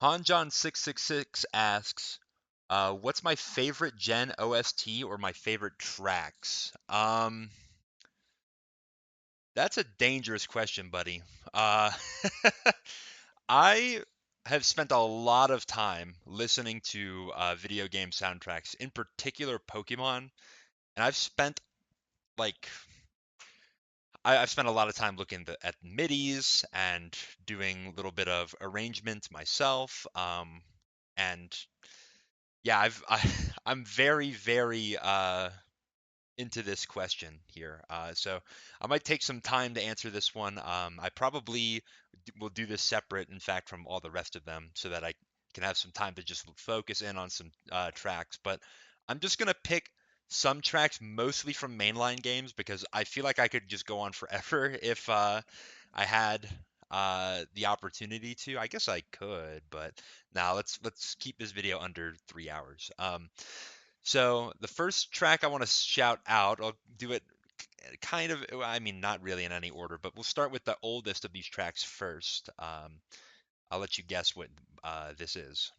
Hanjon666 asks, what's my favorite Gen OST or my favorite tracks? That's a dangerous question, buddy. Uh, I have spent a lot of time listening to video game soundtracks, in particular Pokemon, and like I've spent a lot of time looking at MIDIs and doing a little bit of arrangement myself. And yeah, I'm very into this question here. So I might take some time to answer this one. I probably will do this separate, in fact, from all the rest of them, so that I can have some time to just focus in on some tracks. But I'm just gonna pick some tracks, mostly from mainline games, because I feel like I could just go on forever if I had the opportunity to. I guess I could, but now let's keep this video under 3 hours. So the first track I want to shout out, I'll do it kind of, I mean, not really in any order, but we'll start with the oldest of these tracks first. I'll let you guess what this is.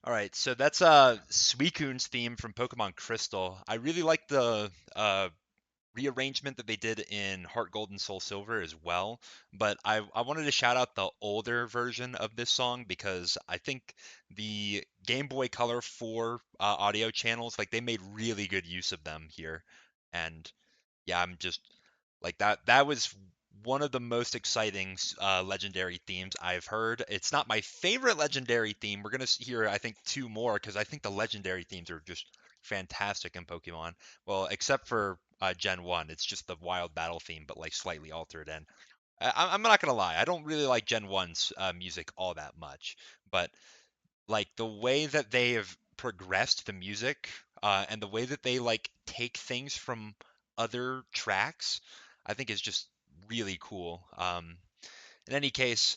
All right, so that's Suicune's theme from Pokemon Crystal. I really like the rearrangement that they did in Heart Gold and Soul Silver as well. But I wanted to shout out the older version of this song because I think the Game Boy Color 4 audio channels, like they made really good use of them here. And yeah, I'm just like that was one of the most exciting legendary themes I've heard. It's not my favorite legendary theme. We're gonna hear, I think, two more because I think the legendary themes are just fantastic in Pokemon. Well, except for Gen 1, it's just the wild battle theme, but like slightly altered. And I'm not gonna lie, I don't really like Gen 1's music all that much, but like the way that they have progressed the music and the way that they like take things from other tracks, I think is just really cool. In any case,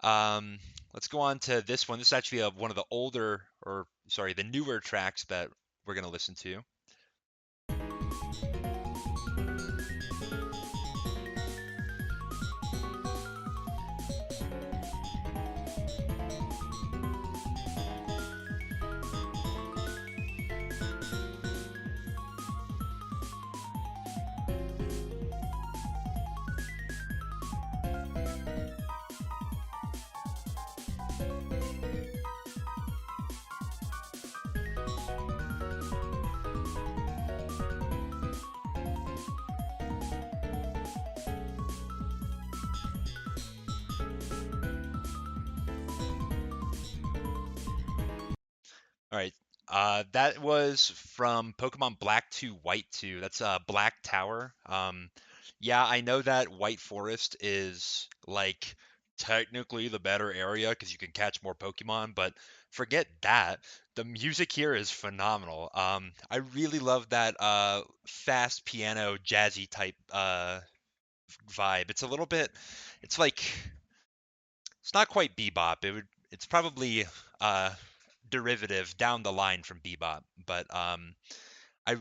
um, let's go on to this one. This is actually one of the older, or sorry, the newer tracks that we're gonna listen to. All right. That was from Pokemon Black 2, White 2. That's Black Tower. Yeah, I know that White Forest is like technically the better area because you can catch more Pokemon, but forget that. The music here is phenomenal. I really love that fast piano jazzy type vibe. It's a little bit, it's like it's not quite bebop. It's probably uh derivative down the line from bebop, but I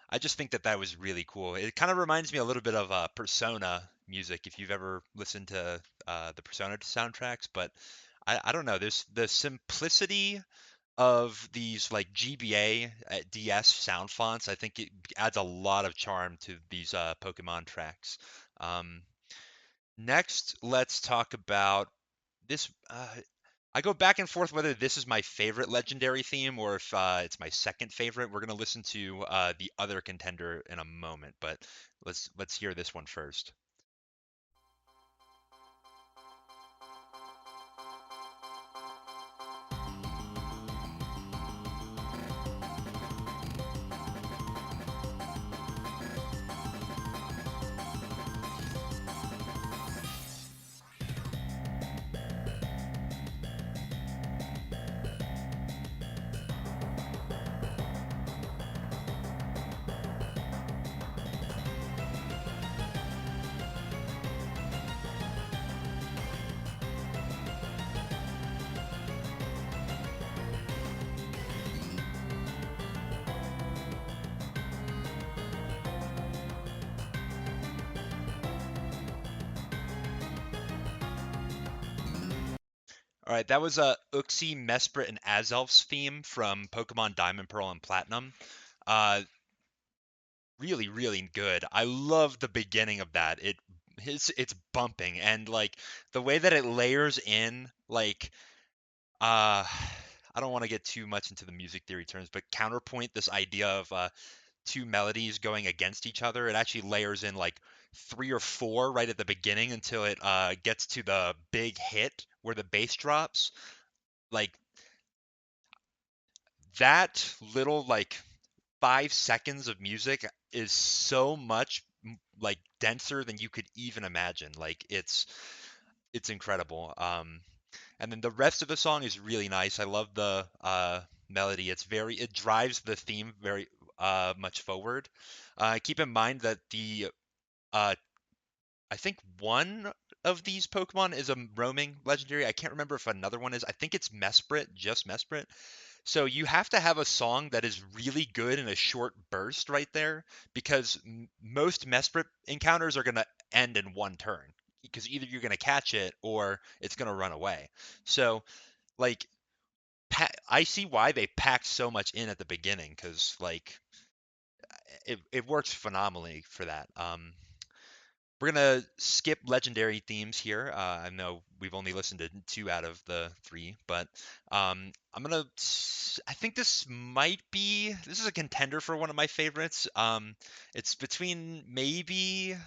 I just think that that was really cool. It kind of reminds me a little bit of Persona music if you've ever listened to the Persona soundtracks, but I don't know. There's the simplicity of these like GBA DS sound fonts. I think it adds a lot of charm to these Pokemon tracks. Um, Next, let's talk about this. I go back and forth whether this is my favorite legendary theme or if it's my second favorite. We're gonna listen to the other contender in a moment, but let's hear this one first. All right, that was a Uxie, Mesprit, and Azelf's theme from Pokemon Diamond, Pearl, and Platinum. Uh, really, really good. I love the beginning of that. It's bumping and like the way that it layers in like uh I don't want to get too much into the music theory terms, but counterpoint this idea of two melodies going against each other. It actually layers in like three or four right at the beginning until it gets to the big hit where the bass drops. Like that little like 5 seconds of music is so much like denser than you could even imagine. Like it's incredible. And then the rest of the song is really nice. I love the melody. It drives the theme very much forward. Keep in mind that the uh I think one of these Pokemon is a roaming legendary. I can't remember if another one is. I think it's Mesprit, just Mesprit. So you have to have a song that is really good in a short burst right there because most Mesprit encounters are going to end in one turn because either you're going to catch it or it's going to run away. So like I see why they packed so much in at the beginning because like it works phenomenally for that. We're gonna skip legendary themes here. I know we've only listened to two out of the three, but I think this is a contender for one of my favorites. It's between maybe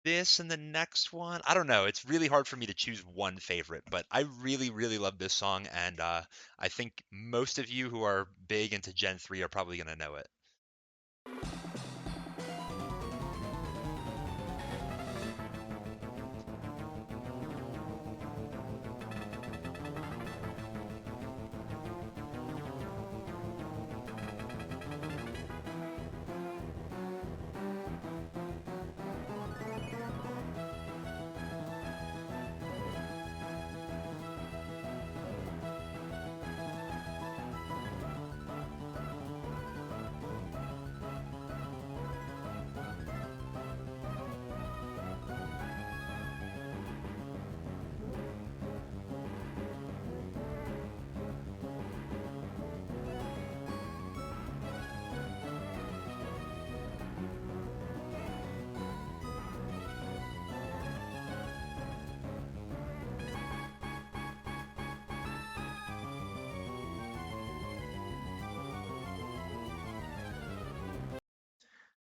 this and the next one. I don't know. It's really hard for me to choose one favorite, but I really, really love this song, and I think most of you who are big into Gen 3 are probably gonna know it.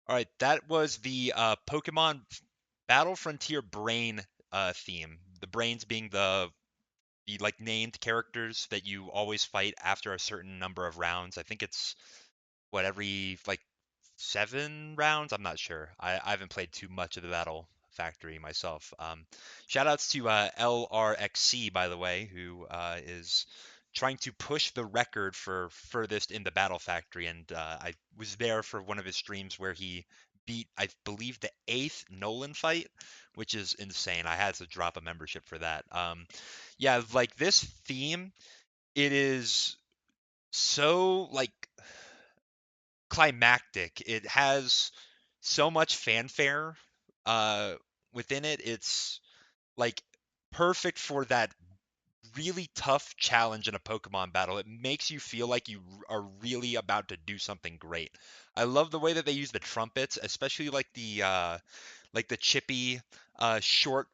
All right, that was the Pokemon Battle Frontier Brain theme. The brains being the like named characters that you always fight after a certain number of rounds. I think it's what every like 7 rounds. I'm not sure. I haven't played too much of the Battle Factory myself. Shout outs to LRXC by the way, who is trying to push the record for furthest in the Battle Factory, and I was there for one of his streams where he beat, I believe, the eighth Nolan fight, which is insane. I had to drop a membership for that. Yeah, like this theme, it is so like climactic. It has so much fanfare uh within it. It's like perfect for that really tough challenge in a Pokemon battle. It makes you feel like you are really about to do something great. I love the way that they use the trumpets, especially like the chippy short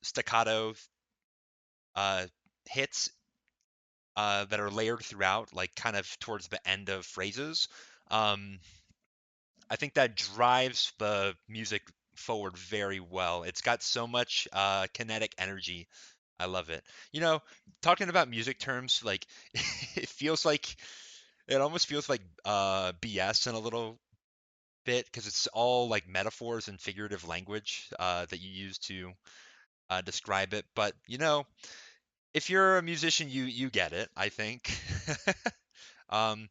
staccato uh hits that are layered throughout, like kind of towards the end of phrases. Um, I think that drives the music forward very well. It's got so much kinetic energy. I love it. You know, talking about music terms, like it almost feels like BS in a little bit because it's all like metaphors and figurative language that you use to describe it. But you know, if you're a musician, you get it, I think. Um,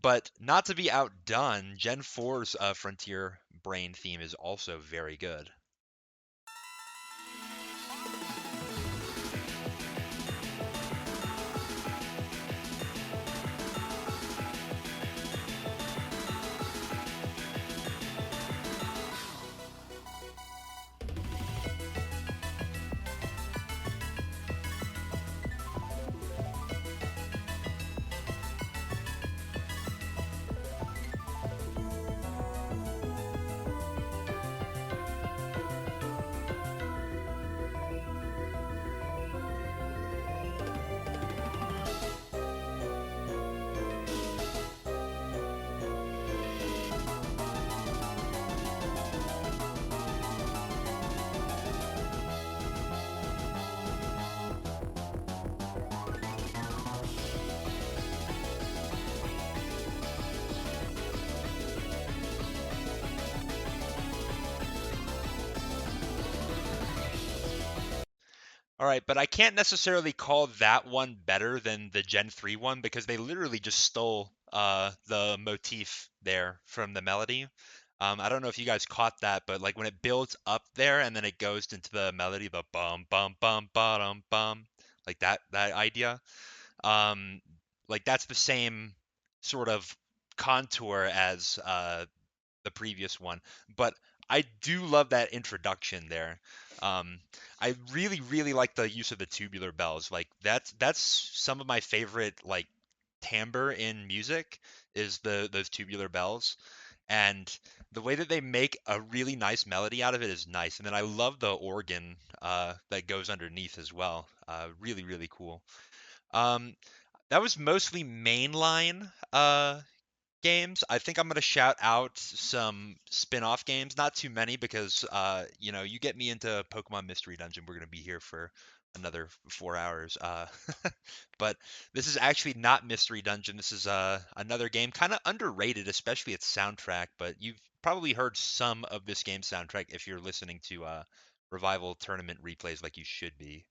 but not to be outdone, Gen 4's Frontier Brain theme is also very good. All right, but I can't necessarily call that one better than the Gen 3 one because they literally just stole the motif there from the melody. I don't know if you guys caught that, but like when it builds up there and then it goes into the melody, the bum bum bum bum bum, like that idea. Um, like that's the same sort of contour as the previous one, but I do love that introduction there. Um, I really, really like the use of the tubular bells. Like that's some of my favorite like timbre in music is the those tubular bells, and the way that they make a really nice melody out of it is nice. And then I love the organ that goes underneath as well. Really, really cool. Um, that was mostly mainline games. I think I'm gonna shout out some spin-off games, not too many because you get me into Pokemon Mystery Dungeon, we're gonna be here for another 4 hours. But this is actually not Mystery Dungeon. This is another game, kind of underrated, especially its soundtrack. But you've probably heard some of this game's soundtrack if you're listening to Revival Tournament replays like you should be.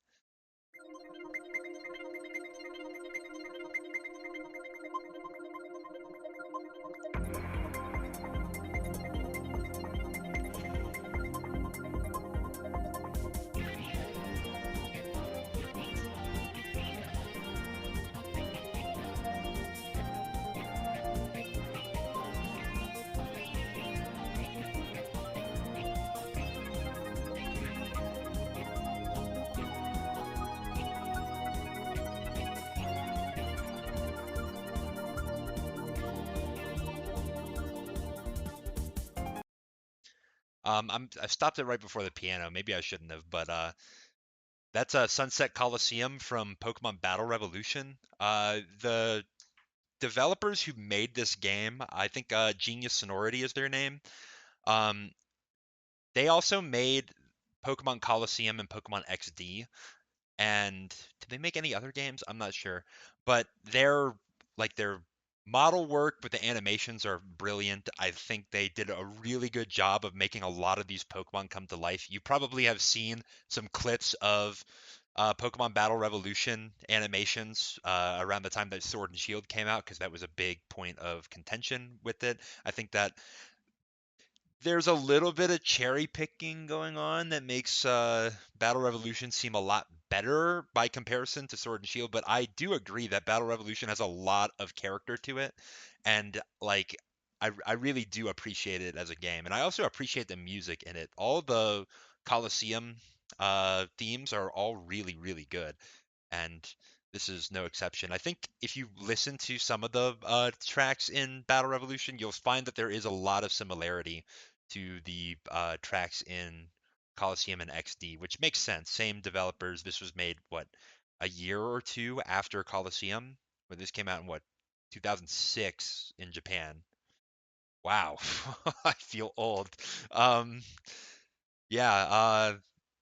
I stopped it right before the piano. Maybe I shouldn't have, but that's a Sunset Coliseum from Pokemon Battle Revolution. The developers who made this game, I think Genius Sonority is their name. Um, they also made Pokemon Coliseum and Pokemon XD. And did they make any other games? I'm not sure. But their model work with the animations are brilliant. I think they did a really good job of making a lot of these Pokemon come to life. You probably have seen some clips of Pokemon Battle Revolution animations around the time that Sword and Shield came out, because that was a big point of contention with it. I think that there's a little bit of cherry picking going on that makes Battle Revolution seem a lot better by comparison to Sword and Shield, but I do agree that Battle Revolution has a lot of character to it, and like I really do appreciate it as a game, and I also appreciate the music in it. All the Coliseum themes are all really, really good, and this is no exception. I think if you listen to some of the tracks in Battle Revolution, you'll find that there is a lot of similarity to the tracks in Coliseum and XD, which makes sense. Same developers. This was made, what, a year or two after Coliseum? But this came out in, what, 2006 in Japan. Wow, I feel old. Um, yeah,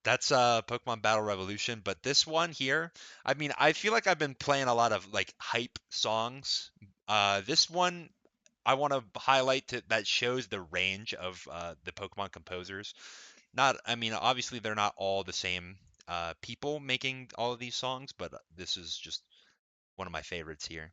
that's Pokemon Battle Revolution, but this one here, I mean, I feel like I've been playing a lot of like hype songs. This one I want to highlight that shows the range of the Pokemon composers. Not, I mean, obviously they're not all the same people making all of these songs, but this is just one of my favorites here.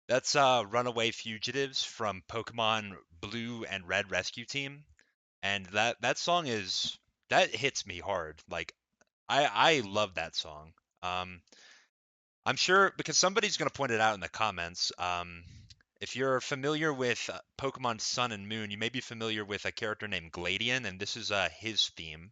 That's Runaway Fugitives from Pokemon Blue and Red Rescue Team. And that song is that hits me hard. Like I love that song. Um, I'm sure because somebody's gonna point it out in the comments. If you're familiar with Pokemon Sun and Moon, you may be familiar with a character named Gladian, and this is his theme.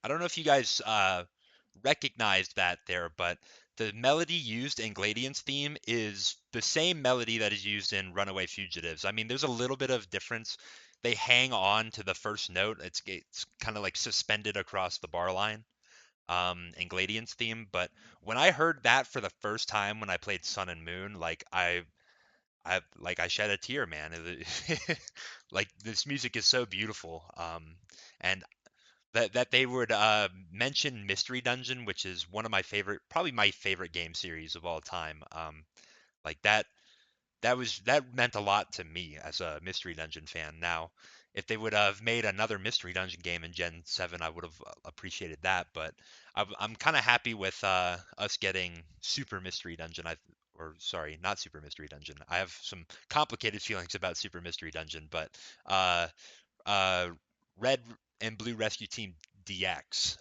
I don't know if you guys recognized that there, but the melody used in Gladian's theme is the same melody that is used in Runaway Fugitives. I mean, there's a little bit of difference. They hang on to the first note. It's kind of like suspended across the bar line in Gladian's theme. But when I heard that for the first time when I played Sun and Moon, I shed a tear, man. Like this music is so beautiful. And that they would mention Mystery Dungeon, which is one of my favorite, probably my favorite game series of all time. Like that meant a lot to me as a Mystery Dungeon fan. Now, if they would have made another Mystery Dungeon game in Gen 7, I would have appreciated that. But I'm kind of happy with us getting Super Mystery Dungeon. Or sorry, not Super Mystery Dungeon. I have some complicated feelings about Super Mystery Dungeon, but uh, uh, Red and Blue Rescue Team DX.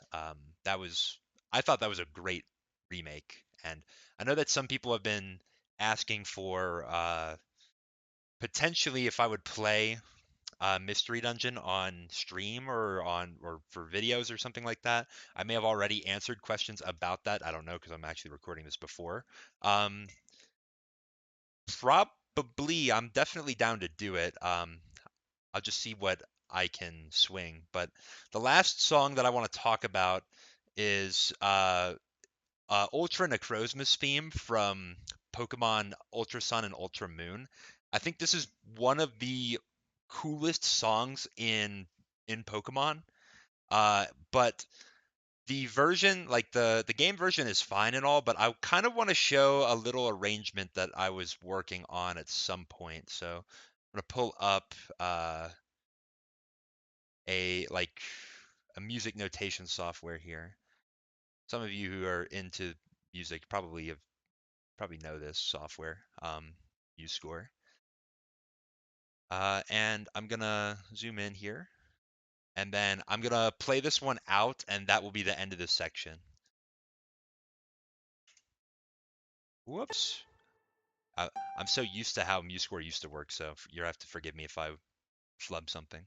That was I thought that was a great remake, and I know that some people have been asking for potentially if I would play Mystery Dungeon on stream or for videos or something like that. I may have already answered questions about that. I don't know because I'm actually recording this before. Um, Probably, I'm definitely down to do it. I'll just see what I can swing. But the last song that I want to talk about is Ultra Necrozma's theme from Pokemon Ultra Sun and Ultra Moon. I think this is one of the coolest songs in Pokemon. But the version, like the game version, is fine and all, but I kind of want to show a little arrangement that I was working on at some point. So I'm gonna pull up a like a music notation software here. Some of you who are into music probably know this software, MuseScore. And I'm gonna zoom in here, and then I'm gonna play this one out, and that will be the end of this section. Whoops. I, I'm so used to how MuseScore used to work, so you'll have to forgive me if I flub something.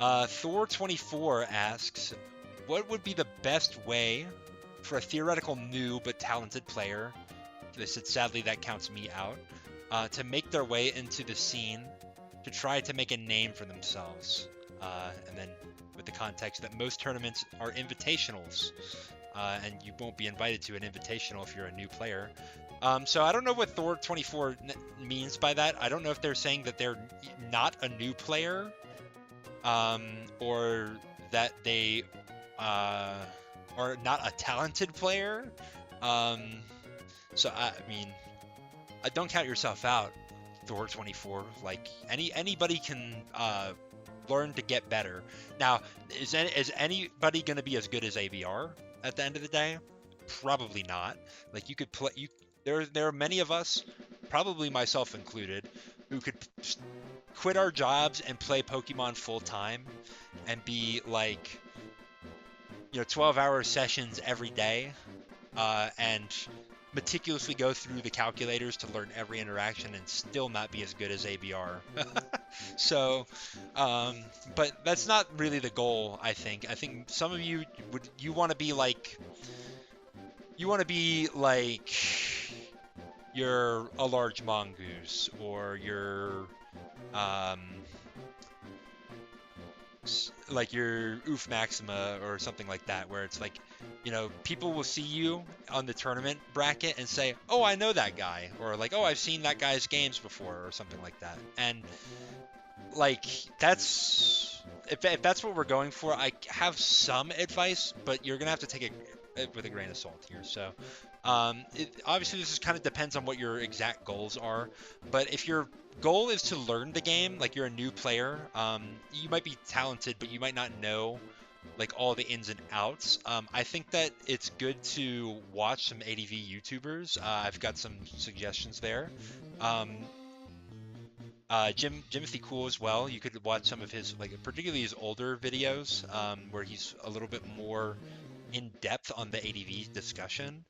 Thor24 asks, what would be the best way for a theoretical new but talented player, they said sadly that counts me out, to make their way into the scene, to try to make a name for themselves? And then with the context that most tournaments are invitationals, and you won't be invited to an invitational if you're a new player. So I don't know what Thor24 means by that. I don't know if they're saying that they're not a new player, or that they are not a talented player. So I mean, don't count yourself out, Thor24. Like anybody can learn to get better. Now, is anybody going to be as good as AVR at the end of the day? Probably not. Like you could play. There are many of us, probably myself included, who could quit our jobs and play Pokemon full time and be like, 12-hour sessions every day, and meticulously go through the calculators to learn every interaction and still not be as good as ABR. So, but that's not really the goal, I think. I think some of you want to be like, you're a large mongoose, or you're, like your Oof Maxima or something like that, where it's like, people will see you on the tournament bracket and say, oh, I know that guy, or like, oh, I've seen that guy's games before, or something like that. And like, that's, if that's what we're going for, I have some advice, but you're gonna have to take it with a grain of salt here. So obviously this kind of depends on what your exact goals are, but if your goal is to learn the game, like you're a new player, you might be talented, but you might not know like all the ins and outs. I think that it's good to watch some ADV YouTubers. I've got some suggestions there. Jimothy Cool as well. You could watch some of his, like particularly his older videos, where he's a little bit more in depth on the ADV discussion.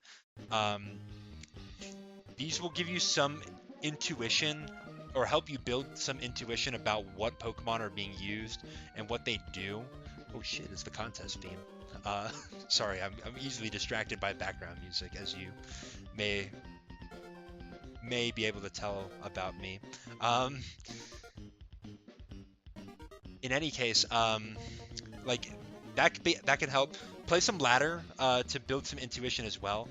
These will give you some intuition, or help you build some intuition about what Pokemon are being used and what they do. Oh shit, it's the contest theme. Sorry, I'm easily distracted by background music, as you may be able to tell about me. In any case, like that can help. Play some ladder to build some intuition as well.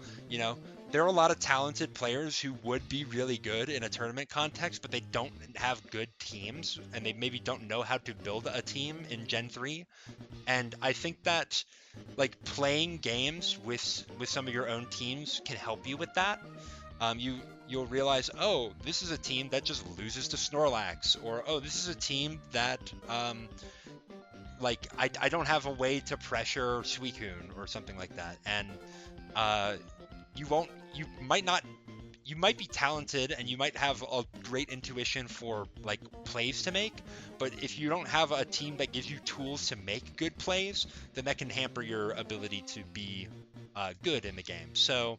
There are a lot of talented players who would be really good in a tournament context, but they don't have good teams, and they maybe don't know how to build a team in Gen 3. And I think that like playing games with some of your own teams can help you with that. You'll realize, oh, this is a team that just loses to Snorlax, or oh, this is a team that like I don't have a way to pressure Suicune or something like that. And you might be talented and you might have a great intuition for like plays to make, but if you don't have a team that gives you tools to make good plays, then that can hamper your ability to be good in the game. So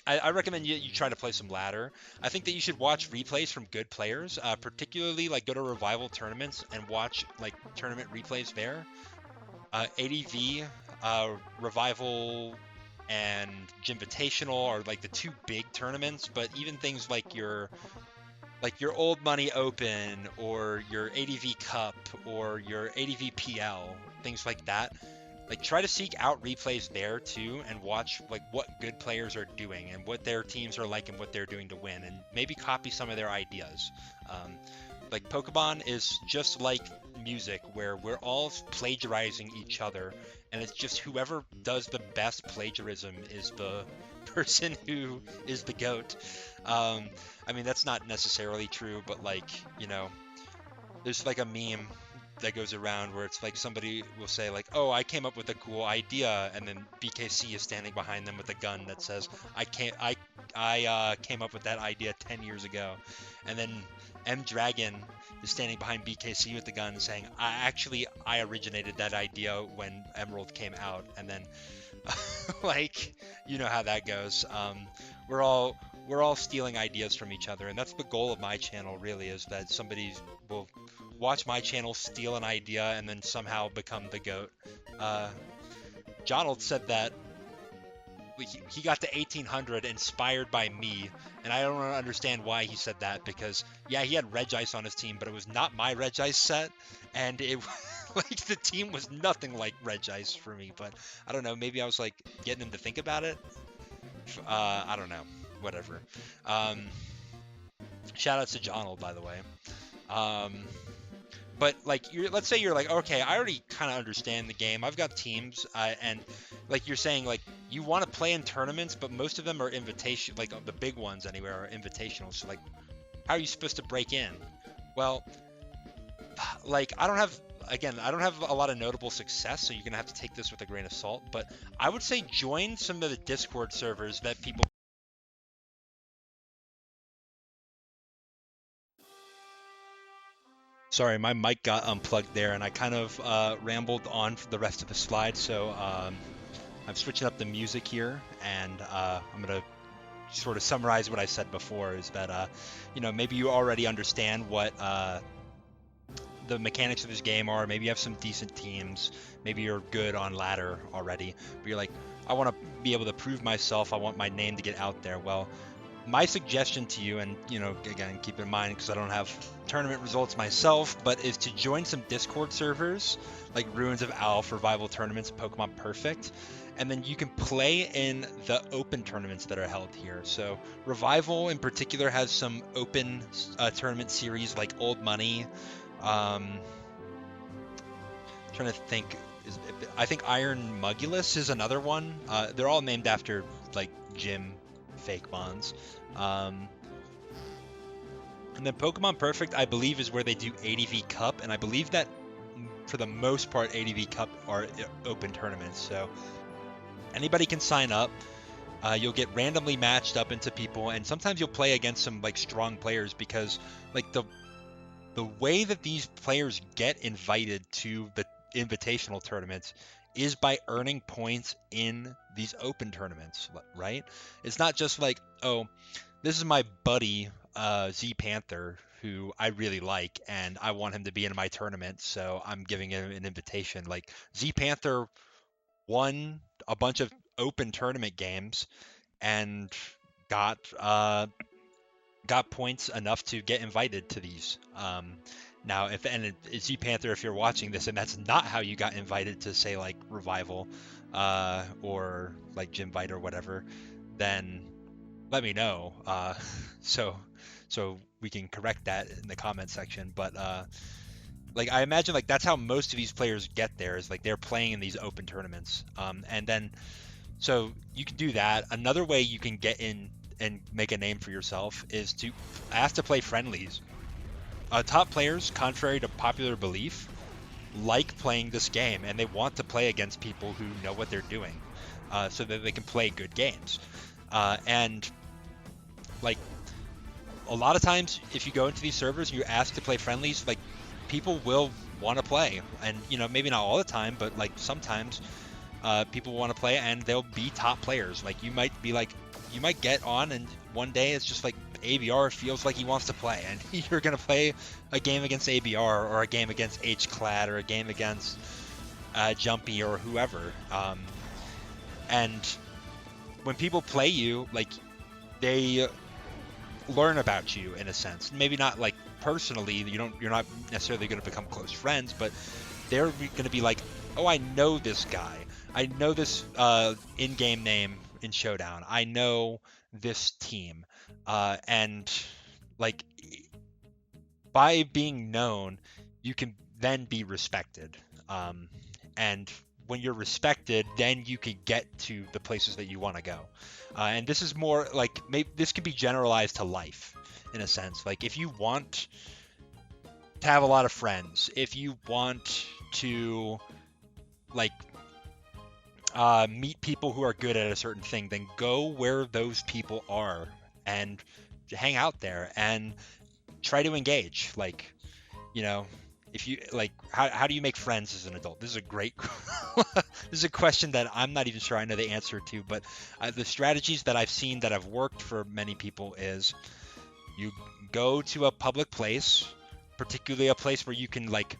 I recommend you try to play some ladder. I think that you should watch replays from good players, particularly like go to revival tournaments and watch like tournament replays there. ADV, revival, and Gymvitational are like the two big tournaments, but even things like your Old Money Open, or your ADV Cup, or your ADV PL, things like that. Like try to seek out replays there too, and watch like what good players are doing and what their teams are like and what they're doing to win, and maybe copy some of their ideas. Like Pokemon is just like music, where we're all plagiarizing each other, and it's just whoever does the best plagiarism is the person who is the GOAT. I mean, that's not necessarily true, but like, there's like a meme that goes around where it's like somebody will say like, oh, I came up with a cool idea, and then BKC is standing behind them with a gun that says, I came up with that idea 10 years ago. And then M Dragon is standing behind BKC with the gun saying, I originated that idea when Emerald came out. And then like, you know how that goes. We're all stealing ideas from each other, and that's the goal of my channel, really, is that somebody will watch my channel, steal an idea, and then somehow become the GOAT. Jonald said that he got to 1800 inspired by me, and I don't understand why he said that, because yeah, he had Regice on his team, but it was not my Regice set, and it like the team was nothing like Regice for me. But I don't know, maybe I was like getting him to think about it. I don't know, whatever. Shout outs to Jonald, by the way. But like, let's say you're like, okay, I already kind of understand the game. I've got teams, and like you're saying, like you want to play in tournaments, but most of them are invitation, like the big ones anywhere are invitational. So like, how are you supposed to break in? Well, like I don't have a lot of notable success, so you're gonna have to take this with a grain of salt. But I would say join some of the Discord servers that people. Sorry, my mic got unplugged there, and I kind of rambled on for the rest of the slide. So I'm switching up the music here, and I'm gonna sort of summarize what I said before. Is that maybe you already understand what the mechanics of this game are. Maybe you have some decent teams. Maybe you're good on ladder already, but you're like, I want to be able to prove myself. I want my name to get out there. Well, my suggestion to you, and again, keep in mind because I don't have tournament results myself, but is to join some Discord servers like Ruins of Alph, Revival Tournaments, Pokemon Perfect, and then you can play in the open tournaments that are held here. So Revival in particular has some open tournament series like Old Money. Trying to think, I think Iron Mugulus is another one. They're all named after like gym fake mons. And then Pokemon Perfect, I believe, is where they do ADV Cup, and I believe that for the most part, ADV Cup are open tournaments. So anybody can sign up. You'll get randomly matched up into people, and sometimes you'll play against some like strong players, because like the way that these players get invited to the invitational tournaments is by earning points in these open tournaments, right? It's not just like, oh, this is my buddy Z Panther who I really like and I want him to be in my tournament, so I'm giving him an invitation. Like Z Panther won a bunch of open tournament games and got points enough to get invited to these. Now, Z Panther, if you're watching this and that's not how you got invited to, say, like Revival or like Gymvite or whatever, then let me know so we can correct that in the comment section. But like I imagine like that's how most of these players get there, is like they're playing in these open tournaments. And then so you can do that. Another way you can get in and make a name for yourself is to ask to play friendlies. Top players, contrary to popular belief, like playing this game, and they want to play against people who know what they're doing, so that they can play good games. And like a lot of times, if you go into these servers and you ask to play friendlies, like people will want to play, and maybe not all the time, but like sometimes people want to play, and they'll be top players. Like you might get on, and one day it's just like ABR feels like he wants to play, and you're gonna play a game against ABR or a game against H-Clad or a game against Jumpy or whoever. And when people play you, like they learn about you in a sense. Maybe not like personally, you're not necessarily going to become close friends, but they're going to be like, oh, I know this guy. I know this in-game name in Showdown. I know this team. And like by being known, you can then be respected. And when you're respected, then you can get to the places that you want to go. And this is more like, maybe this could be generalized to life in a sense. Like if you want to have a lot of friends, if you want to like meet people who are good at a certain thing, then go where those people are and hang out there and try to engage. Like, if you like, how do you make friends as an adult? This is a great, this is a question that I'm not even sure I know the answer to, but the strategies that I've seen that have worked for many people is you go to a public place, particularly a place where you can like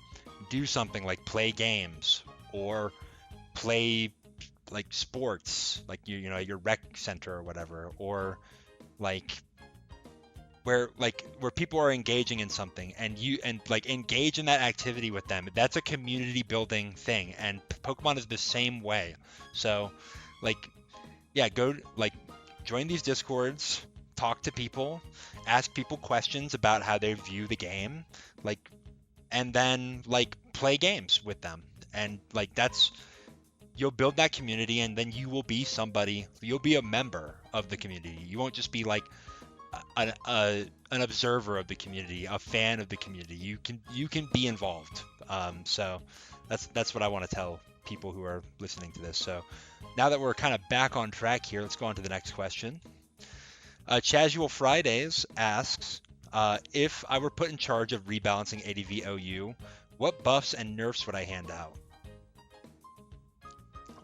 do something like play games or play like sports, like you know your rec center or whatever, or like where people are engaging in something and you and like engage in that activity with them. That's a community building thing, and Pokemon is the same way. So like yeah, go like join these discords, talk to people, ask people questions about how they view the game, like, and then like play games with them. And like that's you'll build that community, and then you will be somebody, you'll be a member of the community. You won't just be like an observer of the community, a fan of the community. You can be involved. So that's what I want to tell people who are listening to this. So now that we're kind of back on track here, let's go on to the next question. Chasual Fridays asks, if I were put in charge of rebalancing ADV OU, what buffs and nerfs would I hand out?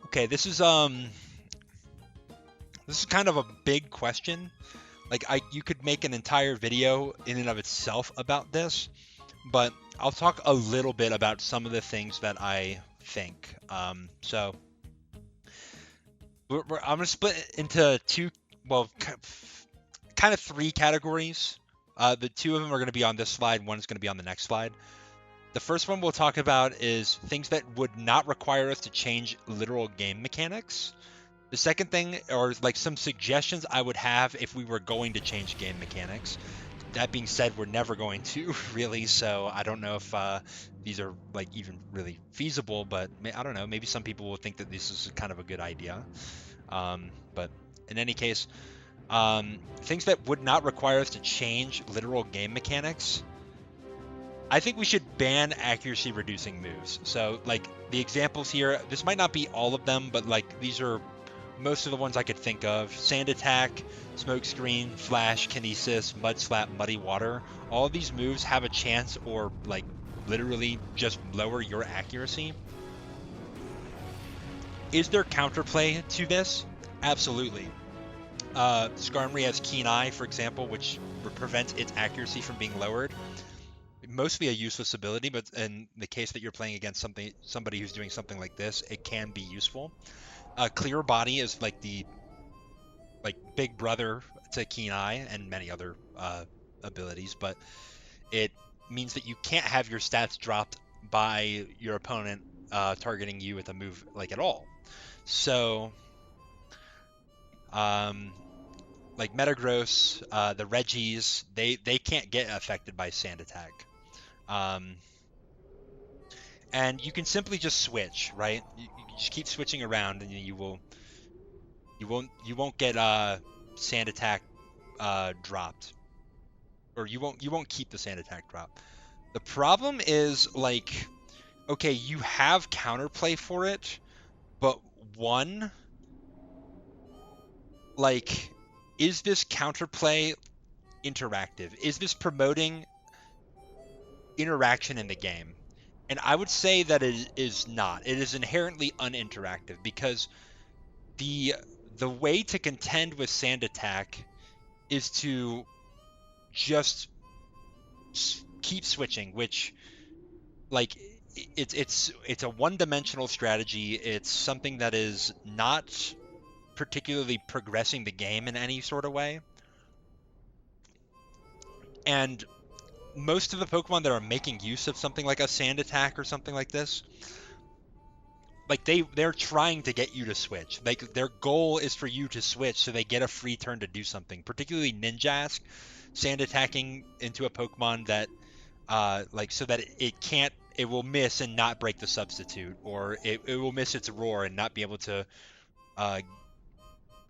Okay, this is kind of a big question. Like you could make an entire video in and of itself about this, but I'll talk a little bit about some of the things that I think. So I'm gonna split it into two, well, kind of three categories. The two of them are gonna be on this slide. One is gonna be on the next slide. The first one we'll talk about is things that would not require us to change literal game mechanics. The second thing, or like some suggestions I would have if we were going to change game mechanics. That being said, we're never going to really, so I don't know if these are like even really feasible, but I don't know, maybe some people will think that this is kind of a good idea. But in any case, things that would not require us to change literal game mechanics. I think we should ban accuracy reducing moves. So like the examples here, this might not be all of them, but like these are most of the ones I could think of. Sand Attack, Smoke Screen, Flash, Kinesis, Mud Slap, Muddy Water. All of these moves have a chance or like literally just lower your accuracy. Is there counterplay to this? Absolutely. Skarmory has Keen Eye, for example, which prevents its accuracy from being lowered. Mostly a useless ability, but in the case that you're playing against somebody who's doing something like this, it can be useful. Clear Body is like the big brother to Keen Eye and many other abilities, but it means that you can't have your stats dropped by your opponent targeting you with a move like at all. So like Metagross, the Regis, they can't get affected by Sand Attack. And you can simply just switch, right? You just keep switching around, and you won't get Sand Attack dropped, or you won't keep the Sand Attack drop. The problem is like, okay, you have counterplay for it, but one, like, is this counterplay interactive? Is this promoting interaction in the game? And I would say that it is not. It is inherently uninteractive, because the way to contend with Sand Attack is to just keep switching, which like it's a one-dimensional strategy. It's something that is not particularly progressing the game in any sort of way. And most of the Pokemon that are making use of something like a Sand Attack or something like this, like they're trying to get you to switch. Like their goal is for you to switch so they get a free turn to do something. Particularly Ninjask, Sand Attacking into a Pokemon that like so that it will miss and not break the substitute, or it will miss its roar and not be able to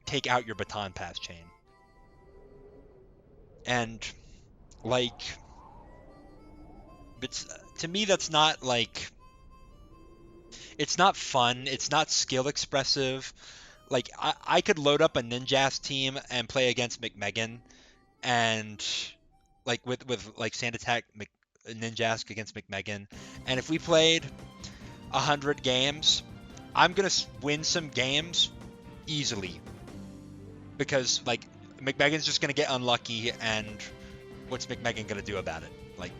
take out your Baton Pass chain. And like, but to me that's not like, it's not fun, it's not skill expressive. Like I could load up a Ninjask team and play against McMegan, and like with like Sand Attack Ninjask against McMegan, and if we played 100 games, I'm gonna win some games easily, because like McMegan's just gonna get unlucky, and what's McMegan gonna do about it? Like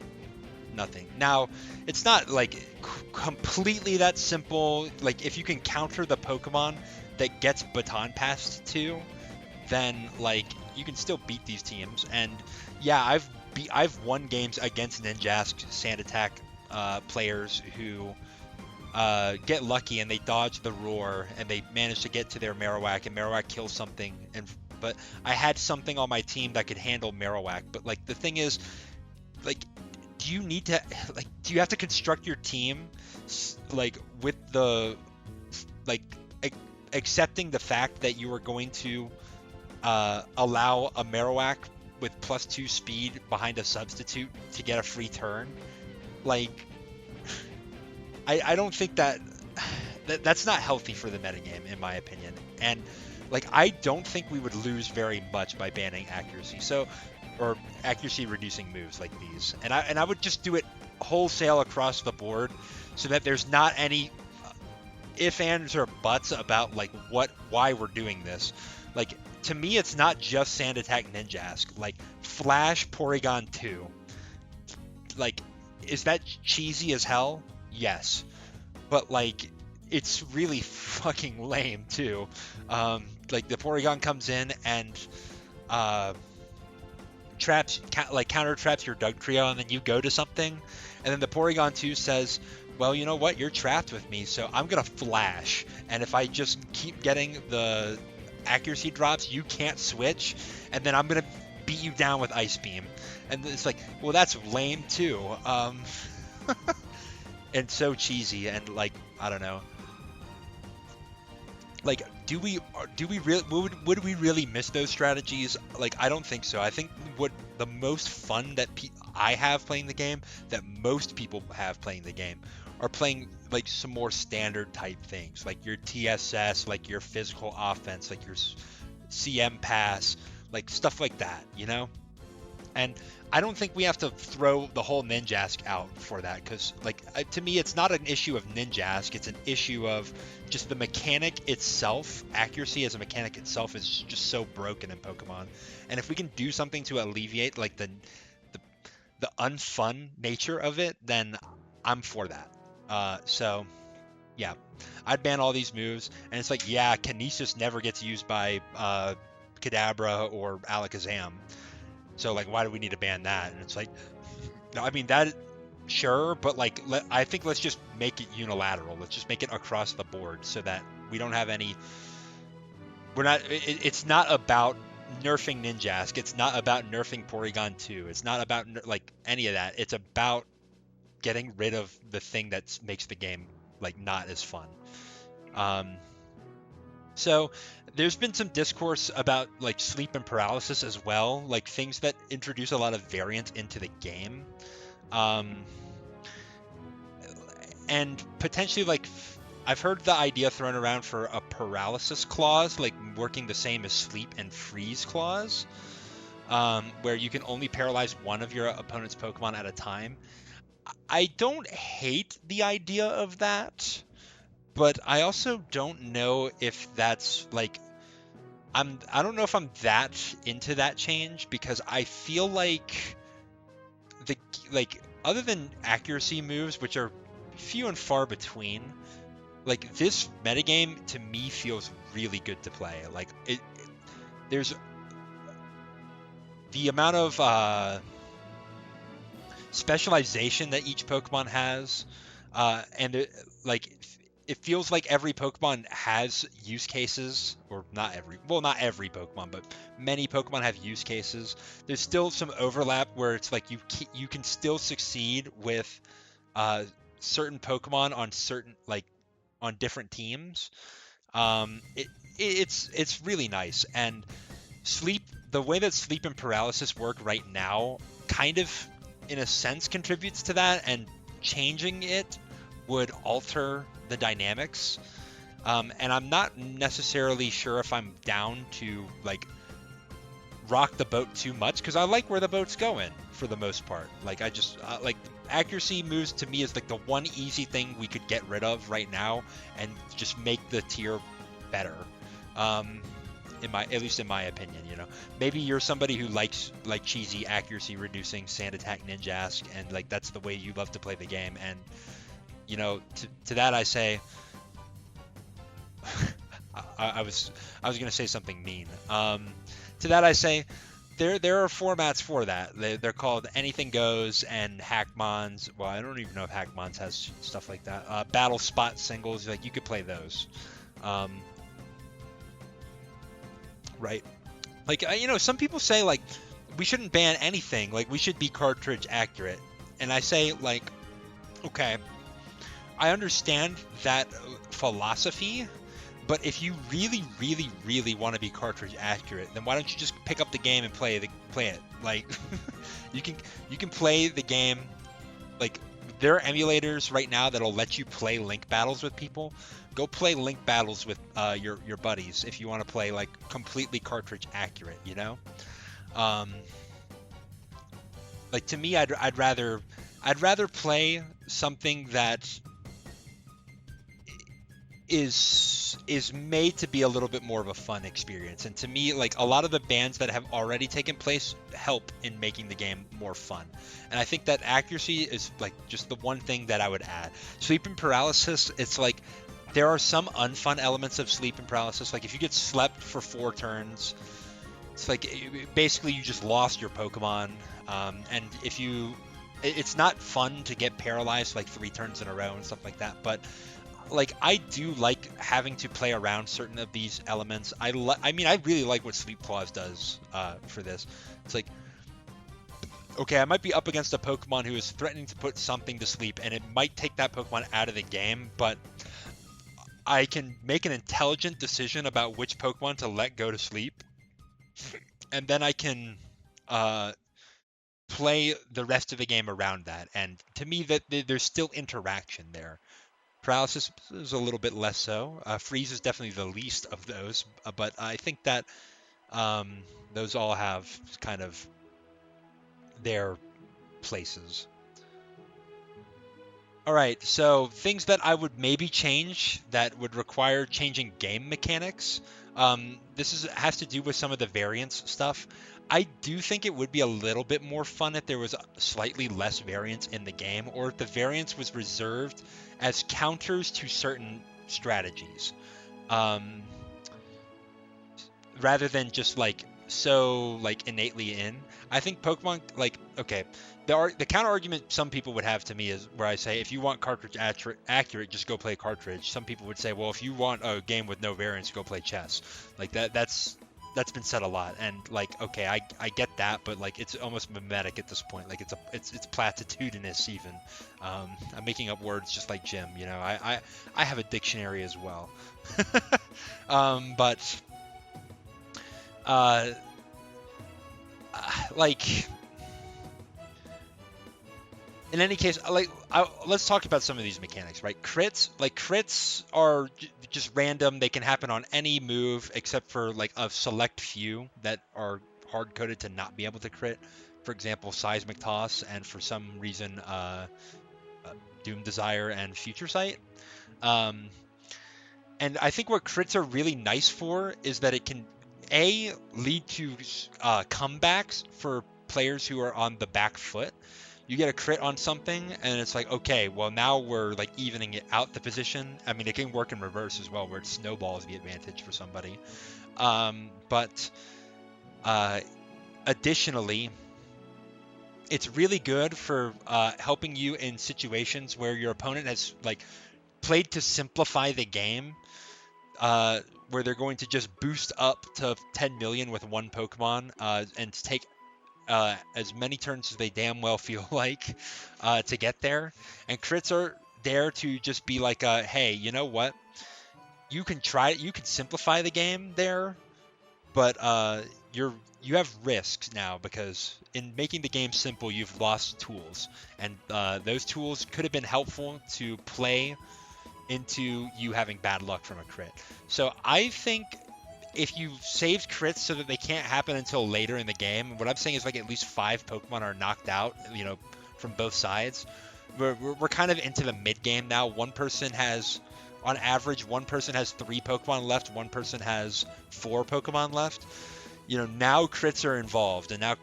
nothing. Now, it's not like completely that simple. Like if you can counter the Pokemon that gets baton passed to, then like you can still beat these teams. And yeah, I've won games against Ninjask Sand Attack players who get lucky and they dodge the roar and they manage to get to their Marowak and Marowak kills something. But I had something on my team that could handle Marowak. But like the thing is, like, do you have to construct your team like with the like accepting the fact that you are going to allow a Marowak with +2 speed behind a substitute to get a free turn? Like, I don't think that's not healthy for the metagame, in my opinion. And like, I don't think we would lose very much by banning accuracy, or accuracy reducing moves like these. And I would just do it wholesale across the board, so that there's not any if, ands, or buts about like why we're doing this. Like, to me, it's not just Sand Attack Ninjask. Like, Flash Porygon 2. Like, is that cheesy as hell? Yes. But like, it's really fucking lame too. Like the Porygon comes in and counter traps your Dugtrio, and then you go to something, and then the Porygon 2 says, well, you know what, you're trapped with me, so I'm gonna Flash, and if I just keep getting the accuracy drops, you can't switch, and then I'm gonna beat you down with Ice Beam. And it's like, well, that's lame too. And so cheesy, and like, I don't know. Like, do we really would we really miss those strategies? Like, I don't think so. I think what the most fun that I have playing the game, that most people have playing the game, are playing like some more standard type things, like your TSS, like your physical offense, like your CM pass, like stuff like that, you know? And I don't think we have to throw the whole Ninjask out for that, because like, to me, it's not an issue of Ninjask, it's an issue of just the mechanic itself. Accuracy as a mechanic itself is just so broken in Pokemon, and if we can do something to alleviate like the unfun nature of it, then I'm for that. So yeah, I'd ban all these moves. And it's like, yeah, Kinesis never gets used by Kadabra or Alakazam, so like, why do we need to ban that? And it's like, no, I mean, that, sure, but like, I think let's just make it unilateral. Let's just make it across the board, so that we don't have any. It's not about nerfing Ninjask. It's not about nerfing Porygon 2. It's not about like any of that. It's about getting rid of the thing that makes the game like not as fun. So there's been some discourse about like sleep and paralysis as well, like things that introduce a lot of variance into the game. And potentially, like, I've heard the idea thrown around for a paralysis clause, like working the same as sleep and freeze clause, where you can only paralyze one of your opponent's Pokemon at a time. I don't hate the idea of that, but I also don't know if that's like, I don't know if I'm that into that change, because I feel like other than accuracy moves, which are few and far between, like, this metagame to me feels really good to play. Like, there's the amount of specialization that each Pokemon has, and it feels like every Pokemon has use cases, or not every Pokemon, but many Pokemon have use cases. There's still some overlap where it's like you can still succeed with certain Pokemon on different teams. It's really nice, and the way that sleep and paralysis work right now kind of, in a sense, contributes to that, and changing it would alter the dynamics. And I'm not necessarily sure if I'm down to like rock the boat too much, because I like where the boat's going for the most part. Like, I just like accuracy moves to me is like the one easy thing we could get rid of right now and just make the tier better. at least in my opinion. Maybe you're somebody who likes like cheesy accuracy reducing sand attack ninja-esque, and like that's the way you love to play the game. And to that I say, I was gonna say something mean. To that I say, there are formats for that. They're called Anything Goes and Hackmons. Well, I don't even know if Hackmons has stuff like that. Battle Spot Singles, like you could play those. Right. Like, some people say like we shouldn't ban anything. Like we should be cartridge accurate. And I say like, okay, I understand that philosophy. But if you really, really, really want to be cartridge accurate, then why don't you just pick up the game and play it? Like, you can play the game. Like, there are emulators right now that'll let you play Link battles with people. Go play Link battles with your buddies if you want to play like completely cartridge accurate. Like to me, I'd rather play something that is made to be a little bit more of a fun experience. And to me, like a lot of the bans that have already taken place help in making the game more fun. And I think that accuracy is like just the one thing that I would add. Sleep and paralysis, it's like there are some unfun elements of sleep and paralysis. Like if you get slept for 4 turns, it's like basically you just lost your Pokemon. And it's not fun to get paralyzed like 3 turns in a row and stuff like that. But like I do like having to play around certain of these elements. I mean, I really like what Sleep Clause does for this. It's like, okay, I might be up against a Pokemon who is threatening to put something to sleep, and it might take that Pokemon out of the game, but I can make an intelligent decision about which Pokemon to let go to sleep, and then I can play the rest of the game around that. And to me, that there's still interaction there. Paralysis is a little bit less so. Freeze is definitely the least of those, but I think that those all have kind of their places. All right, so things that I would maybe change that would require changing game mechanics. This has to do with some of the variance stuff. I do think it would be a little bit more fun if there was slightly less variance in the game, or if the variance was reserved as counters to certain strategies, rather than just like innately in. I think Pokemon, like, okay, the counter argument some people would have to me is where I say, if you want cartridge accurate, just go play cartridge. Some people would say, well, if you want a game with no variance, go play chess. Like that's been said a lot, and like, okay, I get that, but like it's almost mimetic at this point. Like it's platitudinous even. I'm making up words just like Jim. I have a dictionary as well. But like, in any case, let's talk about some of these mechanics, right? Crits are just random. They can happen on any move except for like a select few that are hard coded to not be able to crit. For example, Seismic Toss, and for some reason, Doom Desire and Future Sight. And I think what crits are really nice for is that it can lead to comebacks for players who are on the back foot. You get a crit on something, and it's like, okay, well, now we're like evening it out the position. I mean, it can work in reverse as well, where it snowballs the advantage for somebody. But additionally, it's really good for helping you in situations where your opponent has like played to simplify the game, where they're going to just boost up to 10 million with one Pokemon and take as many turns as they damn well feel like to get there. And crits are there to just be like, hey, you know what? You can simplify the game there, but you have risks now, because in making the game simple, you've lost tools, and those tools could have been helpful to play into you having bad luck from a crit. So I think if you saved crits so that they can't happen until later in the game, what I'm saying is like at least 5 Pokemon are knocked out, from both sides. We're kind of into the mid game now. One person has on average, one person has 3 Pokemon left, one person has 4 Pokemon left. Now crits are involved, and now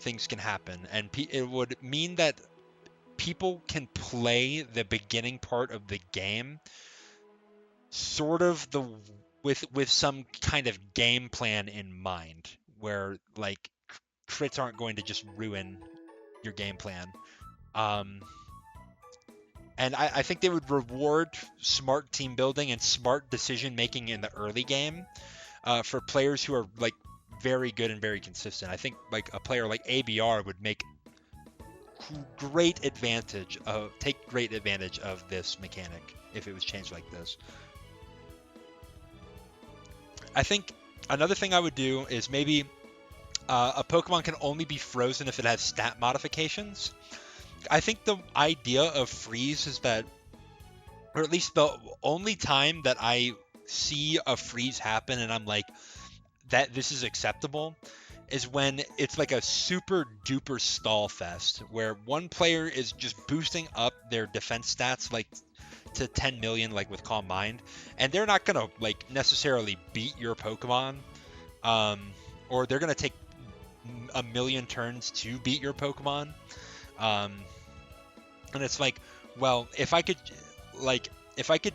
things can happen, and it would mean that people can play the beginning part of the game sort of with some kind of game plan in mind, where like crits aren't going to just ruin your game plan. And I think they would reward smart team building and smart decision making in the early game for players who are like very good and very consistent. I think like a player like ABR would take great advantage of this mechanic if it was changed like this. I think another thing I would do is maybe a Pokemon can only be frozen if it has stat modifications. I think the idea of freeze is that, or at least the only time that I see a freeze happen and I'm like, that this is acceptable, is when it's like a super duper stall fest where one player is just boosting up their defense stats like to 10 million, like with Calm Mind, and they're not gonna like necessarily beat your Pokemon, or they're gonna take a million turns to beat your Pokemon, and it's like, well, if I could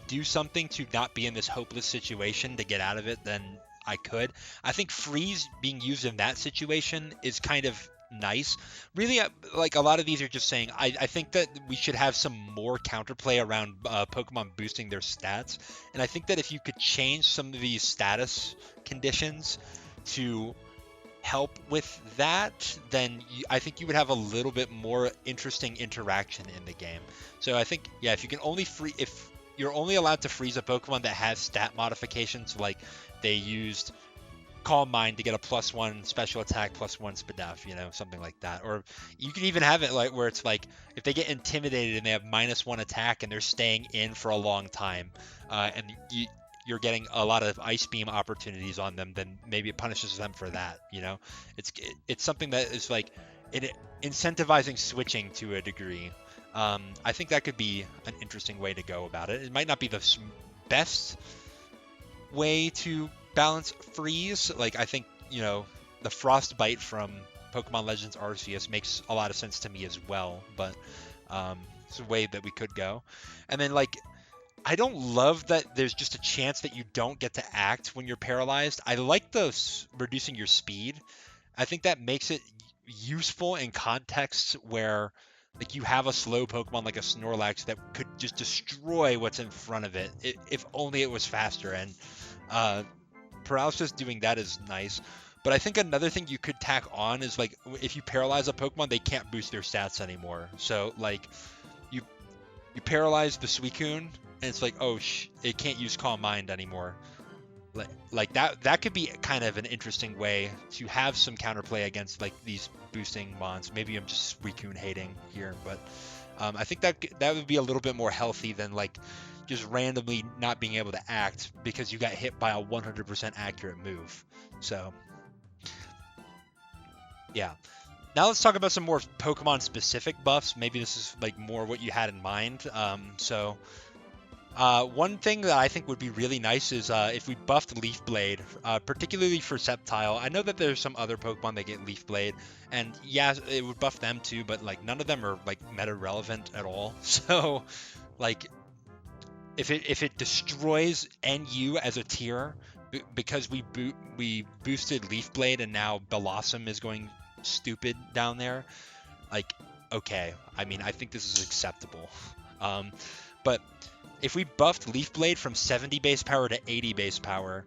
do something to not be in this hopeless situation to get out of it, then I could. I think freeze being used in that situation is kind of nice. Really, like a lot of these are just saying, I think that we should have some more counterplay around Pokemon boosting their stats. And I think that if you could change some of these status conditions to help with that, then I think you would have a little bit more interesting interaction in the game. So I think, yeah, if you're only allowed to freeze a Pokemon that has stat modifications, like they used Calm Mind to get a +1 special attack, +1 SPDF, something like that. Or you could even have it like where it's like if they get intimidated and they have -1 attack and they're staying in for a long time, and you're getting a lot of Ice Beam opportunities on them, then maybe it punishes them for that. It's something that is like incentivizing switching to a degree. I think that could be an interesting way to go about it. It might not be the best way to balance freeze. Like I think the Frostbite from Pokemon Legends Arceus makes a lot of sense to me as well, but it's a way that we could go. And then like I don't love that there's just a chance that you don't get to act when you're paralyzed. I like the reducing your speed. I think that makes it useful in contexts where like you have a slow Pokemon like a Snorlax that could just destroy what's in front of it if only it was faster. And paralysis doing that is nice. But I think another thing you could tack on is like if you paralyze a Pokemon, they can't boost their stats anymore. So like you paralyze the Suicune, and it's like, oh, it can't use Calm Mind anymore. Like that could be kind of an interesting way to have some counterplay against like these boosting mons. Maybe I'm just Suicune hating here, but I think that would be a little bit more healthy than like just randomly not being able to act because you got hit by a 100% accurate move. So yeah. Now let's talk about some more Pokemon specific buffs. Maybe this is like more what you had in mind. One thing that I think would be really nice is if we buffed Leaf Blade, particularly for Sceptile. I know that there's some other Pokemon that get Leaf Blade, and yeah, it would buff them too, but like none of them are like meta relevant at all. So like if it destroys NU as a tier because we boosted Leaf Blade and now Blossom is going stupid down there, like okay, I mean I think this is acceptable. But if we buffed Leaf Blade from 70 base power to 80 base power,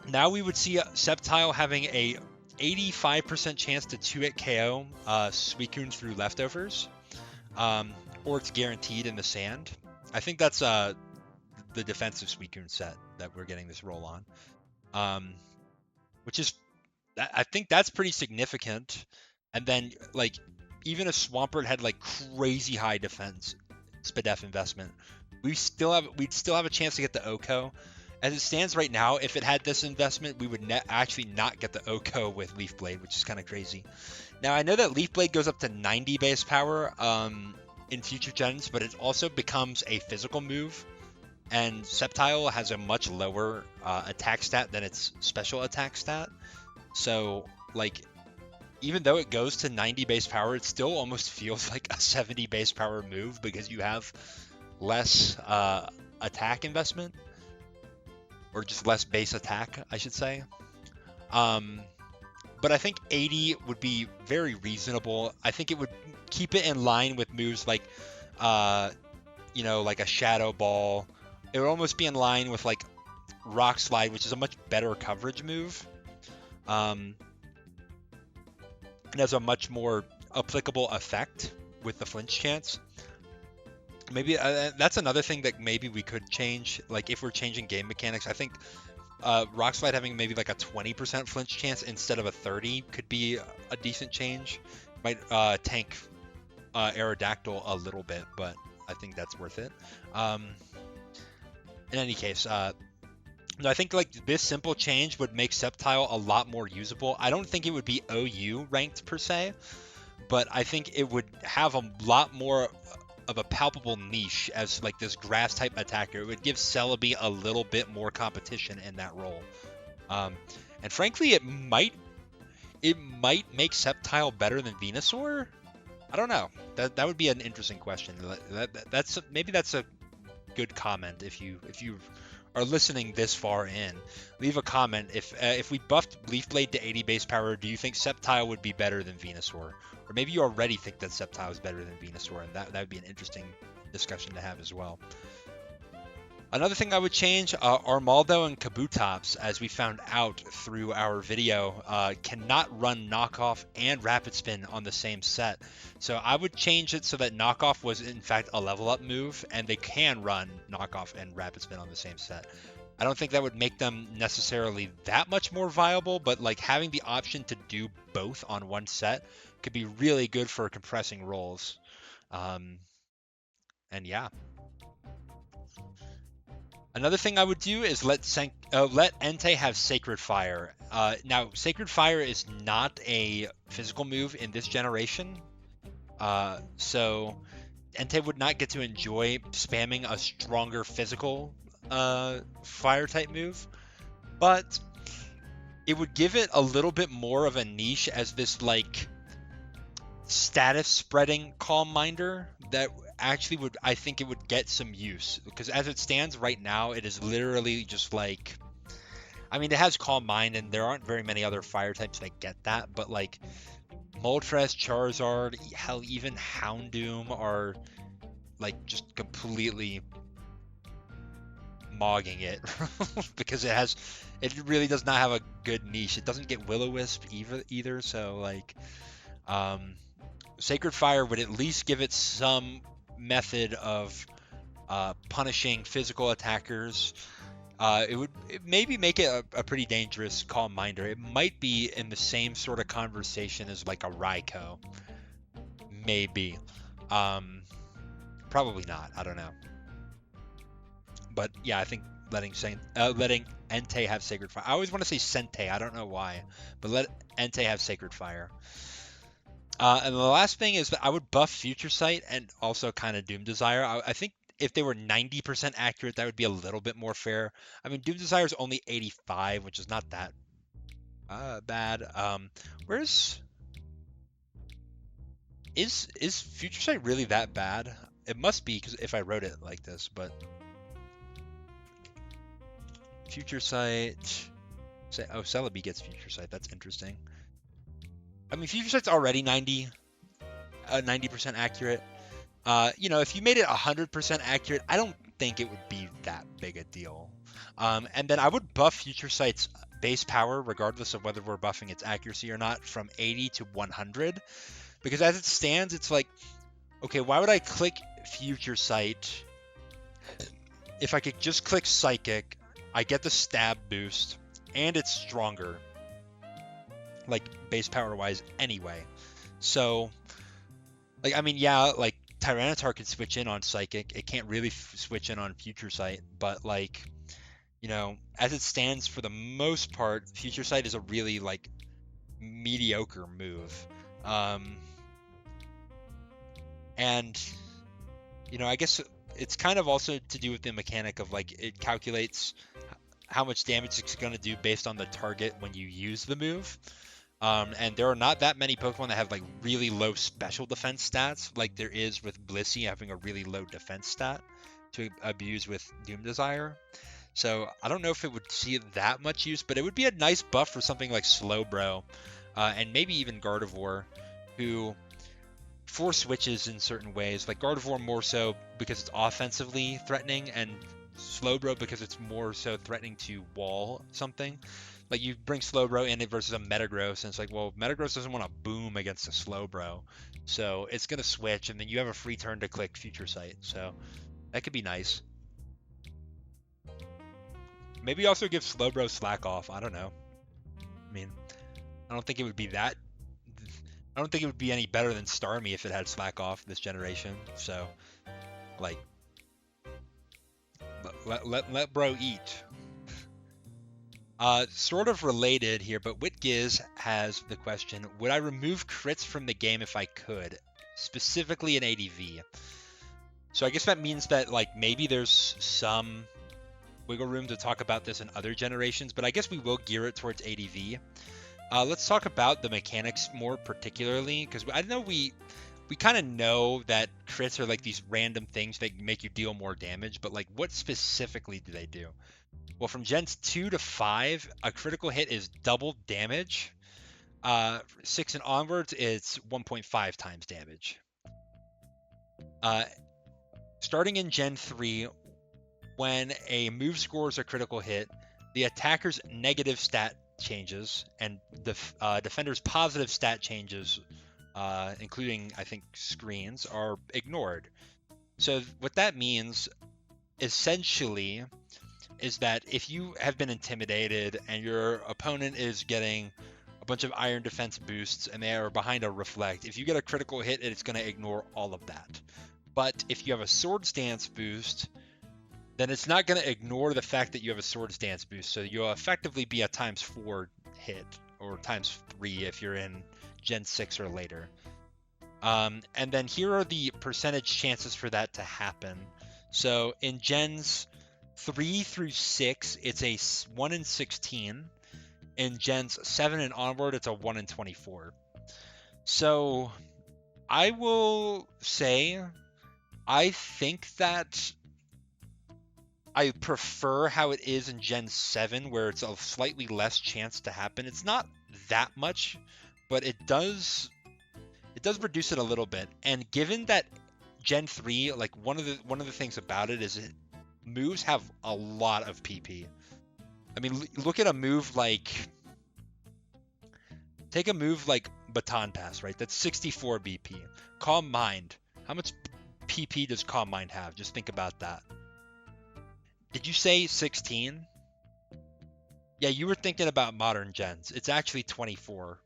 now we would see Sceptile having a 85% chance to 2-hit KO Suicune through leftovers, or it's guaranteed in the sand. I think that's the defensive Suicune set that we're getting this roll on, which is, I think that's pretty significant. And then like even if Swampert had like crazy high defense SPDF investment, we'd still have a chance to get the OHKO. As it stands right now, if it had this investment, we would actually not get the OHKO with Leaf Blade, which is kind of crazy. Now I know that Leaf Blade goes up to 90 base power, in future gens, but it also becomes a physical move. And Sceptile has a much lower attack stat than its special attack stat. So, like, even though it goes to 90 base power, it still almost feels like a 70 base power move because you have less attack investment, or just less base attack, I should say. But I think 80 would be very reasonable. I think it would keep it in line with moves like, like a Shadow Ball. It would almost be in line with like Rock Slide, which is a much better coverage move. It has a much more applicable effect with the flinch chance. Maybe that's another thing that maybe we could change. Like if we're changing game mechanics, I think Rock Slide having maybe like a 20% flinch chance instead of a 30 could be a decent change. Might tank Aerodactyl a little bit, but I think that's worth it. In any case, no, I think like this simple change would make Sceptile a lot more usable. I don't think it would be OU ranked per se, but I think it would have a lot more of a palpable niche as like this grass type attacker. It would give Celebi a little bit more competition in that role. And frankly, it might make Sceptile better than Venusaur. I don't know. That would be an interesting question. That's a good comment if you are listening this far in. Leave a comment if we buffed Leaf Blade to 80 base power, do you think Sceptile would be better than Venusaur? Or maybe you already think that Sceptile is better than Venusaur, and that would be an interesting discussion to have as well. Another thing I would change, Armaldo and Kabutops, as we found out through our video, cannot run Knockoff and Rapid Spin on the same set. So I would change it so that Knockoff was in fact a level up move, and they can run Knockoff and Rapid Spin on the same set. I don't think that would make them necessarily that much more viable, but like having the option to do both on one set could be really good for compressing rolls. And yeah. Another thing I would do is let Entei have Sacred Fire. Now, Sacred Fire is not a physical move in this generation, so Entei would not get to enjoy spamming a stronger physical fire type move, but it would give it a little bit more of a niche as this like status spreading Calm Minder that actually I think it would get some use, because as it stands right now, it is literally just like, I mean, it has Calm Mind and there aren't very many other fire types that get that, but like Moltres, Charizard, hell, even Houndoom are like just completely mogging it because it really does not have a good niche. It doesn't get Will-O-Wisp either, so like Sacred Fire would at least give it some method of punishing physical attackers. It would maybe make it a pretty dangerous Calm Minder. It might be in the same sort of conversation as like a Raikou. Maybe. Probably not. I don't know. But yeah, I think letting Entei have Sacred Fire. I always want to say Sentei. I don't know why. But let Entei have Sacred Fire. And the last thing is that I would buff Future Sight and also kind of Doom Desire. I think if they were 90% accurate, that would be a little bit more fair. I mean, Doom Desire is only 85, which is not that bad. Is Future Sight really that bad? It must be, because if I wrote it like this, but Future Sight. Oh, Celebi gets Future Sight. That's interesting. I mean, Future Sight's already 90% accurate. If you made it 100% accurate, I don't think it would be that big a deal. And then I would buff Future Sight's base power, regardless of whether we're buffing its accuracy or not, from 80 to 100. Because as it stands, it's like, okay, why would I click Future Sight if I could just click Psychic, I get the stab boost, and it's stronger, like base power wise anyway. So like, I mean, yeah, like Tyranitar can switch in on Psychic. It can't really switch in on Future Sight, but like, as it stands, for the most part, Future Sight is a really like mediocre move. And You know, I guess it's kind of also to do with the mechanic of like it calculates how much damage it's going to do based on the target when you use the move. And there are not that many Pokemon that have like really low special defense stats, like there is with Blissey having a really low defense stat to abuse with Doom Desire. So I don't know if it would see that much use, but it would be a nice buff for something like Slowbro, and maybe even Gardevoir, who force switches in certain ways. Like Gardevoir more so because it's offensively threatening, and Slowbro because it's more so threatening to wall something. Like you bring Slowbro in it versus a Metagross, and it's like, well, Metagross doesn't want to boom against a Slowbro, so it's gonna switch, and then you have a free turn to click Future Sight. So that could be nice. Maybe also give Slowbro slack off. I don't know. I mean, I don't think it would be that. I don't think it would be any better than Starmie if it had slack off this generation. So, like, let bro eat. Sort of related here, but Whitgiz has the question: would I remove crits from the game if I could, specifically in ADV? So I guess that means that like maybe there's some wiggle room to talk about this in other generations, but I guess we will gear it towards ADV. Let's talk about the mechanics more particularly, because I know we kind of know that crits are like these random things that make you deal more damage, but like what specifically do they do? Well, from gens 2 to 5, a critical hit is double damage. 6 and onwards, it's 1.5 times damage. Starting in Gen 3, when a move scores a critical hit, the attacker's negative stat changes and the defender's positive stat changes, including, I think, screens, are ignored. So what that means, essentially, is that if you have been intimidated and your opponent is getting a bunch of iron defense boosts and they are behind a reflect, if you get a critical hit, it's going to ignore all of that. But if you have a Swords Dance boost, then it's not going to ignore the fact that you have a Swords Dance boost. So you'll effectively be a ×4 hit, or ×3 if you're in Gen 6 or later. And then here are the percentage chances for that to happen. So in Gens 3 through 6, it's a 1 in 16. In Gens 7 and onward, it's a 1 in 24. So I will say, I think that I prefer how it is in Gen 7, where it's a slightly less chance to happen. It's not that much, but it does reduce it a little bit. And given that Gen 3, like one of the things about it is moves have a lot of PP. I mean, look at a move like, take a move like Baton Pass, right? That's 64 BP. Calm Mind. How much PP does Calm Mind have? Just think about that. Did you say 16? Yeah, you were thinking about modern gens. It's actually 24.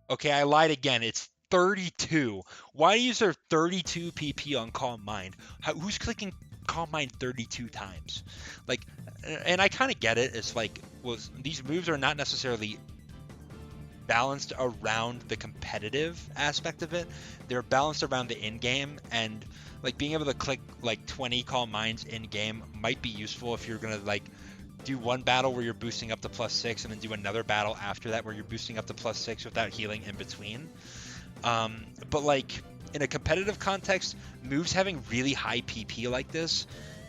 Okay, I lied again. It's 32. Why is there 32 PP on Calm Mind? Who's clicking Calm Mind 32 times? Like, and I kind of get it. It's like, well, these moves are not necessarily balanced around the competitive aspect of it. They're balanced around the in-game, and like being able to click like 20 Calm Minds in-game might be useful if you're gonna like do one battle where you're boosting up to +6 and then do another battle after that where you're boosting up to +6 without healing in between. But like in a competitive context, moves having really high PP like this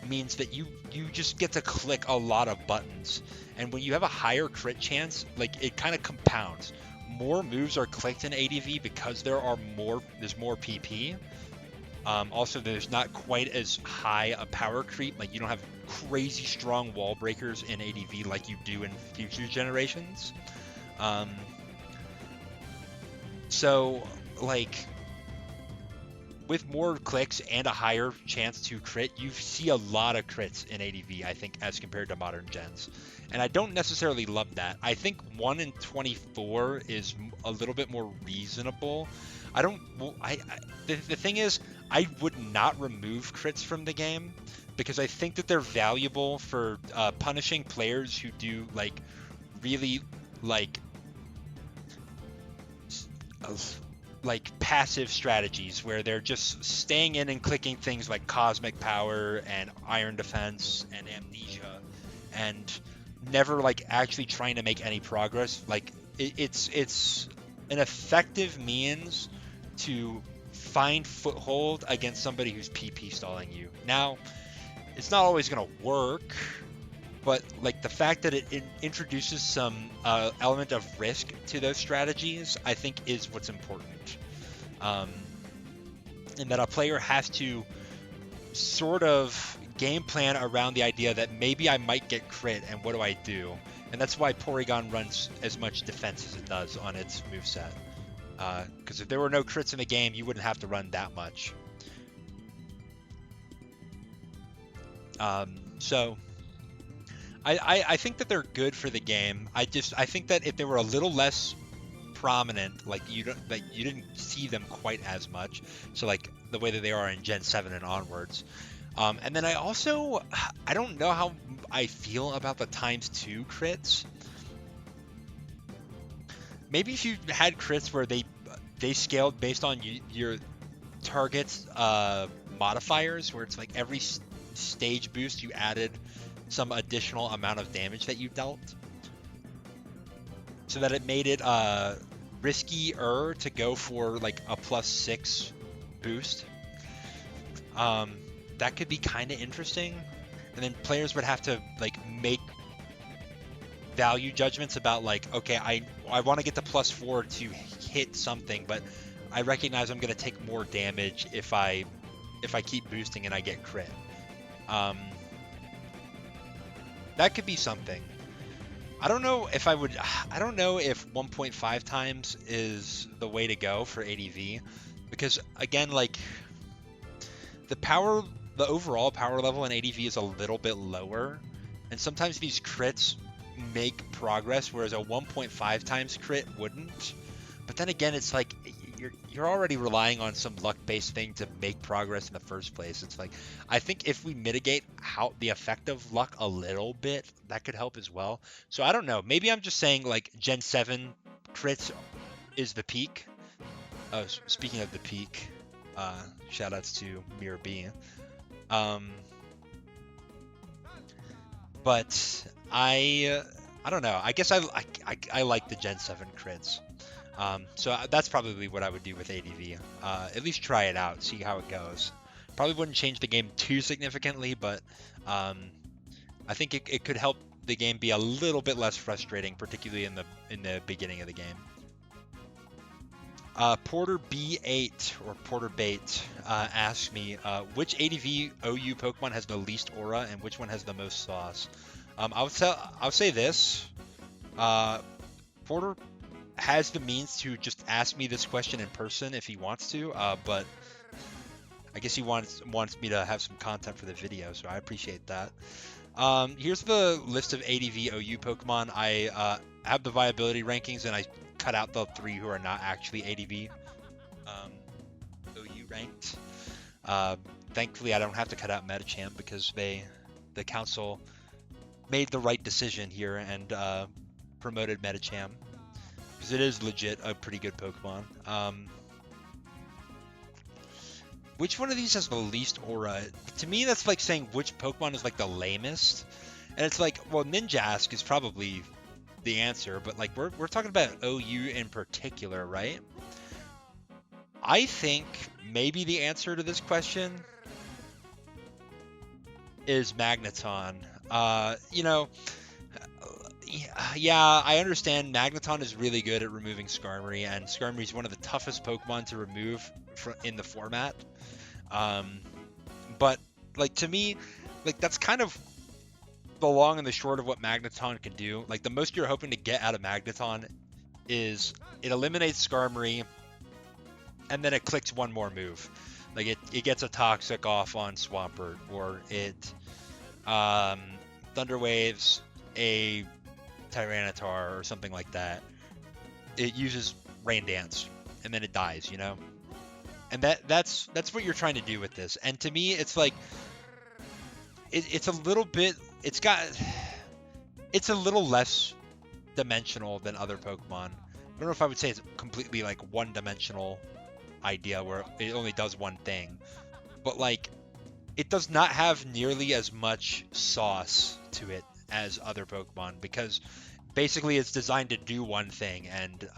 means that you just get to click a lot of buttons, and when you have a higher crit chance, like it kind of compounds. More moves are clicked in ADV because there's more PP. Also, there's not quite as high a power creep. Like you don't have crazy strong wall breakers in ADV like you do in future generations. So like with more clicks and a higher chance to crit, you see a lot of crits in ADV, I think, as compared to modern gens. And I don't necessarily love that. I think 1 in 24 is a little bit more reasonable. The thing is, I would not remove crits from the game because I think that they're valuable for punishing players who do like really like like passive strategies where they're just staying in and clicking things like cosmic power and iron defense and amnesia and never like actually trying to make any progress. Like it's an effective means to find foothold against somebody who's PP stalling you. Now, it's not always going to work, but like the fact that it introduces some element of risk to those strategies, I think is what's important. And that a player has to sort of game plan around the idea that maybe I might get crit, and what do I do? And that's why Porygon runs as much defense as it does on its moveset. Because if there were no crits in the game, you wouldn't have to run that much. So I think that they're good for the game. I think that if they were a little less prominent, like you didn't see them quite as much. So like the way that they are in Gen 7 and onwards. And then I don't know how I feel about the ×2 crits. Maybe if you had crits where they scaled based on your target's modifiers, where it's like every stage boost you added some additional amount of damage that you dealt, so that it made it riskier to go for like a +6 boost. That could be kind of interesting, and then players would have to like make value judgments about like, okay, I want to get to +4 to hit something, but I recognize I'm going to take more damage if I keep boosting and I get crit. That could be something. I don't know if 1.5 times is the way to go for ADV, because again, like the overall power level in ADV is a little bit lower, and sometimes these crits make progress, whereas a 1.5 times crit wouldn't. But then again, it's like you're already relying on some luck-based thing to make progress in the first place. It's like, I think if we mitigate the effect of luck a little bit, that could help as well. So I don't know. Maybe I'm just saying like Gen 7 crits is the peak. Speaking of the peak, shoutouts to Mirror B. But I don't know. I guess I like the Gen 7 crits. So that's probably what I would do with ADV. At least try it out, see how it goes. Probably wouldn't change the game too significantly, but I think it could help the game be a little bit less frustrating, particularly in the beginning of the game. Porter B8 or Porter Bait asks me which ADV OU Pokemon has the least aura and which one has the most sauce. I'll say this. Porter has the means to just ask me this question in person if he wants to, but I guess he wants me to have some content for the video, so I appreciate that. Here's the list of ADV OU Pokemon. I have the viability rankings, and I cut out the 3 who are not actually ADV OU ranked. Thankfully, I don't have to cut out Medicham because the council made the right decision here and promoted Medicham, because it is legit a pretty good Pokemon. Which one of these has the least aura? To me, that's like saying which Pokemon is like the lamest. And it's like, well, Ninjask is probably the answer, but like we're talking about OU in particular, right? I think maybe the answer to this question is Magneton. Yeah, I understand Magneton is really good at removing Skarmory, and Skarmory is one of the toughest Pokemon to remove in the format. But like to me, like that's kind of the long and the short of what Magneton can do. Like the most you're hoping to get out of Magneton is it eliminates Skarmory, and then it clicks one more move. Like it gets a Toxic off on Swampert, or it Thunder Waves a Tyranitar or something like that. It uses Rain Dance, and then it dies, you know? And that's what you're trying to do with this. And to me, it's like it's a little bit, it's a little less dimensional than other Pokemon. don't know if I would say it's completely like one-dimensional idea where it only does one thing, but like it does not have nearly as much sauce to it as other Pokemon because basically it's designed to do one thing, and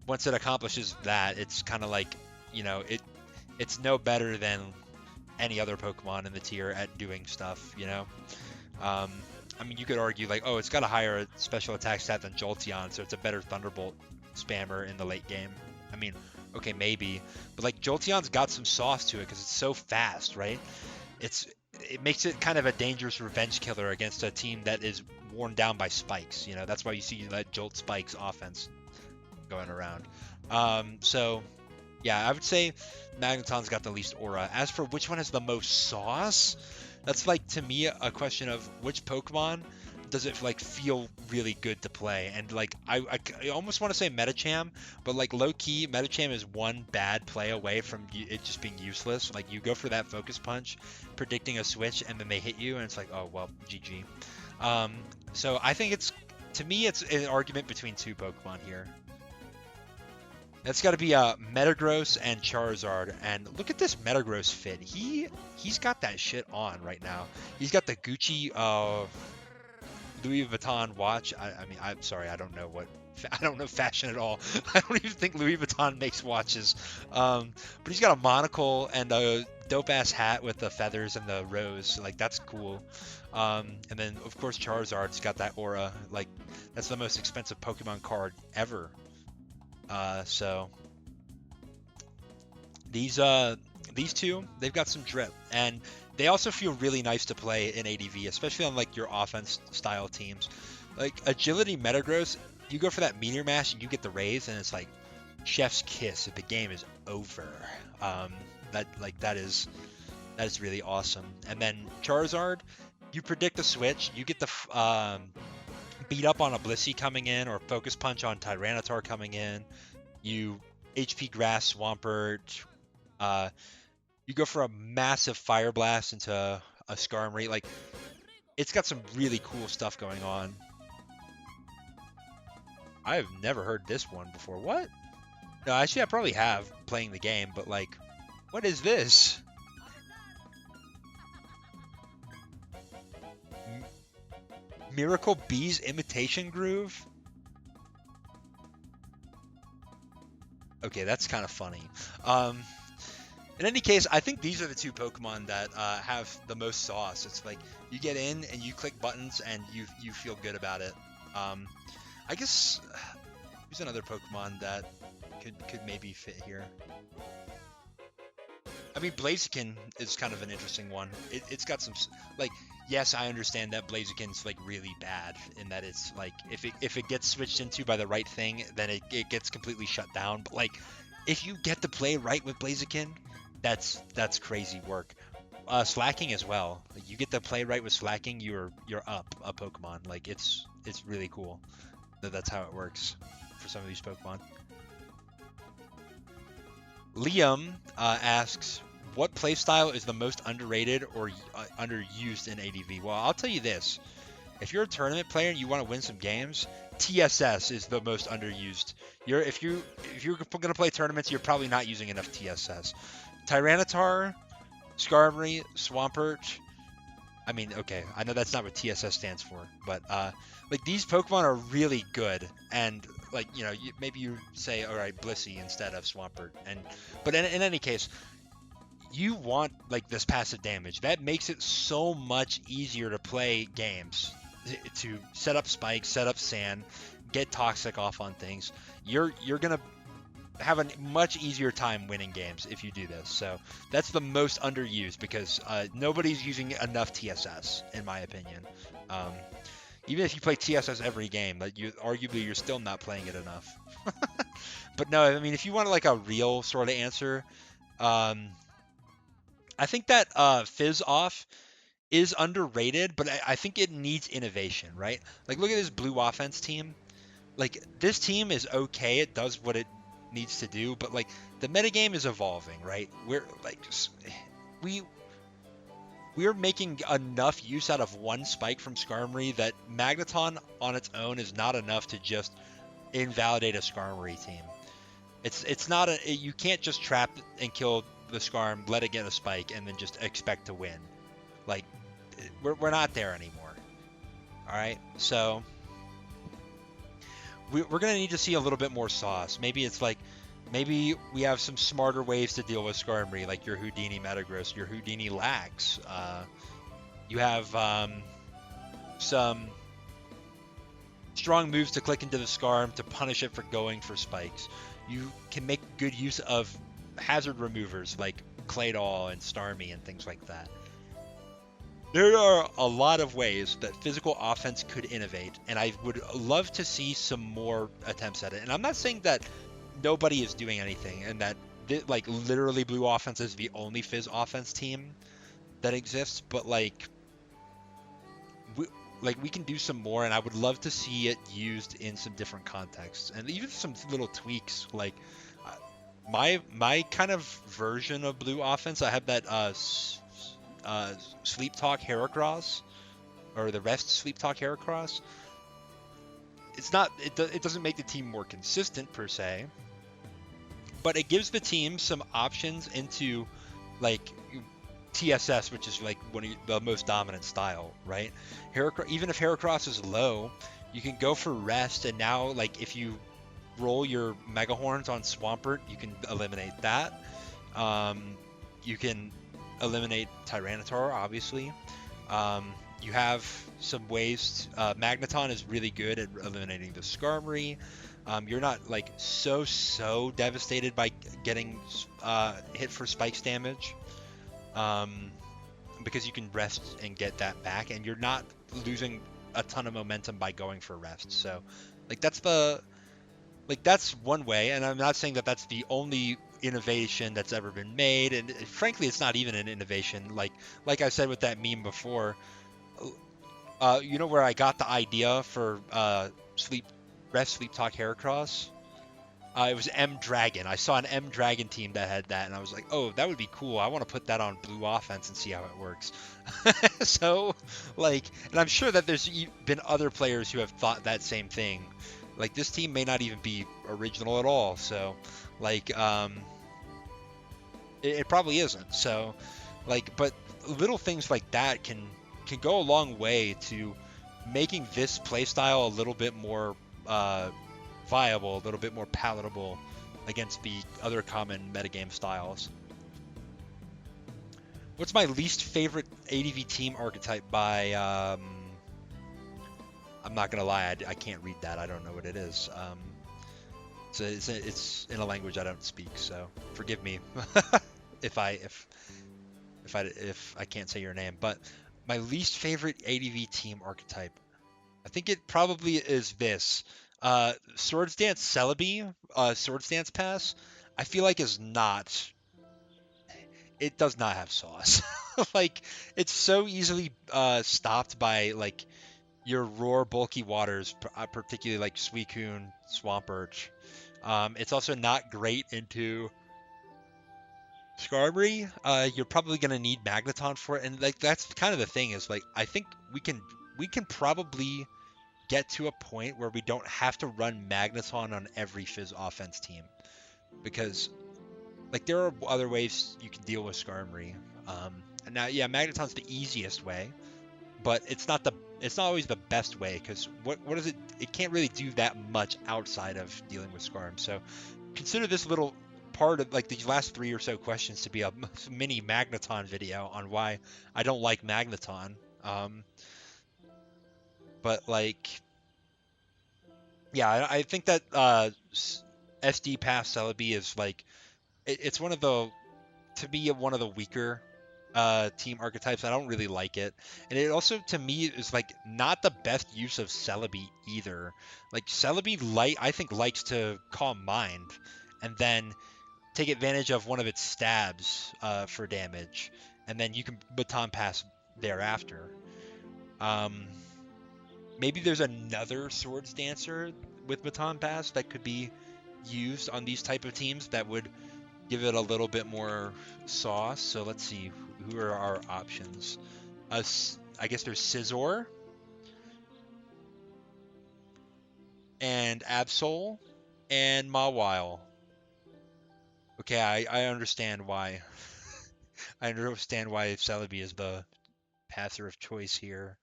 once it accomplishes that, it's kind of like, you know, it's no better than any other Pokemon in the tier at doing stuff, you know. Um, I mean, you could argue like, oh, it's got a higher special attack stat than Jolteon, so it's a better Thunderbolt spammer in the late game. I mean, okay, maybe, but like Jolteon's got some sauce to it because it's so fast, right? It makes it kind of a dangerous revenge killer against a team that is worn down by spikes. You know, that's why you see that Jolt Spikes offense going around. So yeah, I would say Magneton's got the least aura. As for which one has the most sauce, that's like to me a question of which Pokemon does it like feel really good to play. And like I almost want to say Metacham, but like low key Metacham is one bad play away from it just being useless. Like you go for that focus punch predicting a switch and then they hit you and it's like, oh well, GG. So I think it's, to me, it's an argument between two Pokemon here. That's got to be Metagross and Charizard. And look at this Metagross fit. He's got that shit on right now. He's got the Gucci Louis Vuitton watch. I mean, I'm sorry, I don't know fashion at all. I don't even think Louis Vuitton makes watches. But he's got a monocle and a dope ass hat with the feathers and the rose. Like that's cool. And then of course Charizard's got that aura. Like that's the most expensive Pokemon card ever. So these two, they've got some drip, and they also feel really nice to play in ADV, especially on like your offense style teams. Like Agility Metagross, you go for that Meteor Mash and you get the raise, and it's like chef's kiss. If the game is over, that is really awesome. And then Charizard, you predict the switch, you get the beat up on a Blissey coming in, or Focus Punch on Tyranitar coming in. You HP Grass Swampert. You go for a massive Fire Blast into a Skarmory. Like, it's got some really cool stuff going on. I have never heard this one before. What? No, actually, I probably have playing the game, but like, what is this? Miracle Bee's Imitation Groove? Okay, that's kind of funny. In any case, I think these are the two Pokemon that have the most sauce. It's like you get in and you click buttons and you feel good about it. I guess who's another Pokemon that could maybe fit here? I mean, Blaziken is kind of an interesting one. It's got some, like, yes, I understand that Blaziken's like really bad in that it's like if it gets switched into by the right thing, then it gets completely shut down. But like, if you get to play right with Blaziken, that's crazy work. Slacking as well. Like, you get to play right with Slacking, you're up a Pokemon. Like it's really cool. That's how it works for some of these Pokemon. Liam asks, what playstyle is the most underrated or underused in ADV? Well, I'll tell you this. If you're a tournament player and you want to win some games, TSS is the most underused. If you're going to play tournaments, you're probably not using enough TSS. Tyranitar, Skarmory, Swampert. I mean, okay, I know that's not what TSS stands for, but like these Pokemon are really good, and like, you know, maybe you say, all right, Blissey instead of Swampert, but in any case, you want like this passive damage that makes it so much easier to play games, to set up spikes, set up sand, get toxic off on things. You're gonna have a much easier time winning games if you do this. So that's the most underused because nobody's using enough TSS, in my opinion. Even if you play TSS every game, but you're still not playing it enough. But no, I mean, if you want like a real sort of answer, I think that Fizz Off is underrated, but I think it needs innovation, right? Like, look at this blue offense team. Like, this team is okay. It does what it needs to do, but like the metagame is evolving, right? We're making enough use out of one spike from Skarmory that Magneton on its own is not enough to just invalidate a Skarmory team. It's not you can't just trap and kill the Skarm, let it get a spike, and then just expect to win. Like, we're not there anymore. All right, so we're gonna need to see a little bit more sauce. Maybe it's like, maybe we have some smarter ways to deal with Skarmory, like your Houdini Metagross, your Houdini Lax. You have some strong moves to click into the Skarm to punish it for going for spikes. You can make good use of hazard removers like Claydol and Starmie and things like that. There are a lot of ways that physical offense could innovate, and I would love to see some more attempts at it. And I'm not saying that nobody is doing anything and that like literally Blue Offense is the only Fizz offense team that exists, but like we can do some more, and I would love to see it used in some different contexts and even some little tweaks. Like my kind of version of Blue Offense, I have that Sleep Talk Heracross, or the Rest Sleep Talk Heracross. It's not it doesn't make the team more consistent per se, but it gives the team some options into like TSS, which is like one of the most dominant style, right? Even if Heracross is low, you can go for Rest, and now like if you roll your Mega Horns on Swampert, you can eliminate that. You can eliminate Tyranitar, obviously. You have some ways. Magneton is really good at eliminating the Skarmory. You're not like so devastated by getting hit for spikes damage, because you can rest and get that back, and you're not losing a ton of momentum by going for rest. So, like that's one way, and I'm not saying that that's the only innovation that's ever been made, and frankly it's not even an innovation. Like I said with that meme before, you know where I got the idea for Sleep Talk Heracross? It was M Dragon. I saw an M Dragon team that had that, and I was like, oh, that would be cool. I want to put that on Blue Offense and see how it works. So, like, and I'm sure that there's been other players who have thought that same thing. Like, this team may not even be original at all. So, like, it probably isn't. So, like, but little things like that can go a long way to making this playstyle a little bit more viable, a little bit more palatable against the other common metagame styles. What's my least favorite ADV team archetype by... I'm not gonna lie, I can't read that. I don't know what it is. It's in a language I don't speak, so forgive me if I can't say your name. But my least favorite ADV team archetype, I think it probably is this. Swords Dance Celebi, Swords Dance Pass, I feel like is not... It does not have sauce. Like, it's so easily stopped by, like, your Roar bulky waters, particularly like Suicune, Swampert. It's also not great into Skarmory. You're probably gonna need Magneton for it, and like that's kind of the thing is like I think we can probably get to a point where we don't have to run Magneton on every Fizz offense team, because like there are other ways you can deal with Skarmory. And now, yeah, Magneton's the easiest way, but it's not always the best way, because what is it? It can't really do that much outside of dealing with Skarm. So consider this little part of like these last 3 or so questions to be a mini Magneton video on why I don't like Magneton. But like, yeah, I think that SD Pass Celebi is like it's one of the, to me, one of the weaker team archetypes. I don't really like it, and it also to me is like not the best use of Celebi either. Like Celebi I think likes to Calm Mind and then take advantage of one of its stabs for damage, and then you can Baton Pass thereafter. Maybe there's another Swords Dancer with Baton Pass that could be used on these type of teams that would give it a little bit more sauce. So let's see, who are our options? I guess there's Scizor. and Absol, and Mawile. Okay, I understand why. I understand why Celebi is the passer of choice here.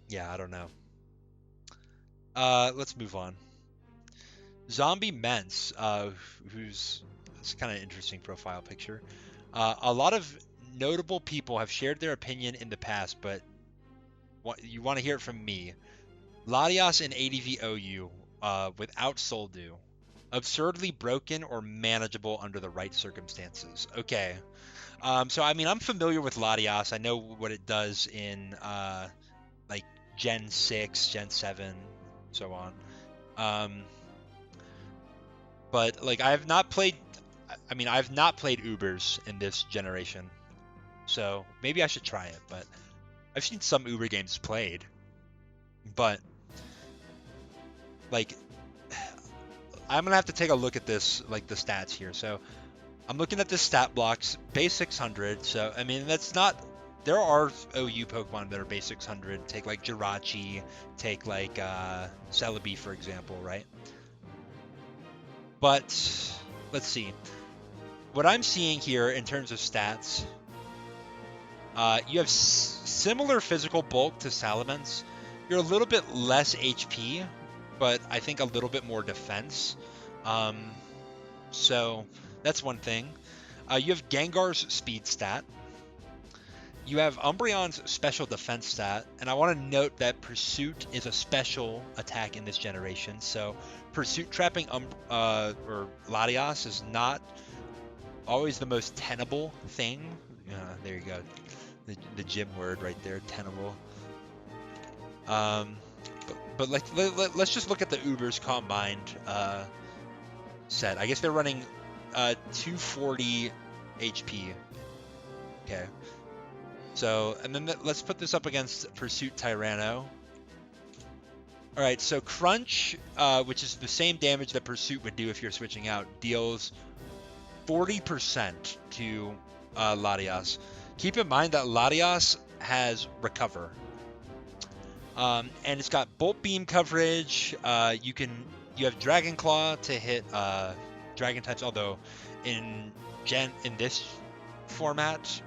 Yeah, I don't know. Let's move on. Zombie Mence, who's it's kind of interesting profile picture. A lot of notable people have shared their opinion in the past, but you want to hear it from me. Latias and ADVOU, without Soldu. Absurdly broken or manageable under the right circumstances. Okay. So I mean, I'm familiar with Latias. I know what it does in like Gen 6, Gen 7, so on. But like I've not played. I mean, I've not played Ubers in this generation, so maybe I should try it. But I've seen some Uber games played, but like I'm gonna have to take a look at this, like the stats here. So I'm looking at the stat blocks, base 600. So I mean, that's not. There are OU Pokemon that are base 600. Take like Jirachi, take like Celebi, for example, right? But let's see. What I'm seeing here in terms of stats, you have similar physical bulk to Salamence. You're a little bit less HP, but I think a little bit more defense. So that's one thing. You have Gengar's speed stat. You have Umbreon's special defense stat, and I want to note that Pursuit is a special attack in this generation. So Pursuit trapping or Latias is not always the most tenable thing. There you go, the gym word right there, tenable. But let's just look at the Ubers combined set. I guess they're running 240 HP. Okay. So, and then let's put this up against Pursuit Tyranno. All right, so Crunch, which is the same damage that Pursuit would do if you're switching out, deals 40% to Latias. Keep in mind that Latias has Recover. And it's got Bolt Beam coverage. You have Dragon Claw to hit Dragon types, although in this format,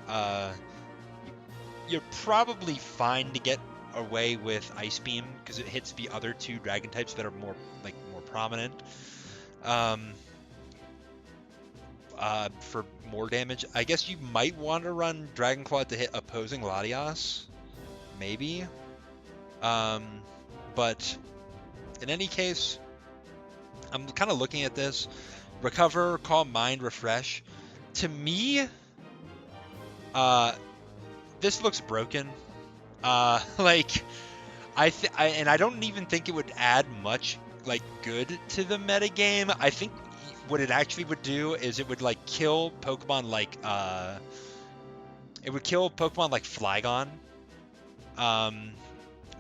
you're probably fine to get away with Ice Beam because it hits the other two Dragon types that are more prominent. For more damage, I guess you might want to run Dragon Claw to hit opposing Latias, maybe. But in any case, I'm kind of looking at this. Recover, Calm Mind, Refresh. To me, this looks broken. Like, and I don't even think it would add much, like, good to the metagame. I think what it actually would do is it would, like, kill Pokemon like, Flygon.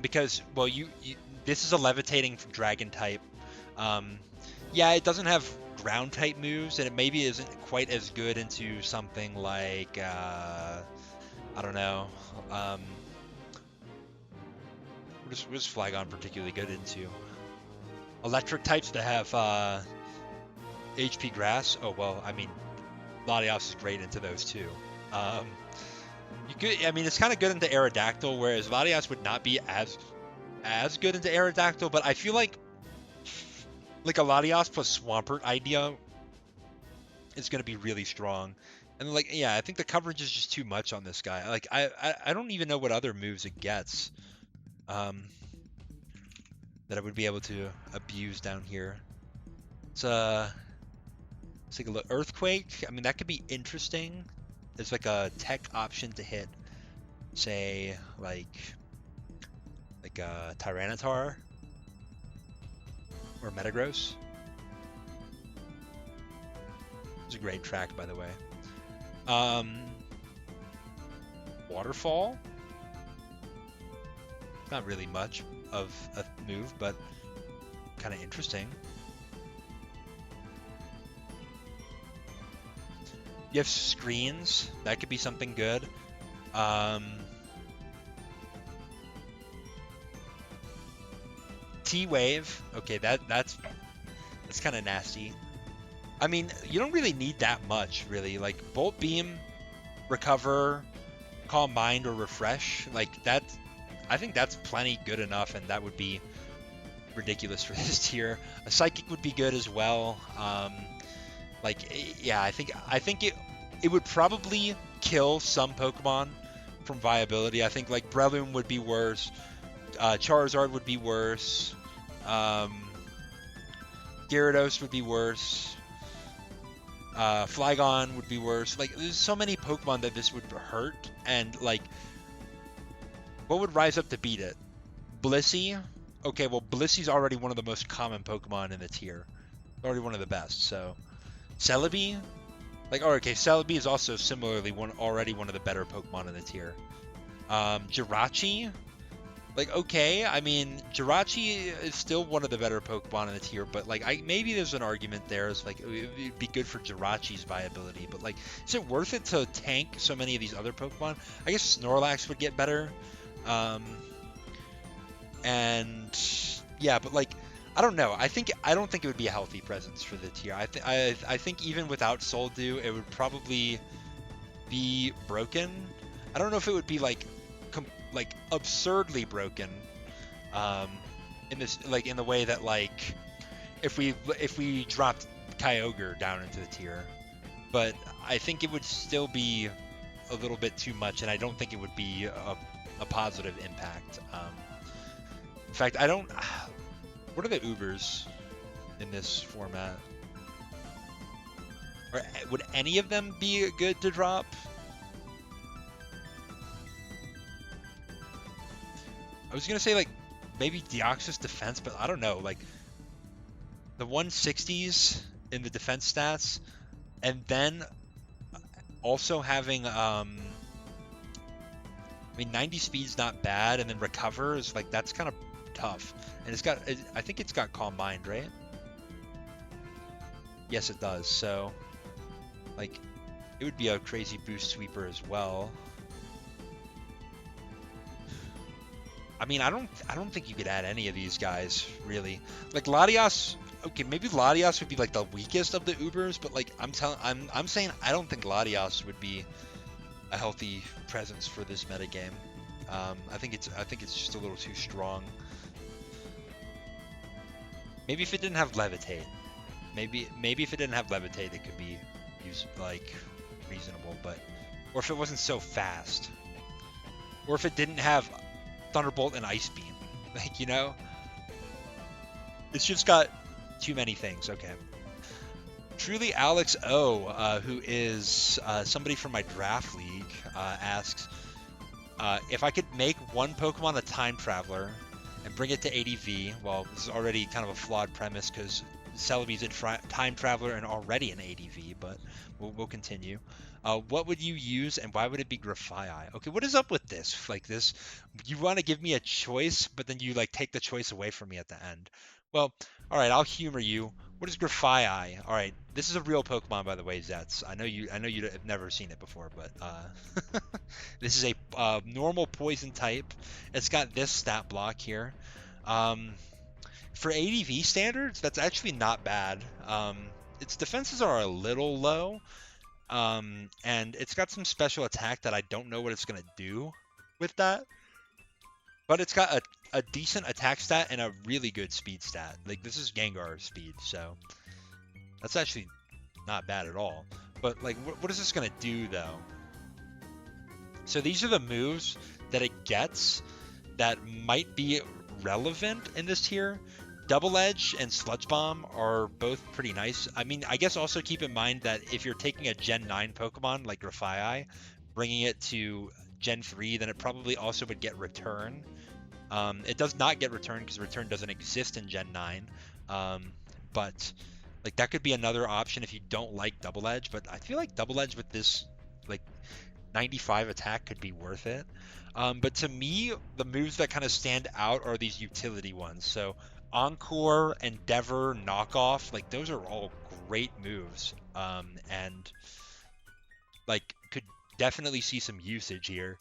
Because, well, this is a levitating dragon type. Yeah, it doesn't have ground type moves, and it maybe isn't quite as good into something like, I don't know. What is Flygon particularly good into? Electric types that have HP Grass. Oh well, I mean, Latias is great into those too. I mean, it's kind of good into Aerodactyl, whereas Latias would not be as good into Aerodactyl. But I feel like a Latias plus Swampert idea is going to be really strong. And like, yeah, I think the coverage is just too much on this guy. Like, I don't even know what other moves it gets. That I would be able to abuse down here. Let's take a look. Earthquake. I mean, that could be interesting. There's like a tech option to hit, say, like a Tyranitar or Metagross. It's a great track, by the way. Waterfall. Not really much of a move, but kind of interesting. You have screens. That could be something good. T-Wave. Okay, that's kind of nasty. I mean, you don't really need that much, really. Like Bolt Beam, Recover, Calm Mind, or Refresh. Like that, I think that's plenty good enough, and that would be ridiculous for this tier. A Psychic would be good as well. Yeah, I think it would probably kill some Pokemon from viability. I think like Breloom would be worse. Charizard would be worse. Gyarados would be worse. Flygon would be worse. Like, there's so many Pokemon that this would hurt, and like, what would rise up to beat it? Blissey? Okay, well, Blissey's already one of the most common Pokemon in the tier. Already one of the best, so. Celebi? Like, oh, okay, Celebi is also similarly already one of the better Pokemon in the tier. Jirachi? Like, okay, I mean, Jirachi is still one of the better Pokemon in the tier, but like, maybe there's an argument there. It's like, it'd be good for Jirachi's viability, but like, is it worth it to tank so many of these other Pokemon? I guess Snorlax would get better. And yeah, but like, I don't know. I don't think it would be a healthy presence for the tier. I think even without Soul Dew, it would probably be broken. I don't know if it would be like absurdly broken, in the way that like if we dropped Kyogre down into the tier, but I think it would still be a little bit too much, and I don't think it would be a positive impact. In fact, I don't. What are the Ubers in this format? Or would any of them be good to drop? I was gonna say like maybe Deoxys defense, but I don't know. Like the 160s in the defense stats, and then also having I mean 90 speed's not bad, and then recover is like that's kind of tough. And I think it's got Calm Mind, right? Yes, it does. So like it would be a crazy boost sweeper as well. I mean, I don't think you could add any of these guys, really. Like Latias, okay, maybe Latias would be like the weakest of the Ubers, but like I'm saying I don't think Latias would be a healthy presence for this metagame. I think it's just a little too strong. Maybe if it didn't have Levitate. Maybe if it didn't have Levitate, it could be used like reasonable, but or if it wasn't so fast. Or if it didn't have Thunderbolt and Ice Beam. Like, you know? It's just got too many things. Okay. Truly Alex O, who is somebody from my draft league, asks if I could make one Pokemon a time traveler and bring it to ADV. Well, this is already kind of a flawed premise because Celebi's a time traveler and already an ADV, but we'll continue. What would you use and why would it be Grafaiai? Okay, what is up with this? Like this, you want to give me a choice, but then you like take the choice away from me at the end. Well, all right, I'll humor you. What is Grafaiai? All right, this is a real Pokemon, by the way, Zets. I know you have never seen it before, but this is a normal poison type. It's got this stat block here. For ADV standards, that's actually not bad. Its defenses are a little low. And it's got some special attack that I don't know what it's going to do with that. But it's got a decent attack stat and a really good speed stat. Like, this is Gengar speed, so that's actually not bad at all. But, like, what is this going to do, though? So these are the moves that it gets that might be relevant in this tier. Double Edge and Sludge Bomb are both pretty nice. I mean, I guess also keep in mind that if you're taking a Gen 9 Pokemon like Grafaiai, bringing it to Gen 3, then it probably also would get Return. It does not get Return because Return doesn't exist in Gen 9. But like that could be another option if you don't like Double Edge. But I feel like Double Edge with this like 95 attack could be worth it. But to me, the moves that kind of stand out are these utility ones. So Encore, Endeavor, Knockoff, like those are all great moves, and like could definitely see some usage here.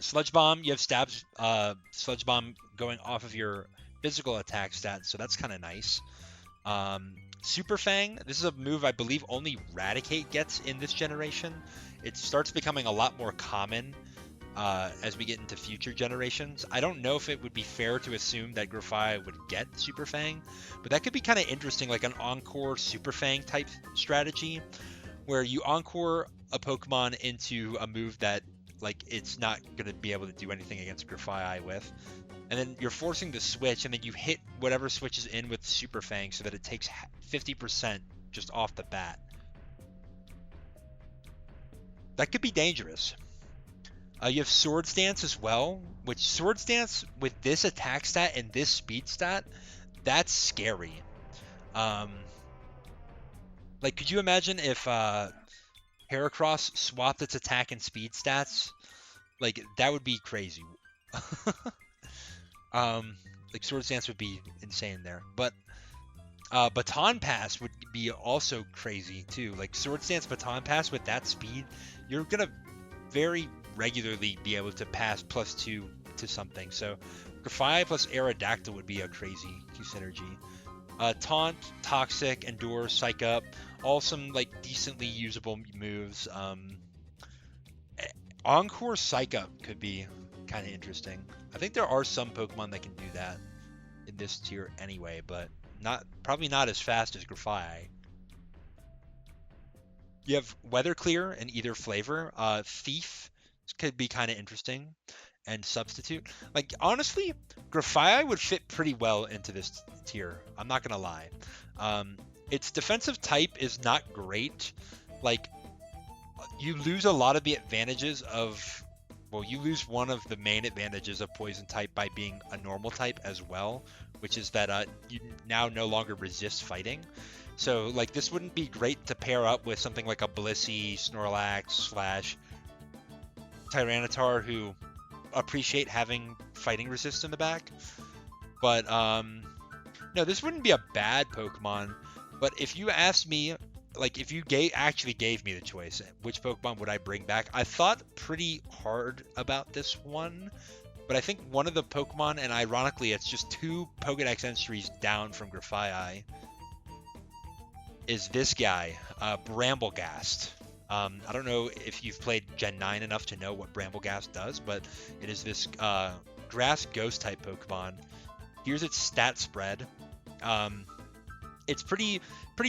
Sludge Bomb, you have Sludge Bomb going off of your physical attack stats, so that's kind of nice. Super Fang, this is a move I believe only Raticate gets in this generation. It starts becoming a lot more common as we get into future generations. I don't know if it would be fair to assume that Grafai would get Super Fang, but that could be kind of interesting, like an Encore Super Fang type strategy, where you Encore a Pokemon into a move that like it's not going to be able to do anything against Grafai with. And then you're forcing the switch, and then you hit whatever switches in with Super Fang so that it takes 50% just off the bat. That could be dangerous. You have Swords Dance as well, which Swords Dance with this attack stat and this speed stat, that's scary. Like, could you imagine if Heracross swapped its attack and speed stats? Like, that would be crazy. Like Swords Dance would be insane there, but Baton Pass would be also crazy too. Like Swords Dance Baton Pass with that speed, you're gonna very regularly be able to pass +2 to something. So Grafai plus Aerodactyl would be a crazy synergy. Taunt, Toxic, Endure, Psych Up, all some like decently usable moves. Encore Psych Up could be kind of interesting. I think there are some Pokemon that can do that in this tier anyway, but probably not as fast as Grafai. You have Weather Clear in either flavor. Thief could be kind of interesting, and Substitute. Like honestly, Grafai would fit pretty well into this tier. I'm not gonna lie. Its defensive type is not great. Like you lose a lot of the advantages of. Well, you lose one of the main advantages of Poison type by being a normal type as well, which is that you now no longer resist fighting. So, like, this wouldn't be great to pair up with something like a Blissey, Snorlax, / Tyranitar who appreciate having fighting resist in the back. But, no, this wouldn't be a bad Pokemon. But if you asked me, like if you actually gave me the choice, which Pokemon would I bring back? I thought pretty hard about this one, but I think one of the Pokemon, and ironically it's just 2 Pokedex entries down from Grafai, is this guy, Bramblegast. I don't know if you've played Gen 9 enough to know what Bramblegast does, but it is this grass ghost type Pokemon. Here's its stat spread. It's pretty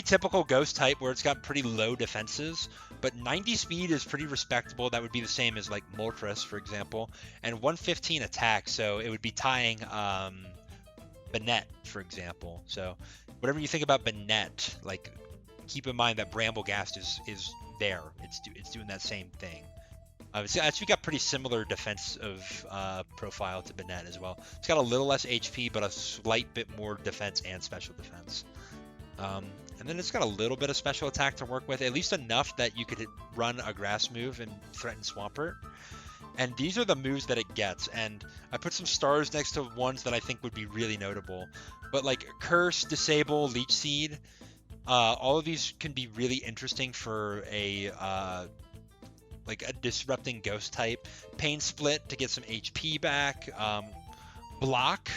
typical ghost type where it's got pretty low defenses, but 90 speed is pretty respectable. That would be the same as like Moltres, for example, and 115 attack, so it would be tying Banette, for example. So whatever you think about Banette, like keep in mind that Bramblegast is there. It's doing that same thing. It's actually got pretty similar defense of profile to Banette as well. It's got a little less HP, but a slight bit more defense and special defense. And then it's got a little bit of special attack to work with, at least enough that you could run a grass move and threaten Swampert. And these are the moves that it gets, and I put some stars next to ones that I think would be really notable. But like Curse, Disable, Leech Seed, all of these can be really interesting for a disrupting ghost type. Pain Split to get some HP back. Block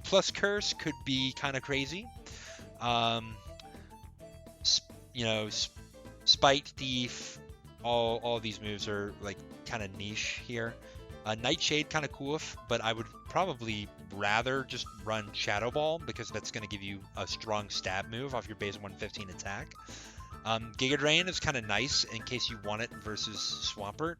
plus Curse could be kind of crazy. Spite, Thief, all these moves are like kind of niche here. Nightshade kind of cool, but I would probably rather just run Shadow Ball because that's going to give you a strong stab move off your base 115 attack. Giga Drain is kind of nice in case you want it versus Swampert.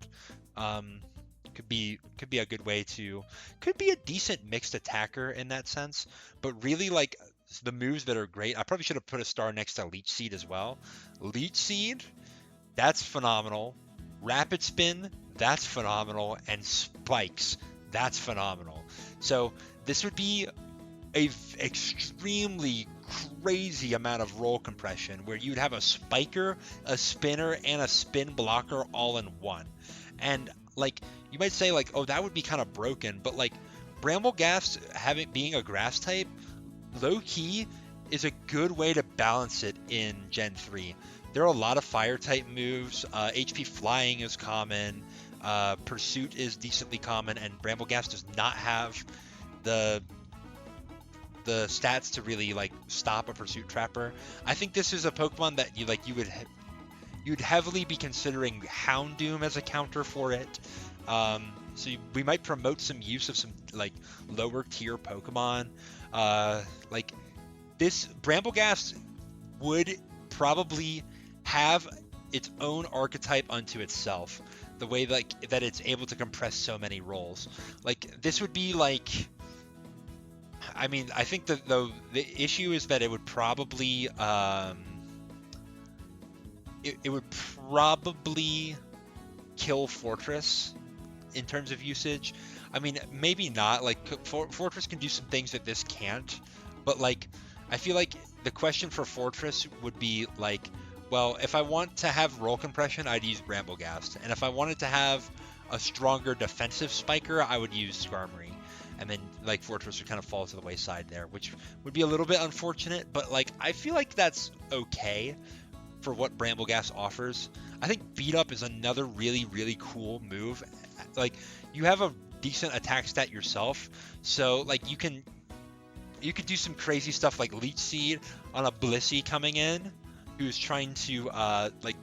Could be a good way to, could be a decent mixed attacker in that sense, but really like the moves that are great, I probably should have put a star next to Leech Seed as well. Leech Seed, that's phenomenal. Rapid Spin, that's phenomenal. And Spikes, that's phenomenal. So this would be a extremely crazy amount of roll compression where you'd have a spiker, a spinner, and a spin blocker all in one. And like you might say like, oh, that would be kind of broken, but like Bramblegast being a grass type, low key is a good way to balance it in Gen 3. There are a lot of fire type moves. HP Flying is common. Pursuit is decently common, and Bramblegast does not have the the stats to really like stop a pursuit trapper. I think this is a Pokemon that you'd heavily be considering Houndoom as a counter for it. We might promote some use of some like lower tier Pokemon. Like this Brambleghast would probably have its own archetype unto itself. The way like that it's able to compress so many roles. Like this would be like, I mean, I think that the issue is that it would probably it would probably kill Fortress in terms of usage. I mean, maybe not. Like Fortress can do some things that this can't, but like I feel like the question for Fortress would be like, well, if I want to have roll compression, I'd use Brambleghast, and if I wanted to have a stronger defensive spiker, I would use Skarmory. And then like Fortress would kind of fall to the wayside there, which would be a little bit unfortunate, but like I feel like that's okay for what Brambleghast offers. I think Beat Up is another really, really cool move. Like you have a decent attack stat yourself, so like you could do some crazy stuff like Leech Seed on a Blissey coming in, who's trying to like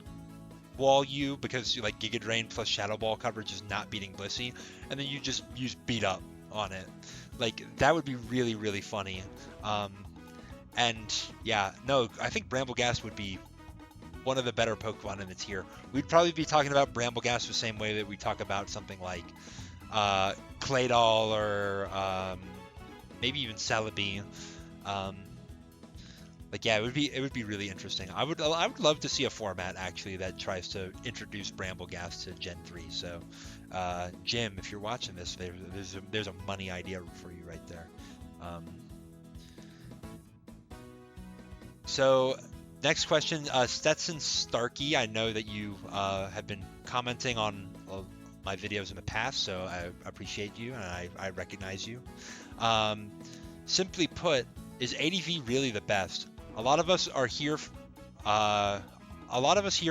wall you because like Giga Drain plus Shadow Ball coverage is not beating Blissey, and then you just use Beat Up on it. Like that would be really, really funny. And yeah, no, I think Brambleghast would be one of the better Pokemon in the tier. We'd probably be talking about Brambleghast the same way that we talk about something like Claydol or maybe even Celebi. Like yeah, it would be really interesting. I would love to see a format actually that tries to introduce Brambleghast to Gen 3. So Jim, if you're watching this, there's a money idea for you right there. So next question, Stetson Starkey. I know that you have been commenting on my videos in the past, so I appreciate you and I recognize you. Simply put, is ADV really the best? A lot of us here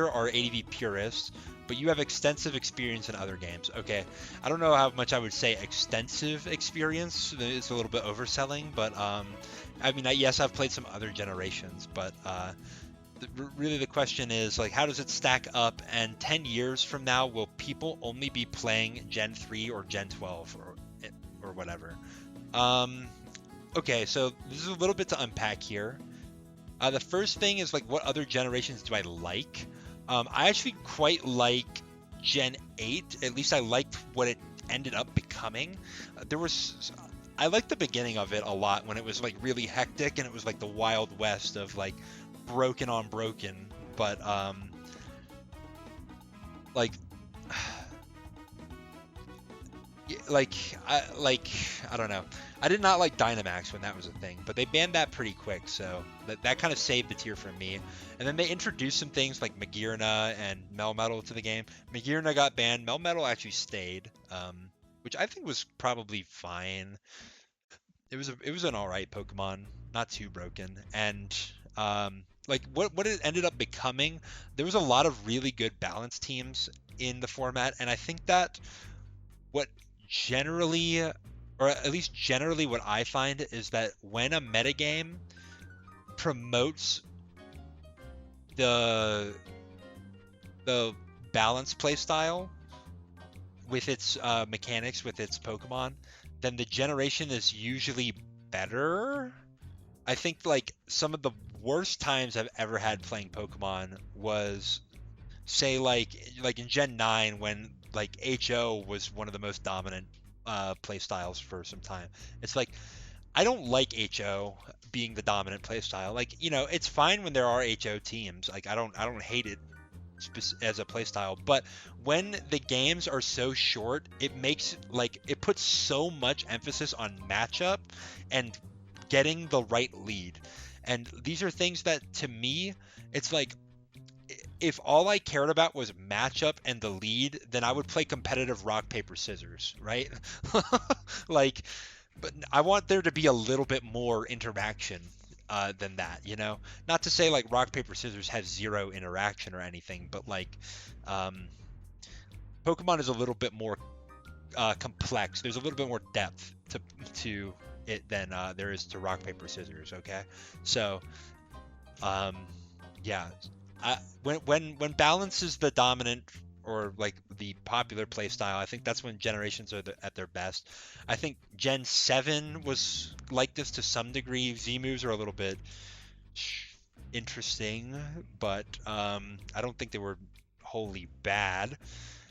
are ADV purists, but you have extensive experience in other games. Okay, I don't know how much I would say extensive experience. It's a little bit overselling, but I mean, yes, I've played some other generations, but really the question is like, how does it stack up? And 10 years from now, will people only be playing Gen 3 or Gen 12 or whatever? Okay, so there's a little bit to unpack here. The first thing is like, what other generations do I like? I actually quite like Gen 8. At least I liked what it ended up becoming. I liked the beginning of it a lot when it was like really hectic and it was like the Wild West of like broken on broken. But I don't know. I did not like Dynamax when that was a thing, but they banned that pretty quick, so that kind of saved the tier for me. And then they introduced some things like Magearna and Melmetal to the game. Magearna got banned. Melmetal actually stayed, which I think was probably fine. It was an alright Pokemon, not too broken. And like what it ended up becoming, there was a lot of really good balance teams in the format, and I think that what generally, or at least generally what I find, is that when a metagame promotes the balanced playstyle with its mechanics, with its Pokemon, then the generation is usually better. I think like some of the worst times I've ever had playing Pokemon was, say, like in Gen 9 when like HO was one of the most dominant playstyles for some time. It's like, I don't like HO being the dominant playstyle. Like, you know, it's fine when there are HO teams. Like, I don't hate it as a playstyle, but when the games are so short, it puts so much emphasis on matchup and getting the right lead. And these are things that, to me, it's like, if all I cared about was matchup and the lead, then I would play competitive rock, paper, scissors, right? Like, but I want there to be a little bit more interaction than that, you know? Not to say like rock, paper, scissors has zero interaction or anything, but like Pokemon is a little bit more complex. There's a little bit more depth to it than there is to rock paper scissors. Okay, so um, yeah, when balance is the dominant or like the popular play style, I think that's when generations are at their best. I think Gen 7 was like this to some degree. Z moves are a little bit interesting, but I don't think they were wholly bad.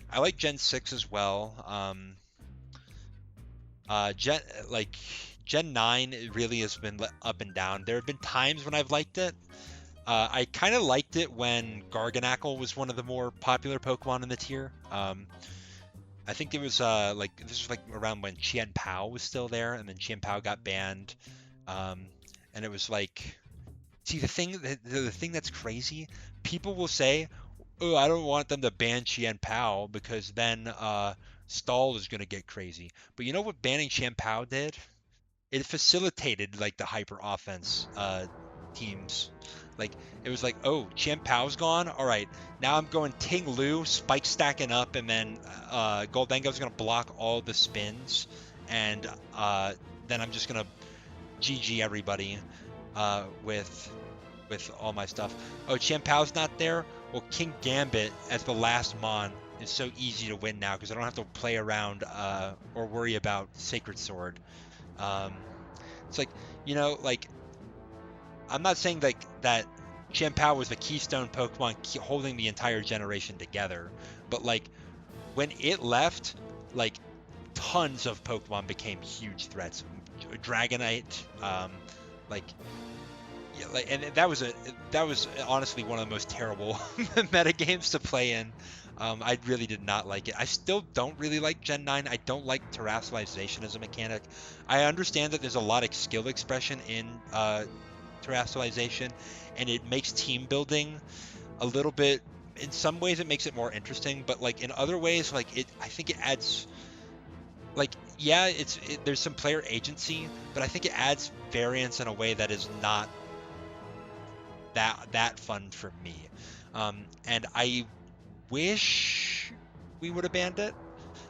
I like Gen 6 as well. Gen like Gen 9 it really has been up and down. There have been times when I've liked it. I kind of liked it when Garganacl was one of the more popular Pokemon in the tier. I think it was like this was like around when Chien Pao was still there, and then Chien Pao got banned. Um, and it was like, see the thing that's crazy. People will say, "Oh, I don't want them to ban Chien Pao because then Stall is gonna get crazy." But you know what banning Chien Pao did? It facilitated like the hyper offense teams. Like it was like, oh, Chien Pao's gone. All right, now I'm going Ting Lu, spike stacking up, and then Goldengo's gonna block all the spins, and then I'm just gonna GG everybody with all my stuff. Oh, Chien Pao's not there. Well, King Gambit as the last Mon is so easy to win now because I don't have to play around or worry about Sacred Sword. Um, it's like, like I'm not saying like that Chien Pao was the keystone Pokemon holding the entire generation together, but like when it left, like tons of Pokemon became huge threats. Dragonite, like yeah, like and that was honestly one of the most terrible meta games to play in. I really did not like it. I still don't really like Gen 9. I don't like terrestrialization as a mechanic. I understand that there's a lot of skill expression in terrestrialization, and it makes team building a little bit. In some ways, it makes it more interesting, but like in other ways, like I think it adds like yeah, there's some player agency, but I think it adds variance in a way that is not that fun for me. And I wish we would have banned it.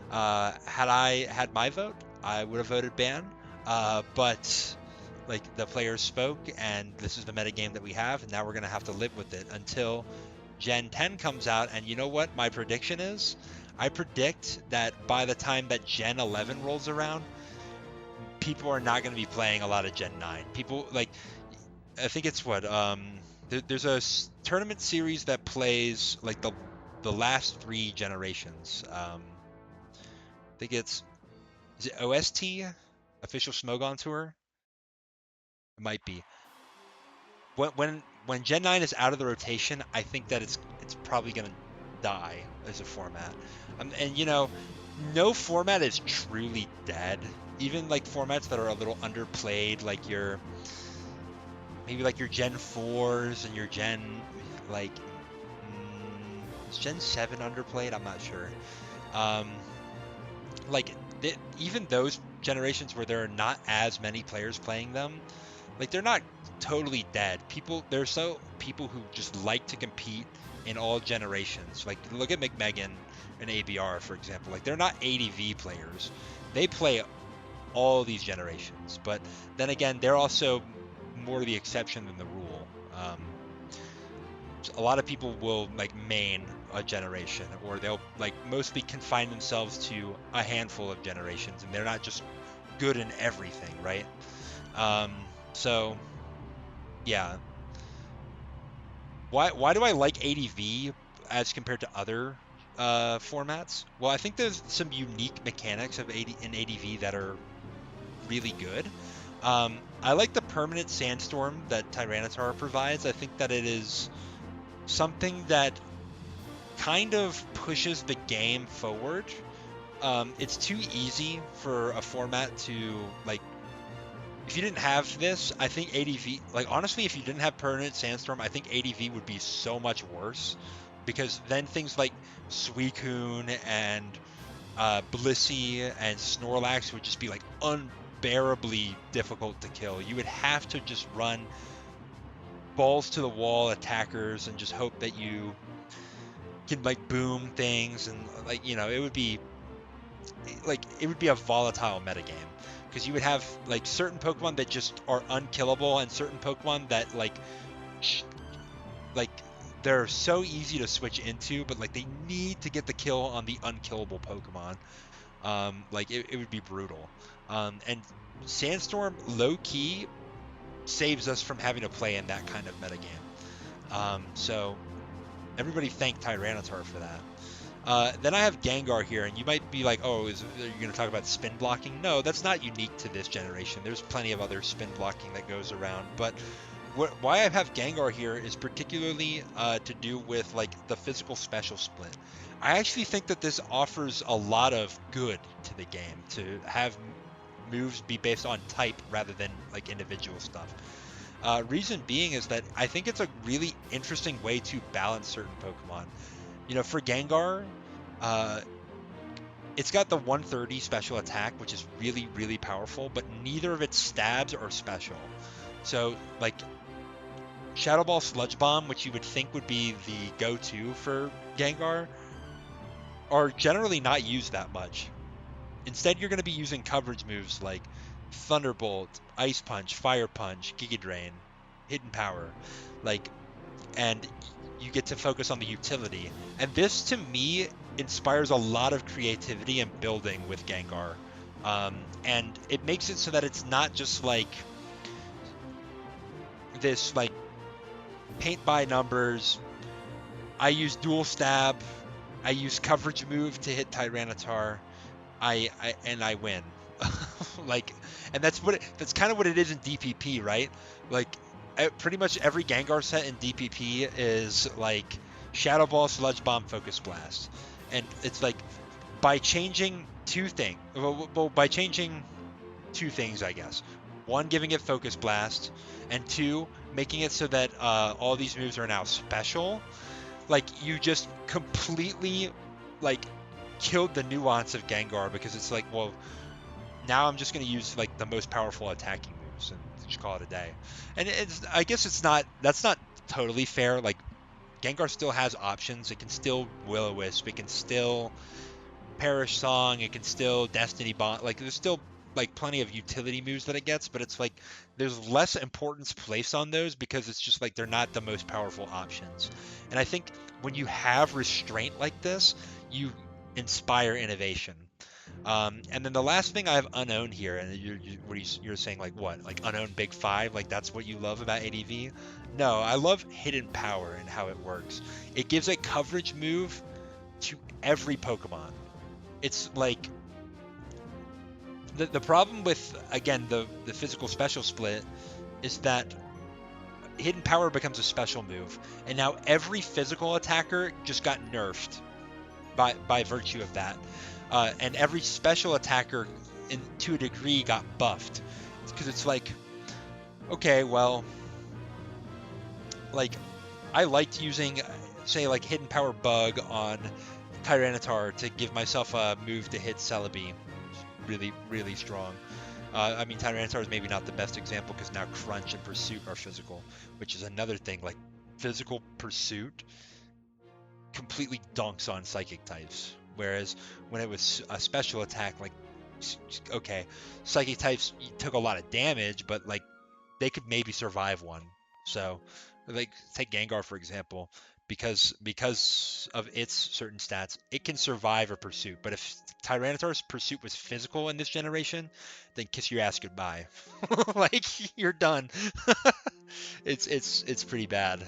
Had I had my vote, I would have voted ban. But like the players spoke, and this is the metagame that we have, and now we're gonna have to live with it until Gen 10 comes out. And you know what my prediction is? I predict that by the time that Gen 11 rolls around, people are not going to be playing a lot of Gen 9. People like I think it's what there's a tournament series that plays like the last three generations. I think is it OST official Smogon tour? It might be. When Gen 9 is out of the rotation, I think that it's probably gonna die as a format. And no format is truly dead. Even like formats that are a little underplayed, like your maybe like your Gen 4s and your Gen like is Gen 7 underplayed? I'm not sure. Um, like even those generations where there are not as many players playing them, like they're not totally dead. There's so people who just like to compete in all generations. Like look at McMegan and ABR for example. Like they're not ADV players. They play all these generations. But then again, they're also more the exception than the rule. A lot of people will like main a generation, or they'll like mostly confine themselves to a handful of generations, and they're not just good in everything, right? Um, so yeah, why do I like ADV as compared to other formats? Well, I think there's some unique mechanics of in ADV that are really good. I like the permanent sandstorm that Tyranitar provides. I think that it is something that kind of pushes the game forward. It's too easy for a format to like. If you didn't have this, I think ADV, like honestly, if you didn't have permanent sandstorm, I think ADV would be so much worse because then things like Suicune and Blissey and Snorlax would just be like unbearably difficult to kill. You would have to just run balls to the wall attackers and just hope that you can like boom things and like it would be a volatile metagame. because you would have like certain Pokemon that just are unkillable and certain Pokemon that like they're so easy to switch into, but like they need to get the kill on the unkillable Pokemon. Like it would be brutal. And Sandstorm low key saves us from having to play in that kind of metagame. So everybody thank Tyranitar for that. Then I have Gengar here, and you might be like, oh, are you going to talk about spin blocking? No, that's not unique to this generation. There's plenty of other spin blocking that goes around. But why I have Gengar here is particularly to do with like the physical special split. I actually think that this offers a lot of good to the game to have moves be based on type rather than like individual stuff. Reason being is that I think it's a really interesting way to balance certain Pokemon. You know, for Gengar, uh, it's got the 130 special attack, which is really, really powerful, but neither of its stabs are special. So, like, Shadow Ball Sludge Bomb, which you would think would be the go-to for Gengar, are generally not used that much. Instead, you're going to be using coverage moves like Thunderbolt, Ice Punch, Fire Punch, Giga Drain, Hidden Power, like, and you get to focus on the utility. And this, to me, inspires a lot of creativity and building with Gengar. And it makes it so that it's not just like this, like, paint by numbers. I use dual stab. I use coverage move to hit Tyranitar. I win. Like, and that's kind of what it is in DPP, right? Like, pretty much every Gengar set in DPP is like Shadow Ball, Sludge Bomb, Focus Blast, and it's like by changing two things. Well, by changing two things, I guess. One, giving it Focus Blast, and two, making it so that all these moves are now special. Like, you just completely like killed the nuance of Gengar, because it's like, well, now I'm just going to use like the most powerful attacking moves and just call it a day. And I guess that's not totally fair. Like, Gengar still has options. It can still Will-O-Wisp. It can still Perish Song. It can still Destiny Bond. Like, there's still like plenty of utility moves that it gets, but it's like there's less importance placed on those because it's just like they're not the most powerful options. And I think when you have restraint like this, you inspire innovation. And then the last thing I have Unown here, and you're saying like what, like Unown Big Five, like that's what you love about ADV? No, I love Hidden Power and how it works. It gives a coverage move to every Pokemon. It's like the problem with, again, the physical special split is that Hidden Power becomes a special move, and now every physical attacker just got nerfed by virtue of that. And every special attacker, to a degree, got buffed. Because it's like, okay, well, like, I liked using, say, like, Hidden Power Bug on Tyranitar to give myself a move to hit Celebi. Really, really strong. I mean, Tyranitar is maybe not the best example because now Crunch and Pursuit are physical, which is another thing. Like, physical Pursuit completely dunks on Psychic types. Whereas when it was a special attack, like, okay, Psychic types took a lot of damage, but like they could maybe survive one. So, like, take Gengar for example, because of its certain stats, it can survive a pursuit. But if Tyranitar's pursuit was physical in this generation, then kiss your ass goodbye. Like, you're done. It's pretty bad.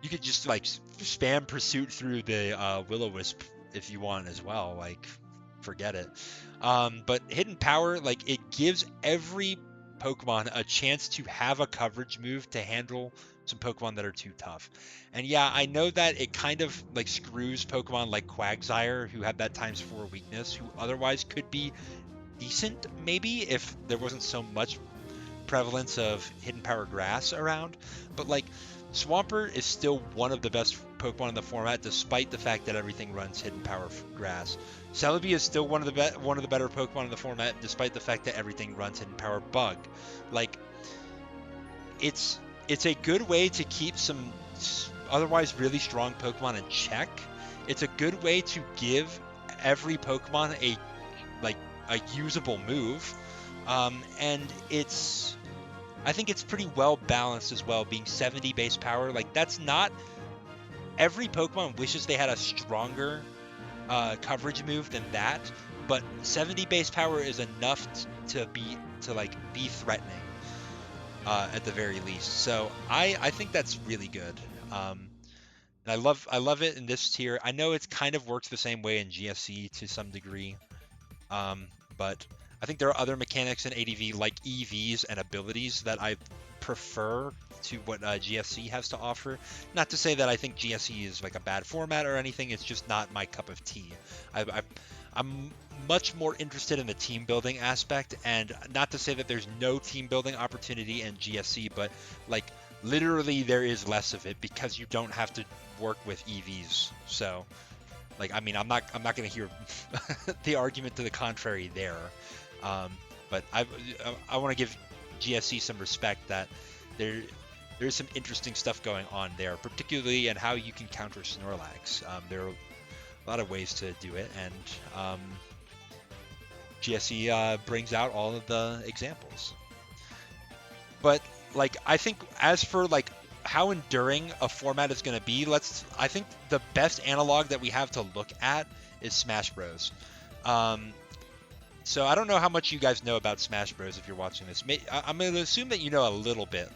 You could just like spam pursuit through the Will-O-Wisp if you want as well. Like, forget it. But Hidden Power, like, it gives every Pokemon a chance to have a coverage move to handle some Pokemon that are too tough. And yeah, I know that it kind of like screws Pokemon like Quagsire, who have that ×4 weakness, who otherwise could be decent maybe if there wasn't so much prevalence of Hidden Power Grass around. But like, Swampert is still one of the best Pokemon in the format, despite the fact that everything runs Hidden Power Grass. Celebi is still one of the better Pokemon in the format, despite the fact that everything runs Hidden Power Bug. Like, it's a good way to keep some otherwise really strong Pokemon in check. It's a good way to give every Pokemon a like a usable move, and I think it's pretty well balanced as well, being 70 base power. Like that's not every Pokemon wishes they had a stronger coverage move than that, but 70 base power is enough to be threatening at the very least. So I think that's really good. And I love it in this tier. I know it's kind of works the same way in GSC to some degree, but I think there are other mechanics in ADV like EVs and abilities that I prefer to what GSC has to offer. Not to say that I think GSC is like a bad format or anything. It's just not my cup of tea. I'm much more interested in the team building aspect, and not to say that there's no team building opportunity in GSC, but like literally there is less of it because you don't have to work with EVs. So like, I mean, I'm not going to hear the argument to the contrary there. But I want to give GSC some respect that there's some interesting stuff going on there, particularly in how you can counter Snorlax. There are a lot of ways to do it, and GSC brings out all of the examples. But like, I think as for like how enduring a format is going to be, I think the best analog that we have to look at is Smash Bros. So I don't know how much you guys know about Smash Bros. If you're watching this. I'm going to assume that you know a little bit,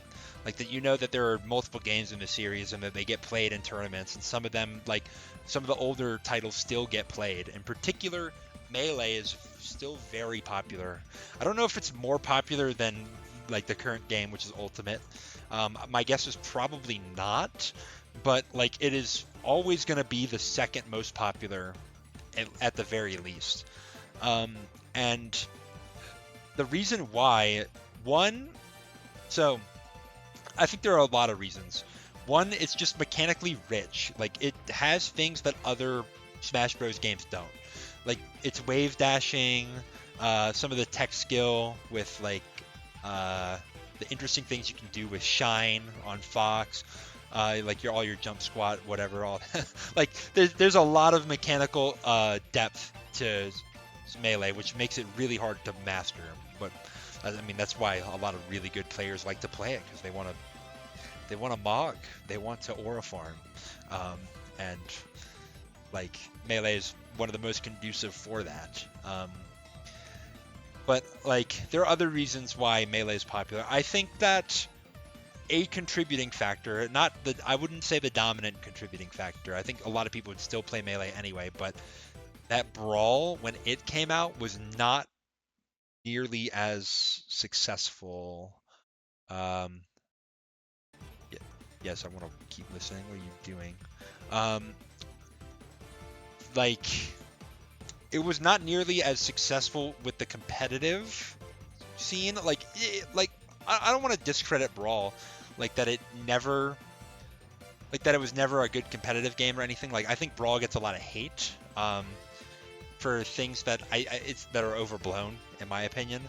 like that you know that there are multiple games in the series and that they get played in tournaments, and some of them, like some of the older titles, still get played. In particular, Melee is still very popular. I don't know if it's more popular than like the current game, which is Ultimate. My guess is probably not, but like it is always going to be the second most popular at the very least. And the reason why, so I think there are a lot of reasons. One, it's just mechanically rich. Like it has things that other Smash Bros. Games don't. Like it's wave dashing, some of the tech skill with like the interesting things you can do with Shine on Fox, like all your jump squat, whatever. All like there's a lot of mechanical depth to Melee, which makes it really hard to master. But I mean, that's why a lot of really good players like to play it, because they want to mog, they want to aura farm, and like Melee is one of the most conducive for that. But like there are other reasons why Melee is popular. I think that a contributing factor, I wouldn't say the dominant contributing factor. I think a lot of people would still play Melee anyway, but that Brawl, when it came out, was not nearly as successful. Yes, I want to keep listening. What are you doing? Like, it was not nearly as successful with the competitive scene. Like I don't want to discredit Brawl, like that it was never a good competitive game or anything. Like I think Brawl gets a lot of hate. For things that that are overblown, in my opinion.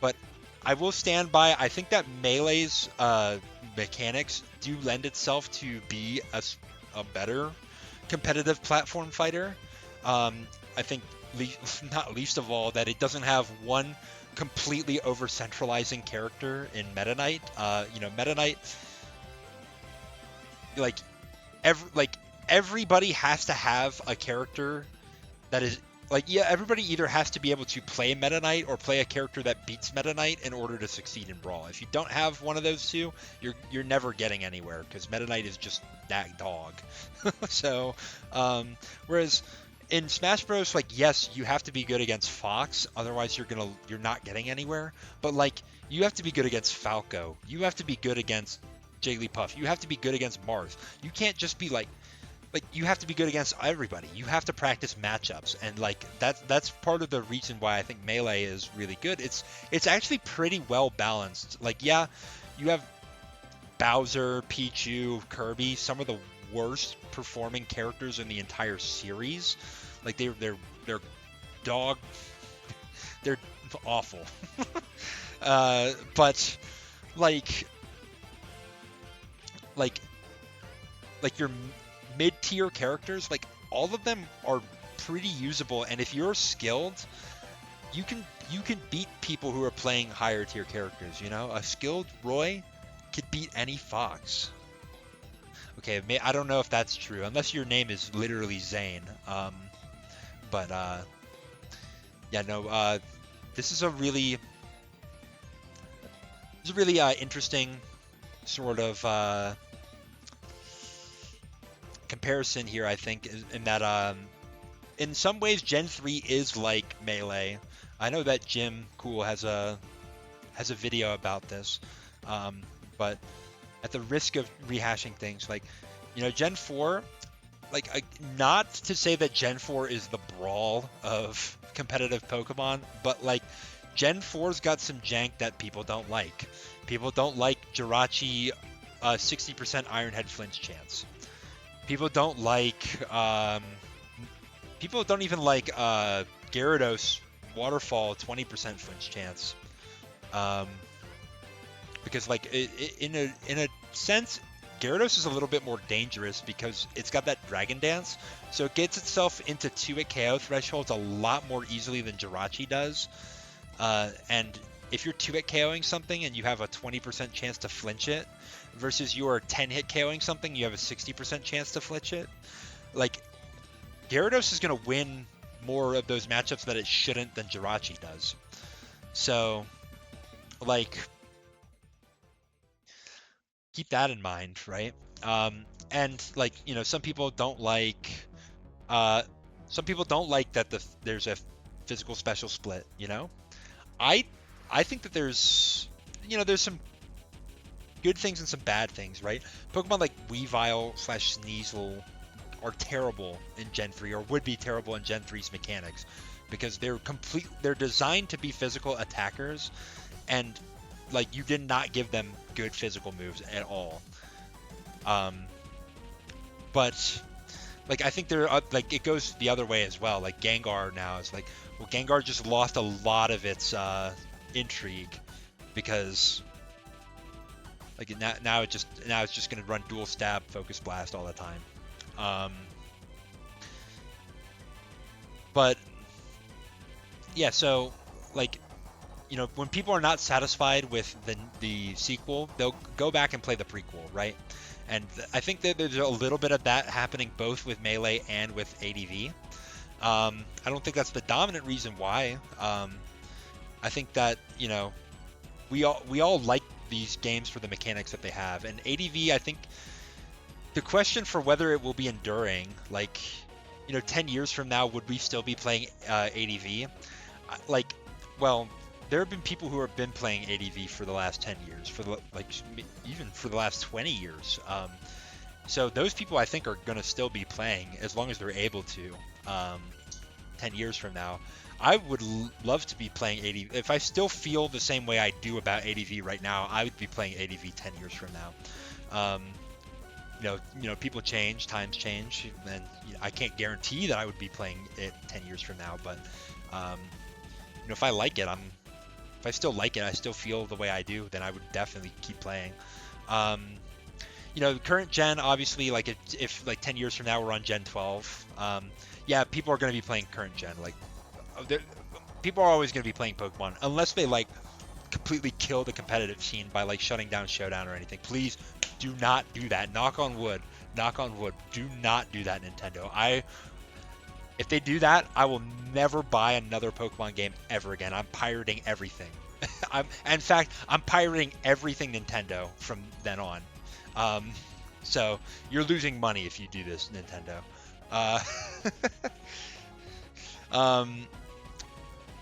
But I will stand by, I think that Melee's mechanics do lend itself to be a better competitive platform fighter. I think not least of all that it doesn't have one completely over-centralizing character in Meta Knight. Meta Knight, everybody has to have a character that is everybody either has to be able to play Meta Knight or play a character that beats Meta Knight in order to succeed in Brawl. If you don't have one of those two, you're never getting anywhere, because Meta Knight is just that dog. So, whereas in Smash Bros, yes, you have to be good against Fox, otherwise you're not getting anywhere. But you have to be good against Falco. You have to be good against Jigglypuff. You have to be good against Mars. You can't just be you have to be good against everybody. You have to practice matchups, and that's part of the reason why I think Melee is really good. It's actually pretty well balanced. Yeah, you have Bowser, Pichu, Kirby, some of the worst performing characters in the entire series. They're dog, they're awful. But your mid-tier characters, all of them are pretty usable, and if you're skilled, you can beat people who are playing higher tier characters. You know, a skilled Roy could beat any Fox. Okay, I don't know if that's true, unless your name is literally Zane. But yeah, no. This is a really interesting sort of comparison here. I think in that in some ways Gen 3 is like Melee. I know that Jim Cool has a video about this, but at the risk of rehashing things, like, you know, Gen 4, like, not to say that Gen 4 is the brawl of competitive Pokemon, but like Gen 4's got some jank that people don't like. People don't like Jirachi 60% Iron Head flinch chance. People don't like people don't even like Gyarados Waterfall 20% flinch chance. Because like in a sense, Gyarados is a little bit more dangerous because it's got that Dragon Dance, so it gets itself into 2-hit KO thresholds a lot more easily than Jirachi does. And if you're 2-hit KOing something and you have a 20% chance to flinch it, versus you are 10-hit KOing something, you have a 60% chance to flinch it. Like, Gyarados is going to win more of those matchups that it shouldn't than Jirachi does. So, like, keep that in mind, right? And like, you know, some people don't like that there's a physical special split, you know? I think that there's, you know, there's some good things and some bad things, right? Pokemon like Weavile / Sneasel are terrible in Gen 3, or would be terrible in Gen 3's mechanics, because they're designed to be physical attackers, and like, you did not give them good physical moves at all. But like, I think like, it goes the other way as well. Like, Gengar now is like, well, Gengar just lost a lot of its intrigue, because like now it's just going to run dual stab focus blast all the time. But yeah, so like, you know, when people are not satisfied with the sequel, they'll go back and play the prequel, right? And I think that there's a little bit of that happening both with Melee and with ADV. I don't think that's the dominant reason why. I think that, you know, we all like these games for the mechanics that they have, and ADV, I think the question for whether it will be enduring, like, you know, 10 years from now, would we still be playing ADV? Like, well, there have been people who have been playing ADV for the last 10 years, even for the last 20 years. So those people, I think, are going to still be playing as long as they're able to. 10 years from now, I would love to be playing ADV. If I still feel the same way I do about ADV right now, I would be playing ADV 10 years from now. You know, people change, times change, and you know, I can't guarantee that I would be playing it 10 years from now. But you know, if I like it, if I still like it, I still feel the way I do, then I would definitely keep playing. You know, the current gen, obviously, like, if like 10 years from now we're on Gen 12, yeah, people are going to be playing current gen. Like, people are always going to be playing Pokemon unless they like completely kill the competitive scene by like shutting down Showdown or anything. Please do not do that. Knock on wood. Do not do that, Nintendo. If they do that, I will never buy another Pokemon game ever again. I'm pirating everything. In fact, I'm pirating everything Nintendo from then on. So you're losing money if you do this, Nintendo.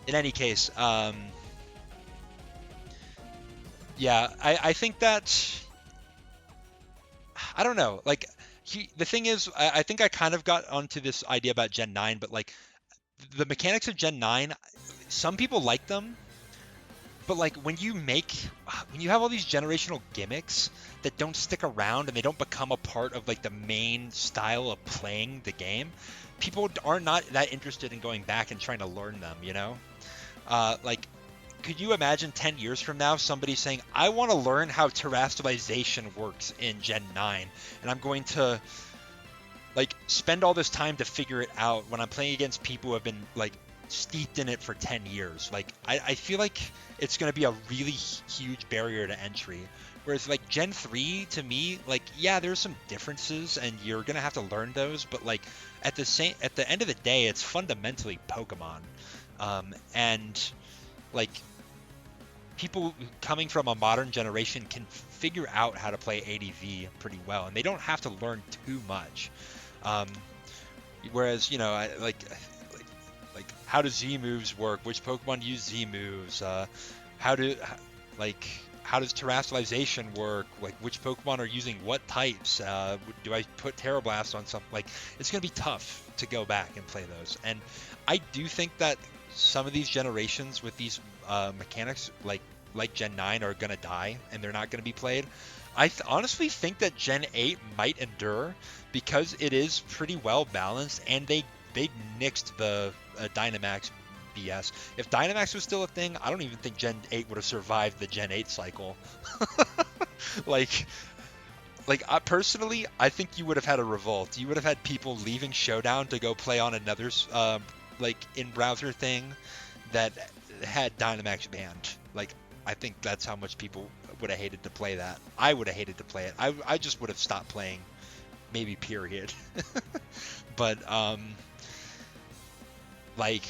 In any case, yeah, I think that, I don't know, like, the thing is, I think I kind of got onto this idea about Gen 9, but like, the mechanics of Gen 9, some people like them, but like, when you have all these generational gimmicks that don't stick around and they don't become a part of like the main style of playing the game, people are not that interested in going back and trying to learn them, you know? Like, could you imagine 10 years from now somebody saying, I want to learn how terrestrialization works in Gen 9, and I'm going to like spend all this time to figure it out when I'm playing against people who have been like steeped in it for 10 years. Like I feel like it's going to be a really huge barrier to entry. Whereas like Gen 3 to me, like yeah, there's some differences and you're going to have to learn those, but like at the end of the day, it's fundamentally Pokemon. And like people coming from a modern generation can figure out how to play ADV pretty well, and they don't have to learn too much. Um, Whereas, you know, like how do Z moves work? Which Pokemon use Z moves? How do like how does terrestrialization work? Like which Pokemon are using what types? Do I put Terra Blast on something? Like it's gonna be tough to go back and play those. And I do think that some of these generations with these mechanics, like Gen 9, are gonna die and they're not gonna be played. Honestly think that Gen 8 might endure because it is pretty well balanced, and they nixed the Dynamax BS. If Dynamax was still a thing, I don't even think Gen 8 would have survived the Gen 8 cycle. like personally, I think you would have had a revolt. You would have had people leaving Showdown to go play on another like in browser thing that had Dynamax banned. Like I think that's how much people would have hated to play that. I would have hated to play it. I just would have stopped playing, maybe, period. But like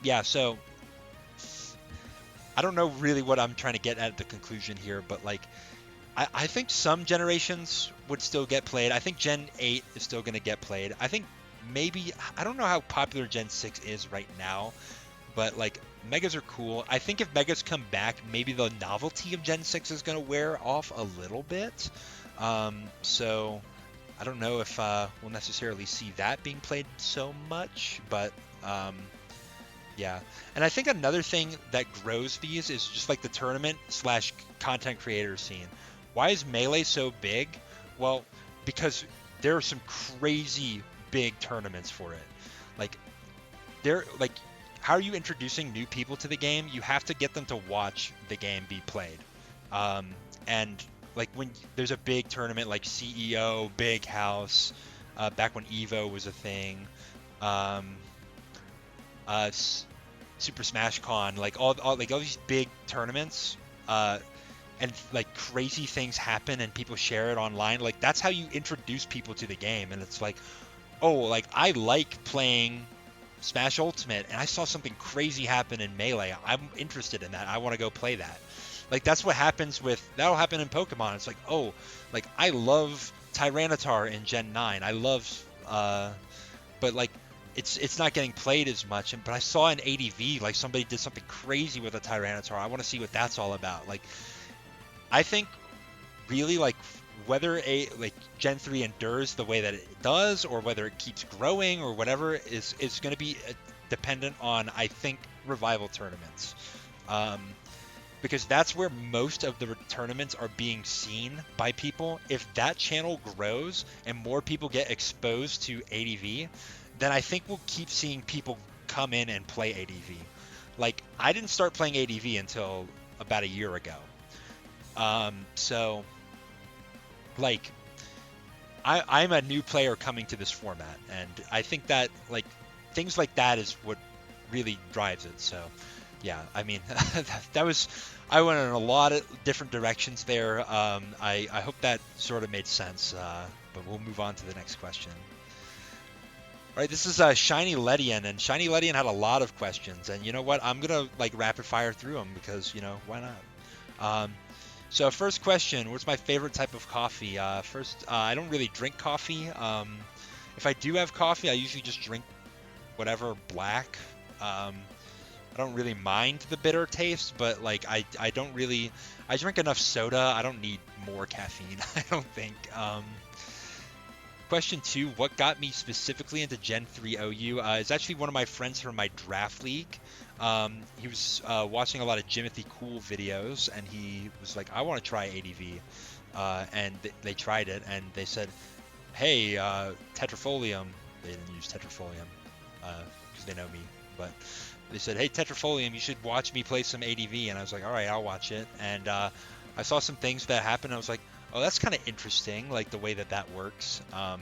yeah, so I don't know really what I'm trying to get at the conclusion here, but like I think some generations would still get played. I think Gen 8 is still going to get played. I think maybe, I don't know how popular Gen 6 is right now, but like Megas are cool. I think if Megas come back, maybe the novelty of Gen 6 is going to wear off a little bit. So I don't know if we'll necessarily see that being played so much, but yeah. And I think another thing that grows these is just like the tournament slash content creator scene. Why is Melee so big? Well, because there are some crazy big tournaments for it. Like like how are you introducing new people to the game? You have to get them to watch the game be played. And like when there's a big tournament like CEO, Big House, back when Evo was a thing, um, Super Smash Con, like all these big tournaments, and like crazy things happen and people share it online. Like that's how you introduce people to the game. And it's like, oh, like I like playing Smash Ultimate and I saw something crazy happen in Melee. I'm interested in that. I want to go play that. Like that's what happens that'll happen in Pokemon. It's like, oh, like I love Tyranitar in Gen 9. I love but like it's not getting played as much. But I saw in ADV like somebody did something crazy with a Tyranitar. I want to see what that's all about. Like I think really like whether like Gen 3 endures the way that it does or whether it keeps growing or whatever is going to be dependent on, I think, revival tournaments. Because that's where most of the tournaments are being seen by people. If that channel grows and more people get exposed to ADV, then I think we'll keep seeing people come in and play ADV. Like I didn't start playing ADV until about a year ago. So like I'm a new player coming to this format, and I think that like things like that is what really drives it. So yeah, I mean that was, I went in a lot of different directions there. I hope that sort of made sense, but we'll move on to the next question. All right, this is Shiny Ledian, and Shiny Ledian had a lot of questions, and you know what? I'm gonna like rapid fire through them because, you know, why not? So first question, what's my favorite type of coffee? First, I don't really drink coffee. If I do have coffee, I usually just drink whatever black. I don't really mind the bitter taste, but like I don't really, I drink enough soda. I don't need more caffeine, I don't think. Question 2, what got me specifically into Gen 3 OU? It's actually one of my friends from my draft league. He was watching a lot of Jimothy Cool videos, and he was like, I want to try ADV. And they tried it, and they said, hey, Tetrafolium. They didn't use Tetrafolium because they know me, but they said, hey, Tetrafolium, you should watch me play some ADV. And I was like, all right, I'll watch it. And I saw some things that happened. I was like, oh, that's kind of interesting, like the way that works. I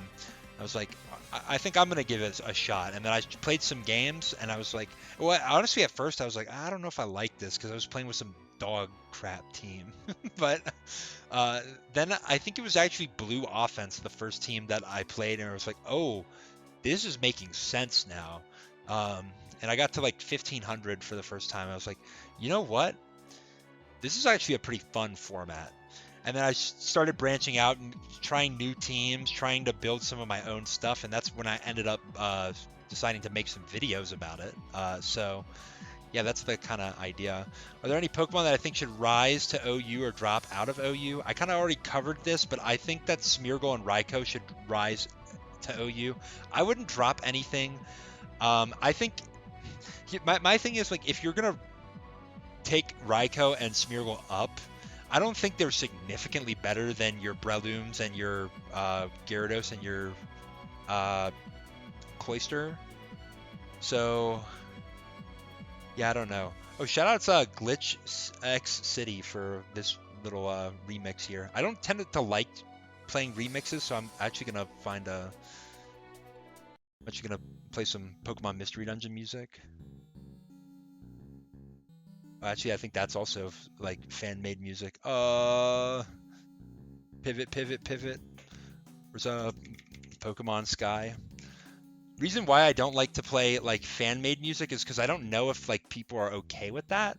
was like, I think I'm gonna give it a shot. And then I played some games, and I was like, well, honestly, at first I was like, I don't know if I like this because I was playing with some dog crap team. But uh, then I think it was actually Blue Offense, the first team that I played, and I was like, oh, this is making sense now. Um, and I got to like 1500 for the first time. I was like, you know what? This is actually a pretty fun format. And then I started branching out and trying new teams, trying to build some of my own stuff, and that's when I ended up deciding to make some videos about it. So yeah, that's the kind of idea. Are there any Pokemon that I think should rise to OU or drop out of OU? I kind of already covered this, but I think that Smeargle and Raikou should rise to OU. I wouldn't drop anything. I think my thing is, like, if you're gonna take Raikou and Smeargle up, I don't think they're significantly better than your Brelooms and your Gyarados and your Cloyster. So yeah, I don't know. Oh, shout out to Glitch X City for this little remix here. I don't tend to like playing remixes, so I'm actually gonna play some Pokemon Mystery Dungeon music. Actually, I think that's also like fan-made music. Pivot, pivot, pivot. There's a Pokemon Sky. Reason why I don't like to play like fan-made music is because I don't know if like people are okay with that.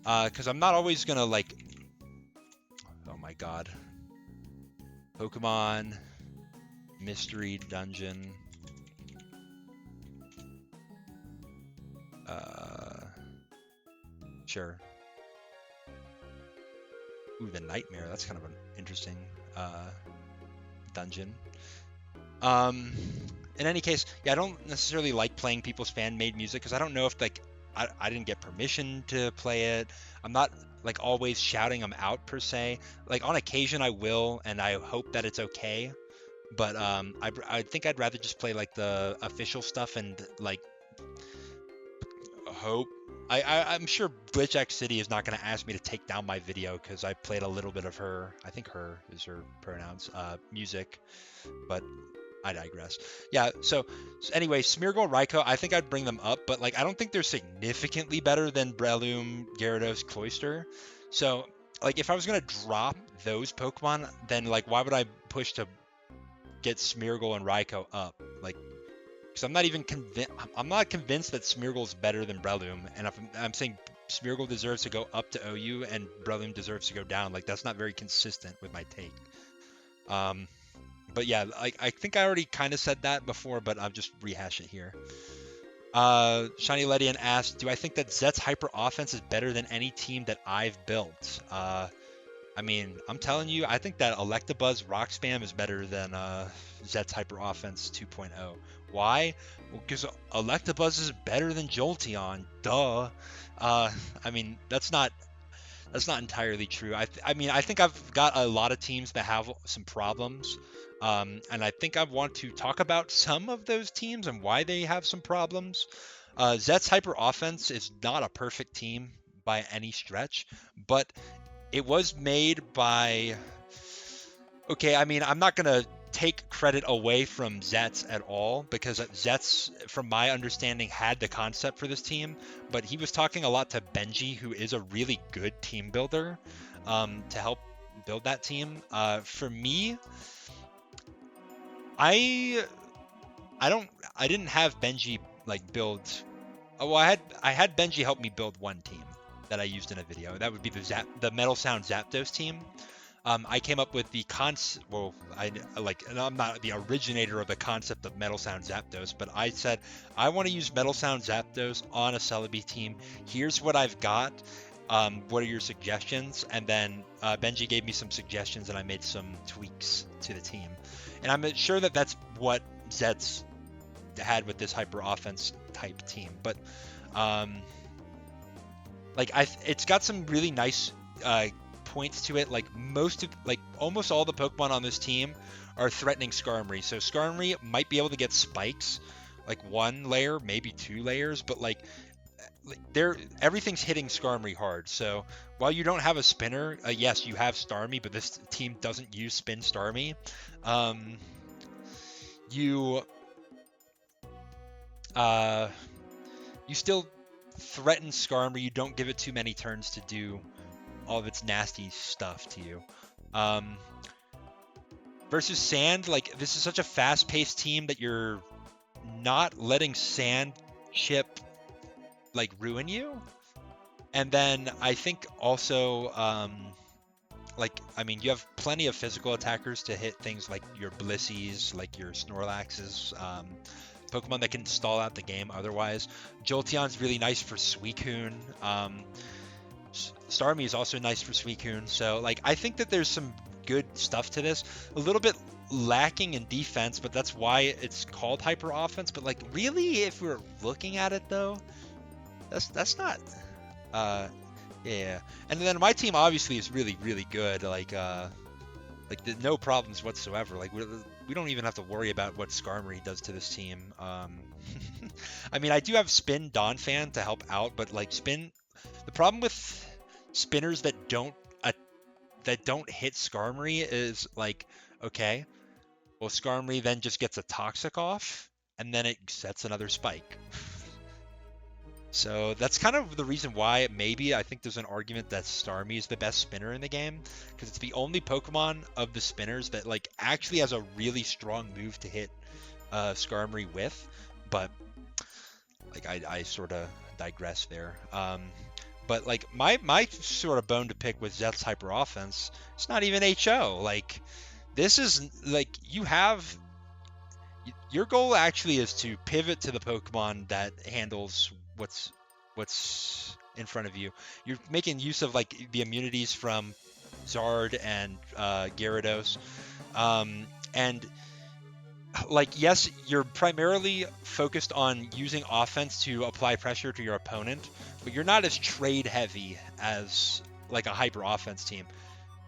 Because I'm not always gonna like. Oh my God. Pokemon Mystery Dungeon. Sure. Ooh, the Nightmare. That's kind of an interesting dungeon. In any case, yeah, I don't necessarily like playing people's fan-made music because I don't know if like I didn't get permission to play it. I'm not like always shouting them out per se. Like on occasion I will, and I hope that it's okay. But I think I'd rather just play like the official stuff and like hope. I'm sure Glitch X City is not going to ask me to take down my video because I played a little bit of her. I think her is her pronouns. Music, but I digress. Yeah. So anyway, Smeargle, Raikou, I think I'd bring them up, but like I don't think they're significantly better than Breloom, Gyarados, Cloyster. So like if I was gonna drop those Pokemon, then like why would I push to get Smeargle and Raikou up? Like, because I'm not even convinced. I'm not convinced that Smeargle is better than Breloom, and if I'm saying Smeargle deserves to go up to OU and Breloom deserves to go down, like that's not very consistent with my take. But yeah, I think I already kind of said that before, but I'll just rehash it here. Shiny Ledian asked, do I think that Zet's hyper offense is better than any team that I've built? I mean, I'm telling you, I think that Electabuzz Rock Spam is better than Zet's hyper offense 2.0. Why? Well, because Electabuzz is better than Jolteon. Duh. I mean, that's not entirely true. I mean, I think I've got a lot of teams that have some problems. And I think I want to talk about some of those teams and why they have some problems. Zet's hyper offense is not a perfect team by any stretch, but it was made by. Okay, I mean, I'm not gonna take credit away from Zet's at all because Zet's, from my understanding, had the concept for this team, but he was talking a lot to Benji, who is a really good team builder, to help build that team. For me, I didn't have Benji like build. Oh, well, I had Benji help me build one team that I used in a video. That would be the Metal Sound Zapdos team. I came up with the concept. Well, and I'm not the originator of the concept of Metal Sound Zapdos, but I said I want to use Metal Sound Zapdos on a Celebi team. Here's what I've got. What are your suggestions? And then Benji gave me some suggestions, and I made some tweaks to the team. And I'm sure that that's what Zets had with this hyper offense type team. But it's got some really nice points to it. Like almost all the Pokemon on this team are threatening Skarmory. So Skarmory might be able to get spikes, like 1 layer, maybe 2 layers, but everything's hitting Skarmory hard. So while you don't have a spinner, yes, you have Starmie, but this team doesn't use Spin Starmie. you you still threaten Skarmory. You don't give it too many turns to do all of its nasty stuff to you. Versus Sand, like, this is such a fast-paced team that you're not letting Sand chip like ruin you. And then I think also like, I mean, you have plenty of physical attackers to hit things like your Blissies, like your Snorlaxes, Pokemon that can stall out the game otherwise. Jolteon's really nice for Suicune. Starmie is also nice for Suicune. So, like, I think that there's some good stuff to this. A little bit lacking in defense, but that's why it's called hyper offense. But, like, really, if we're looking at it, though, that's not... yeah. And then my team obviously is really, really good. Like no problems whatsoever. Like, we don't even have to worry about what Skarmory does to this team. I mean, I do have Spin Donphan to help out, but like the problem with spinners that don't hit Skarmory is like, okay, well, Skarmory then just gets a Toxic off, and then it sets another spike. So that's kind of the reason why maybe I think there's an argument that Starmie is the best spinner in the game, because it's the only Pokemon of the spinners that like actually has a really strong move to hit Skarmory with. But like I sort of digress there. But like my sort of bone to pick with Zeth's hyper offense, it's not even HO. Like, this is like, your goal actually is to pivot to the Pokemon that handles what's in front of you. You're making use of like the immunities from Zard and Gyarados, and like, yes, you're primarily focused on using offense to apply pressure to your opponent, but you're not as trade heavy as like a hyper offense team.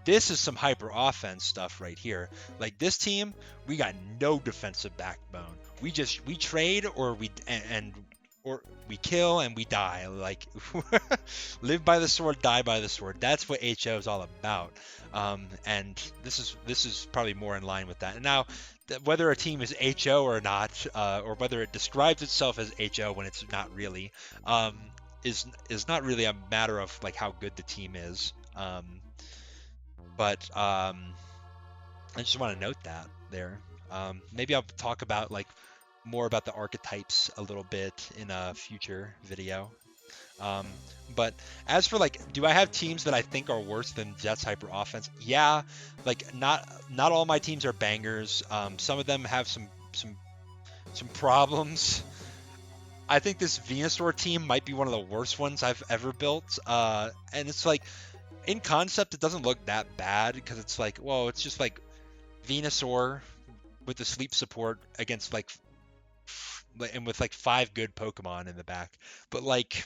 This is some hyper offense stuff right here. Like, this team, we got no defensive backbone. We trade, or we kill and we die. Like, live by the sword, die by the sword. That's what HO is all about. And this is probably more in line with that. And now, whether a team is HO or not, or whether it describes itself as HO when it's not really, is not really a matter of like how good the team is. But I just want to note that there. Maybe I'll talk about like more about the archetypes a little bit in a future video. But as for like, do I have teams that I think are worse than Jets hyper offense? Yeah, like not all my teams are bangers. Some of them have some problems. I think this Venusaur team might be one of the worst ones I've ever built. And it's like, in concept, it doesn't look that bad, because it's like, well, it's just like Venusaur with the sleep support against like and with like 5 good Pokemon in the back. But like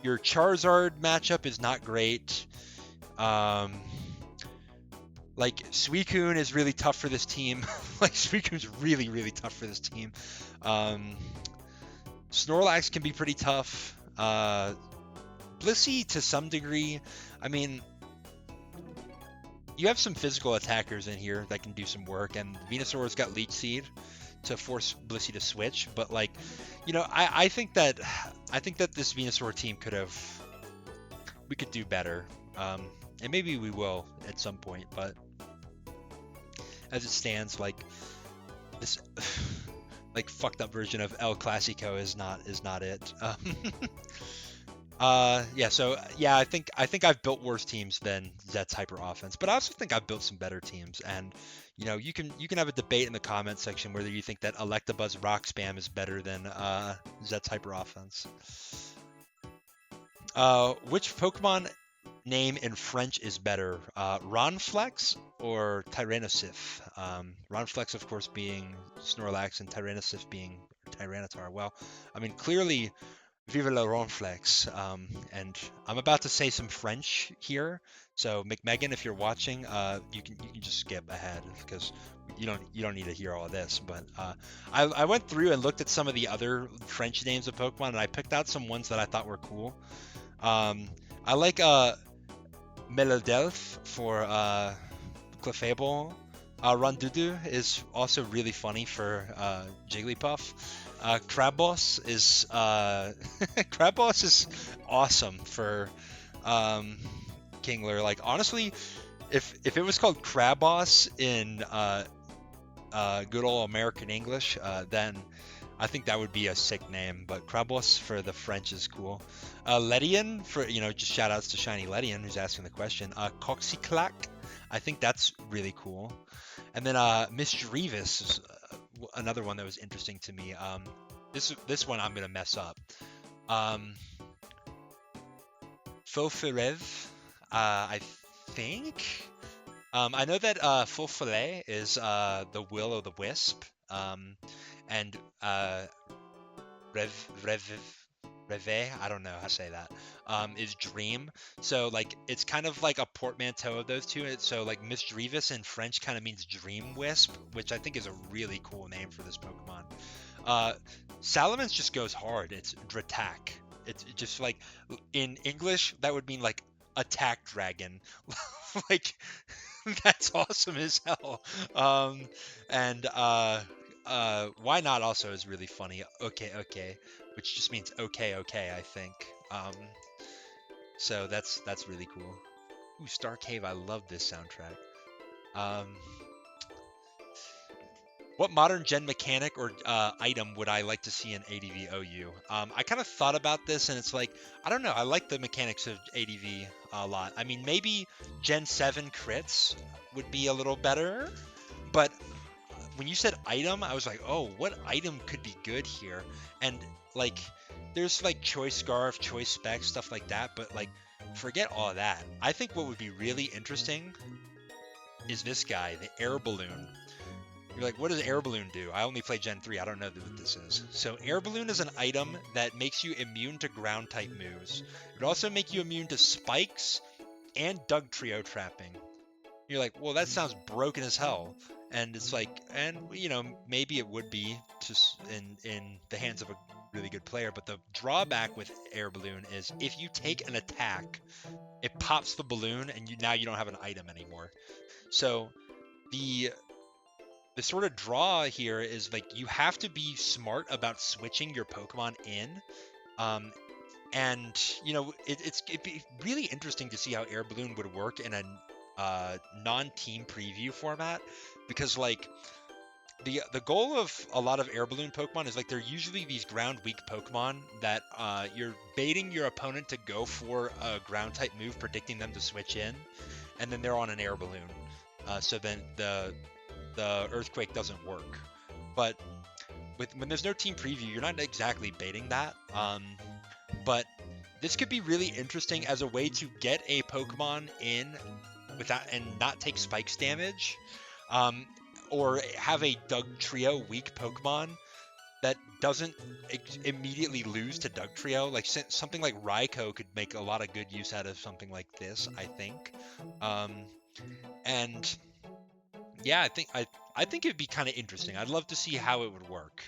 your Charizard matchup is not great. Like, Suicune is really tough for this team. Like, Suicune's really, really tough for this team. Snorlax can be pretty tough. Blissey to some degree. I mean, you have some physical attackers in here that can do some work, and Venusaur's got Leech Seed to force Blissey to switch. But like, you know, I think that this Venusaur team we could do better, and maybe we will at some point. But as it stands, like, this like fucked up version of El Clasico is not it. Yeah, so yeah, I think I've built worse teams than Zet's hyper offense, but I also think I've built some better teams. And you know, you can have a debate in the comment section whether you think that Electabuzz Rock Spam is better than Zet's hyper offense. Which Pokemon name in French is better, Ronflex or Tyrannosif? Ronflex, of course, being Snorlax, and Tyrannosif being Tyranitar. Well, I mean, clearly, Vive le Ronflex. And I'm about to say some French here, so McMegan, if you're watching, you can just skip ahead, because you don't need to hear all of this. But I went through and looked at some of the other French names of Pokemon, and I picked out some ones that I thought were cool. I like Melodelph for Clefable. Rondudu is also really funny for Jigglypuff. Krabos is Krabos is awesome for um, Kingler. Like honestly, if it was called Krabos in good old American English, then I think that would be a sick name. But Krabos for the French is cool. Ledian for just shout outs to Shiny Ledian who's asking the question. Coxyclack, I think that's really cool. And then Mischievous is another one that was interesting to me. This one I'm gonna mess up. Um, Faufilev, I think. I know that Faufilet is the will o' the wisp. And Rev Rev Reve, I don't know how to say that, is dream. So like it's kind of like a portmanteau of those two. So like Misdreavus in French kind of means dream wisp, which I think is a really cool name for this Pokemon. Uh, Salamence just goes hard. It's Dratak. It's just like in English that would mean like attack dragon. Like that's awesome as hell. And why not also is really funny. Okay, okay, which just means okay, okay, I think. So that's really cool. Ooh, Star Cave, I love this soundtrack. Um, what modern gen mechanic or item would I like to see in ADV OU? I kind of thought about this, and it's like, I don't know. I like the mechanics of ADV a lot. I mean, maybe Gen 7 crits would be a little better, but when you said item, I was like, oh, what item could be good here? And like, there's like choice scarf, choice spec, stuff like that, but like, forget all that. I think what would be really interesting is this guy, the air balloon. You're like, what does air balloon do? I only play Gen 3. I don't know what this is. So air balloon is an item that makes you immune to ground type moves. It would also make you immune to spikes and Doug Trio trapping. You're like, well, that sounds broken as hell. And it's like, and maybe it would be just in the hands of a really good player. But the drawback with air balloon is if you take an attack, it pops the balloon, and now you don't have an item anymore. So the sort of draw here is like you have to be smart about switching your Pokemon in. Um, and it'd be really interesting to see how Air Balloon would work in a non-team preview format, because like the goal of a lot of Air Balloon Pokemon is like they're usually these ground weak Pokemon that you're baiting your opponent to go for a ground type move, predicting them to switch in, and then they're on an Air Balloon. So then the Earthquake doesn't work. But when there's no team preview, you're not exactly baiting that. But this could be really interesting as a way to get a Pokemon in without and not take spikes damage, or have a Doug Trio weak Pokemon that doesn't immediately lose to Doug Trio. Like something like Raikou could make a lot of good use out of something like this, I think. And yeah, I think it'd be kind of interesting. I'd love to see how it would work.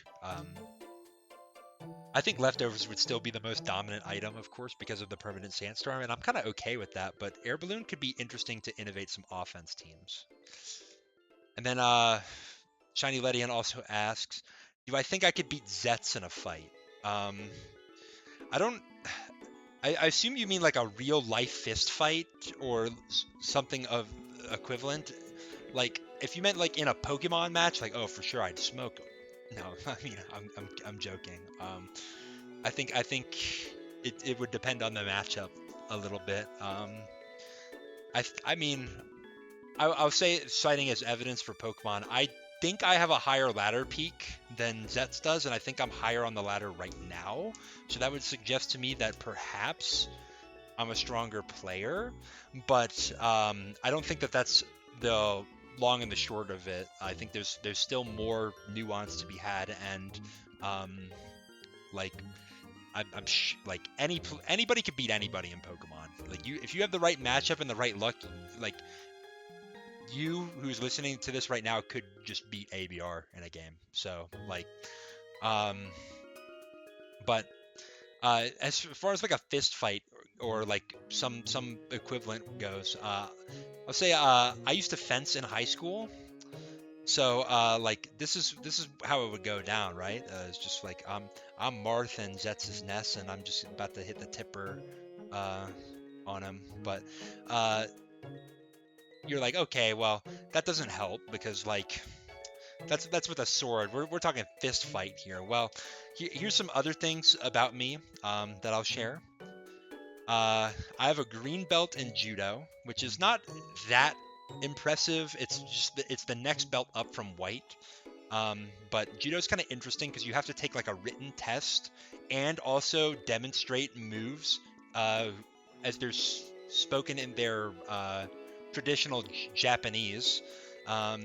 I think leftovers would still be the most dominant item, of course, because of the permanent sandstorm, and I'm kind of okay with that. But air balloon could be interesting to innovate some offense teams. And then Shiny Ledian also asks, do I think I could beat Zets in a fight? I don't. I assume you mean like a real life fist fight or something of equivalent. Like if you meant like in a Pokemon match, like oh for sure I'd smoke him. No, I mean I'm joking. I think it would depend on the matchup a little bit. I mean I'll say citing as evidence for Pokemon, I think I have a higher ladder peak than Zets does, and I think I'm higher on the ladder right now. So that would suggest to me that perhaps I'm a stronger player, but I don't think that that's the long and the short of it. I think there's still more nuance to be had, and like like anybody could beat anybody in Pokemon. Like if you have the right matchup and the right luck, like you who's listening to this right now could just beat ABR in a game. So like, but as far as like a fist fight or like some equivalent goes, I'll say I used to fence in high school, So like this is how it would go down, right? It's just like I'm Marth and Zetz's Nest, and I'm just about to hit the tipper uh, on him. But uh, you're like, okay, well that doesn't help because like that's with a sword. We're talking fist fight here. Well, here's some other things about me that I'll share. I have a green belt in judo, which is not that impressive. It's just it's the next belt up from white. But judo is kind of interesting because you have to take like a written test and also demonstrate moves uh, as they're spoken in their traditional Japanese. Um,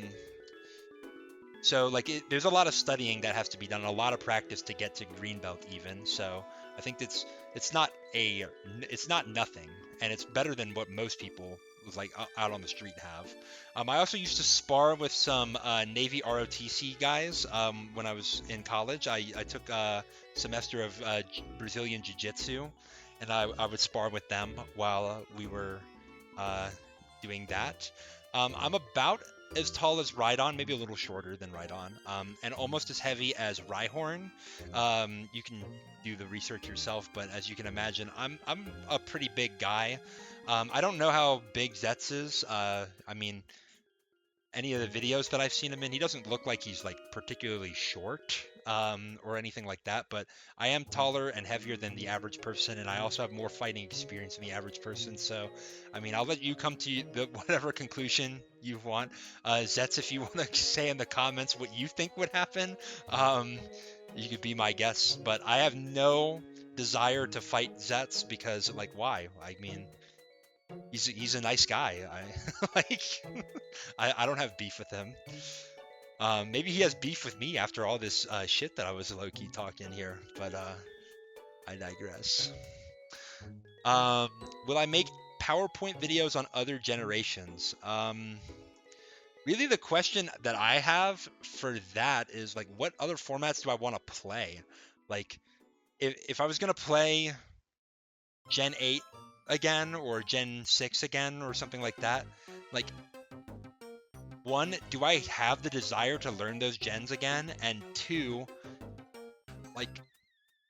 so like there's a lot of studying that has to be done, a lot of practice to get to green belt even. So I think it's not it's not nothing, and it's better than what most people like out on the street have. I also used to spar with some Navy ROTC guys when I was in college. I took a semester of Brazilian Jiu-Jitsu, and I would spar with them while we were uh, doing that. I'm about as tall as Rhydon, maybe a little shorter than Rhydon, and almost as heavy as Rhyhorn. You can do the research yourself, but as you can imagine, I'm a pretty big guy. I don't know how big Zetz is. I mean, any of the videos that I've seen him in, he doesn't look like he's like particularly short or anything like that. But I am taller and heavier than the average person, and I also have more fighting experience than the average person. So, I mean, I'll let you come to the whatever conclusion you want. Zetz, if you want to say in the comments what you think would happen, um, you could be my guest. But I have no desire to fight Zetz because, like, why? I mean, he's a nice guy. I like I don't have beef with him. Maybe he has beef with me after all this shit that I was low-key talking here, but I digress. Um, will I make PowerPoint videos on other generations? Really the question that I have for that is like, what other formats do I want to play? Like, if I was gonna play Gen 8 again or Gen 6 again or something like that, like one, do I have the desire to learn those gens again? And two, like,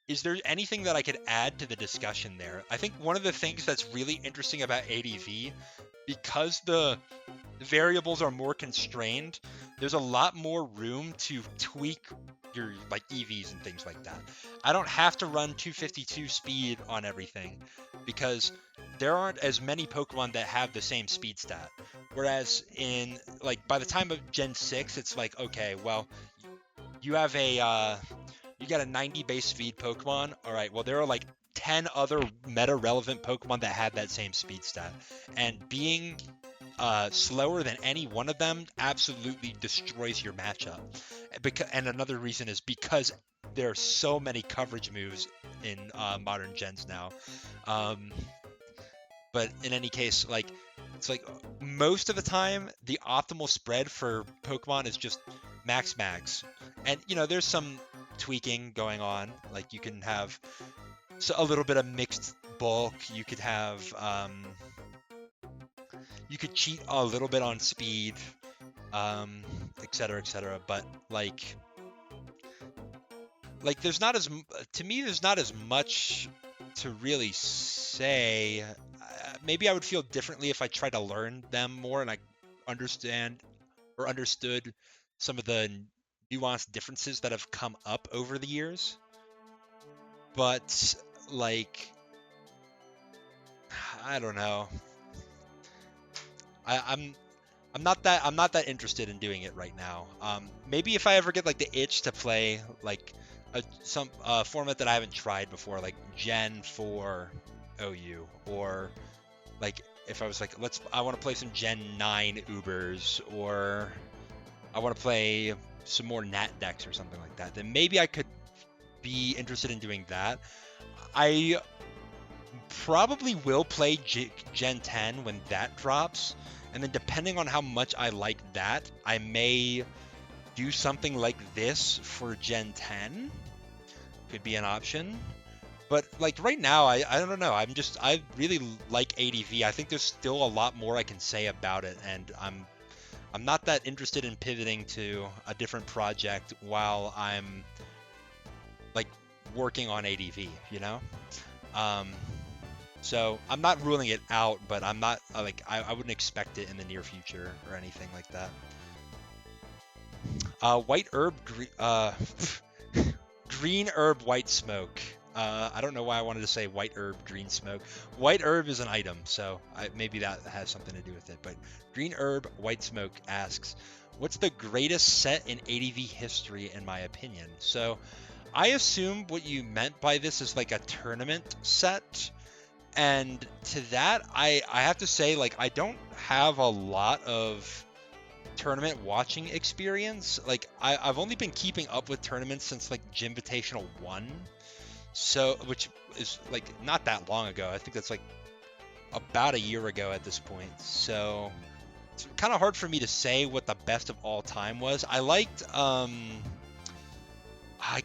is there anything that I could add to the discussion there? I think one of the things that's really interesting about ADV, because the variables are more constrained, there's a lot more room to tweak your like EVs and things like that. I don't have to run 252 speed on everything because there aren't as many Pokemon that have the same speed stat. Whereas in like by the time of Gen 6, it's like, okay, well, you have you got a 90 base speed Pokemon. All right, well, there are like 10 other meta relevant Pokemon that have that same speed stat. And being slower than any one of them absolutely destroys your matchup. And another reason is because there are so many coverage moves in modern gens now. Um, but in any case, like it's like most of the time the optimal spread for Pokemon is just max, and you know there's some tweaking going on. Like you can have a little bit of mixed bulk. You could have you could cheat a little bit on speed, etc., etc. But there's not as to me there's not as much to really say. Maybe I would feel differently if I tried to learn them more and I understood some of the nuanced differences that have come up over the years. But like, I don't know. I'm not that interested in doing it right now. Maybe if I ever get like the itch to play like some format that I haven't tried before, like Gen 4 OU, or like if I was like, I want to play some Gen 9 Ubers, or I want to play some more Nat decks or something like that, then maybe I could be interested in doing that. I probably will play Gen 10 when that drops, and then depending on how much I like that, I may do something like this for Gen 10. Could be an option. But like right now, I don't know. I really like ADV. I think there's still a lot more I can say about it, and I'm not that interested in pivoting to a different project while I'm like working on ADV, you know? Um, so I'm not ruling it out, but I'm not I wouldn't expect it in the near future or anything like that. White herb, green herb, white smoke. I don't know why I wanted to say white herb, green smoke. White herb is an item, so maybe that has something to do with it. But green herb, white smoke asks, what's the greatest set in ADV history, in my opinion? So I assume what you meant by this is like a tournament set. And to that, I have to say, like, I don't have a lot of tournament watching experience. Like, I've only been keeping up with tournaments since like Gymvitational 1. So, which is like not that long ago. I think that's like about a year ago at this point. So it's kind of hard for me to say what the best of all time was. I liked, I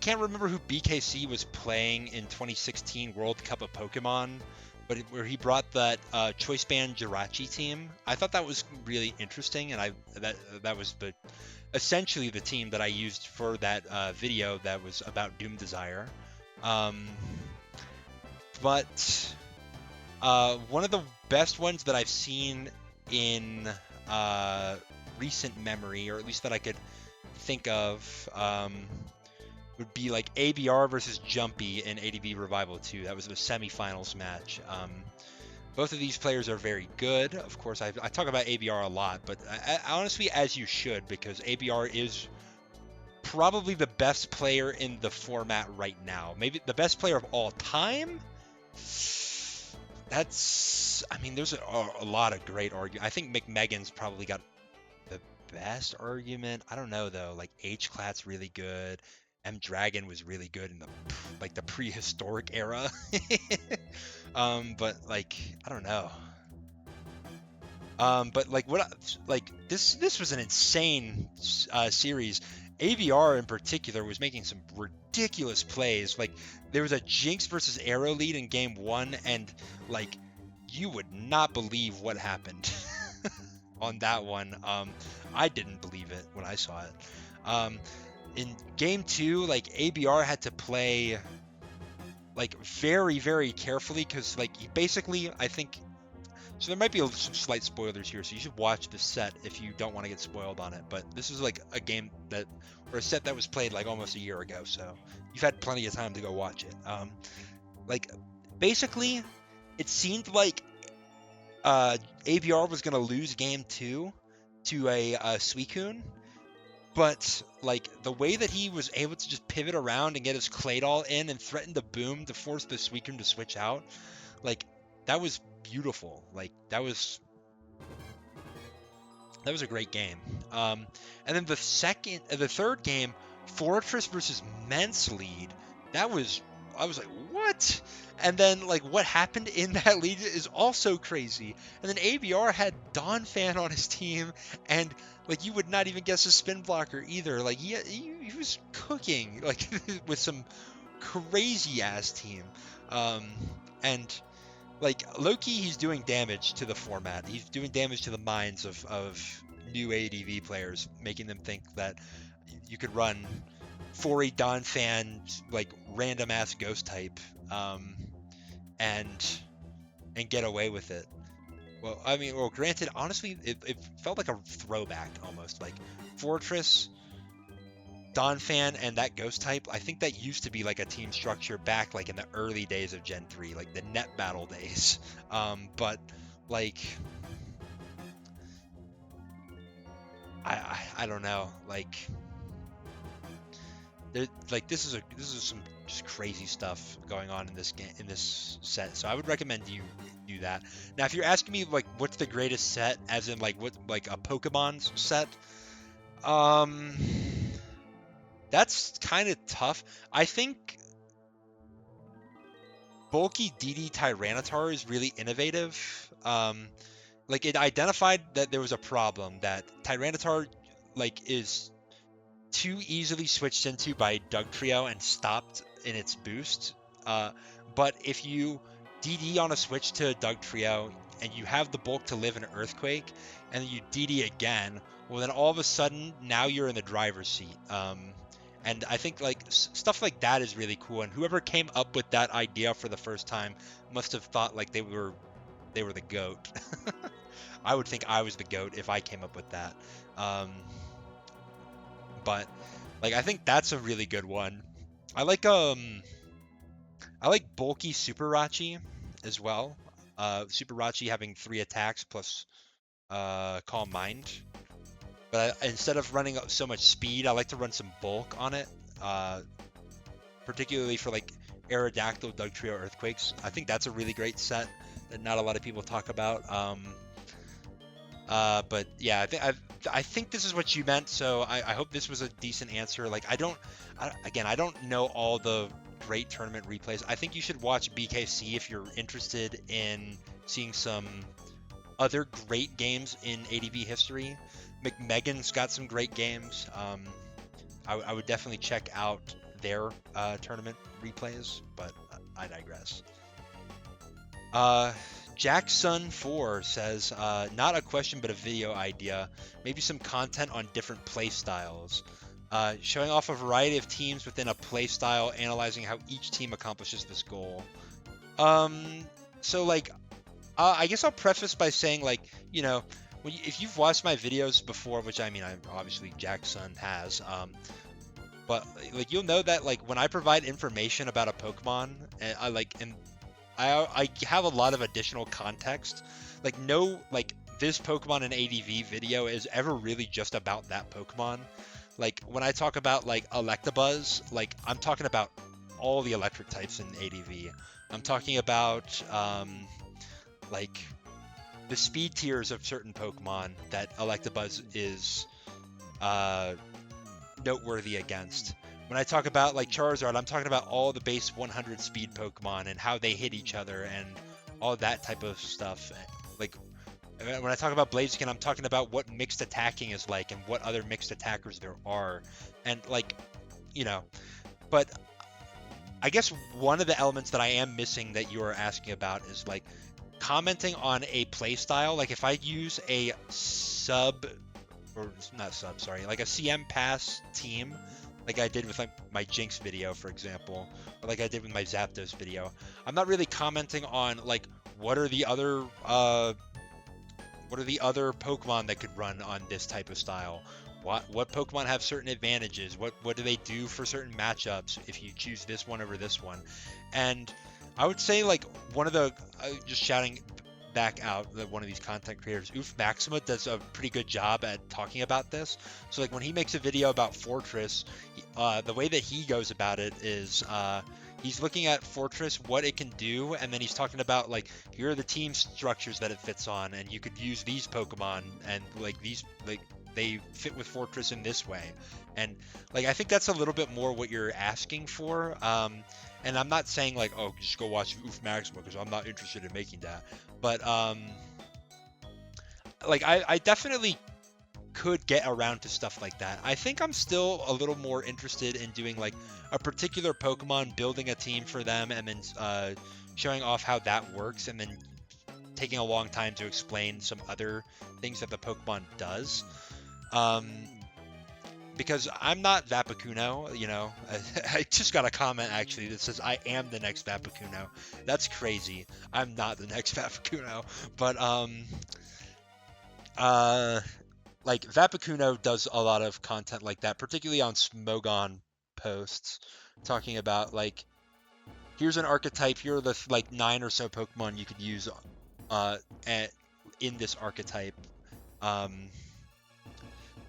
can't remember who BKC was playing in 2016 World Cup of Pokemon, but where he brought that Choice Band Jirachi team. I thought that was really interesting, and that was essentially the team that I used for that video that was about Doom Desire. But one of the best ones that I've seen in recent memory, or at least that I could think of, would be like ABR versus Jumpy in ADV Revival 2. That was the semifinals match. Both of these players are very good. Of course, I talk about ABR a lot, but honestly, as you should, because ABR is probably the best player in the format right now. Maybe the best player of all time? I mean, there's a lot of great arguments. I think McMegan's probably got the best argument. I don't know, though. Like, H-Clat's really good. M-Dragon was really good in the prehistoric era. But like, I don't know. But like this was an insane series. AVR in particular was making some ridiculous plays. Like, there was a Jinx versus Arrow lead in game 1, and like, you would not believe what happened on that one. I didn't believe it when I saw it. In game 2, like, ABR had to play like very, very carefully, because like basically, I think, so there might be some slight spoilers here, so you should watch the set if you don't want to get spoiled on it. But this is like a game or a set that was played like almost a year ago, so you've had plenty of time to go watch it. Like, basically, it seemed like ABR was gonna lose game 2 to a Suicune, but like the way that he was able to just pivot around and get his Claydol in and threaten the boom to force the Suicune to switch out, like, that was beautiful. Like, that was a great game. And then the third game, Fortress versus Mence lead. I was like, what? And then like what happened in that lead is also crazy. And then ABR had Donphan on his team, and like, you would not even guess a spin blocker either. Like, he was cooking, like, with some crazy ass team. And like, low-key, he's doing damage to the format. He's doing damage to the minds of new ADV players, making them think that you could run for a Donphan, like, random-ass ghost type, and get away with it. Well, I mean, well, granted, honestly, it felt like a throwback almost. Like, Fortress, Donphan, and that ghost type, I think that used to be like a team structure back like in the early days of Gen 3, like the net battle days. But like, I don't know, like, this is some just crazy stuff going on in this game, in this set. So I would recommend you do that. Now, if you're asking me like what's the greatest set, as in like what, like a Pokemon set, that's kind of tough. I think bulky DD Tyranitar is really innovative. Like, it identified that there was a problem, that Tyranitar like is too easily switched into by Dugtrio and stopped in its boost. But if you DD on a switch to Dugtrio and you have the bulk to live in Earthquake, and then you DD again, well then all of a sudden now you're in the driver's seat. And I think like stuff like that is really cool. And whoever came up with that idea for the first time must have thought like they were the goat. I would think I was the goat if I came up with that. Um, but like I think that's a really good one. I like bulky Super Rachi as well. Super Rachi having 3 attacks plus Calm Mind. But instead of running so much speed, I like to run some bulk on it. Particularly for like Aerodactyl, Dugtrio, Earthquakes. I think that's a really great set that not a lot of people talk about. But yeah, I think this is what you meant. So I hope this was a decent answer. Like I don't know all the great tournament replays. I think you should watch BKC if you're interested in seeing some other great games in ADV history. McMegan's got some great games. I would definitely check out their tournament replays, but I digress. Jackson4 says, not a question but a video idea. Maybe some content on different play styles. Showing off a variety of teams within a play style, analyzing how each team accomplishes this goal. So like, I guess I'll preface by saying like, you know, if you've watched my videos before, which I mean, obviously Jackson has, but like you'll know that like when I provide information about a Pokemon, and I have a lot of additional context. Like no, like this Pokemon in ADV video is ever really just about that Pokemon. Like when I talk about like Electabuzz, like I'm talking about all the electric types in ADV. I'm talking about like the speed tiers of certain Pokemon that Electabuzz is noteworthy against. When I talk about like Charizard, I'm talking about all the base 100 speed Pokemon and how they hit each other and all that type of stuff. Like when I talk about Blaziken, I'm talking about what mixed attacking is like and what other mixed attackers there are. And like, you know, but I guess one of the elements that I am missing that you are asking about is like commenting on a playstyle. Like if I use a like a CM pass team, like I did with like my Jinx video, for example, or like I did with my Zapdos video, I'm not really commenting on like what are the other Pokemon that could run on this type of style. What Pokemon have certain advantages? What do they do for certain matchups if you choose this one over this one? And I would say like one of the just shouting back out that one of these content creators, Oof Maxima, does a pretty good job at talking about this. So like when he makes a video about Fortress, the way that he goes about it is he's looking at Fortress, what it can do, and then he's talking about like here are the team structures that it fits on, and you could use these Pokemon, and like these like they fit with Fortress in this way. And like I think that's a little bit more what you're asking for. And I'm not saying like, oh, just go watch Oof Maxima because I'm not interested in making that. But like I definitely could get around to stuff like that. I think I'm still a little more interested in doing like a particular Pokemon, building a team for them, and then showing off how that works, and then taking a long time to explain some other things that the Pokemon does. Because I'm not Vapicuno, you know. I just got a comment actually that says I am the next Vapicuno. That's crazy. I'm not the next Vapicuno, but like Vapicuno does a lot of content like that, particularly on Smogon posts, talking about like here's an archetype, here are the like 9 or so Pokemon you could use in this archetype.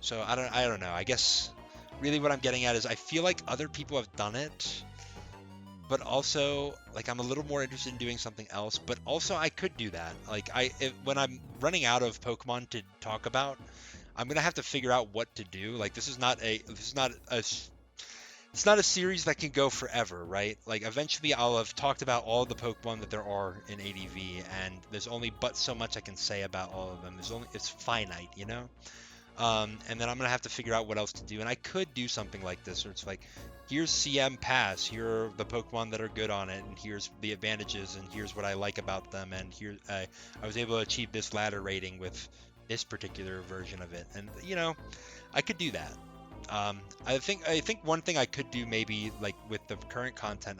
So I don't know. I guess really what I'm getting at is I feel like other people have done it, but also like I'm a little more interested in doing something else. But also I could do that. Like when I'm running out of Pokemon to talk about, I'm gonna have to figure out what to do. Like it's not a series that can go forever, right? Like eventually I'll have talked about all the Pokemon that there are in ADV, and there's only but so much I can say about all of them. It's finite, you know. And then I'm gonna have to figure out what else to do. And I could do something like this, where it's like, here's CM Pass, here are the Pokemon that are good on it, and here's the advantages, and here's what I like about them, and here I was able to achieve this ladder rating with this particular version of it. And you know, I could do that. I think one thing I could do maybe like with the current content,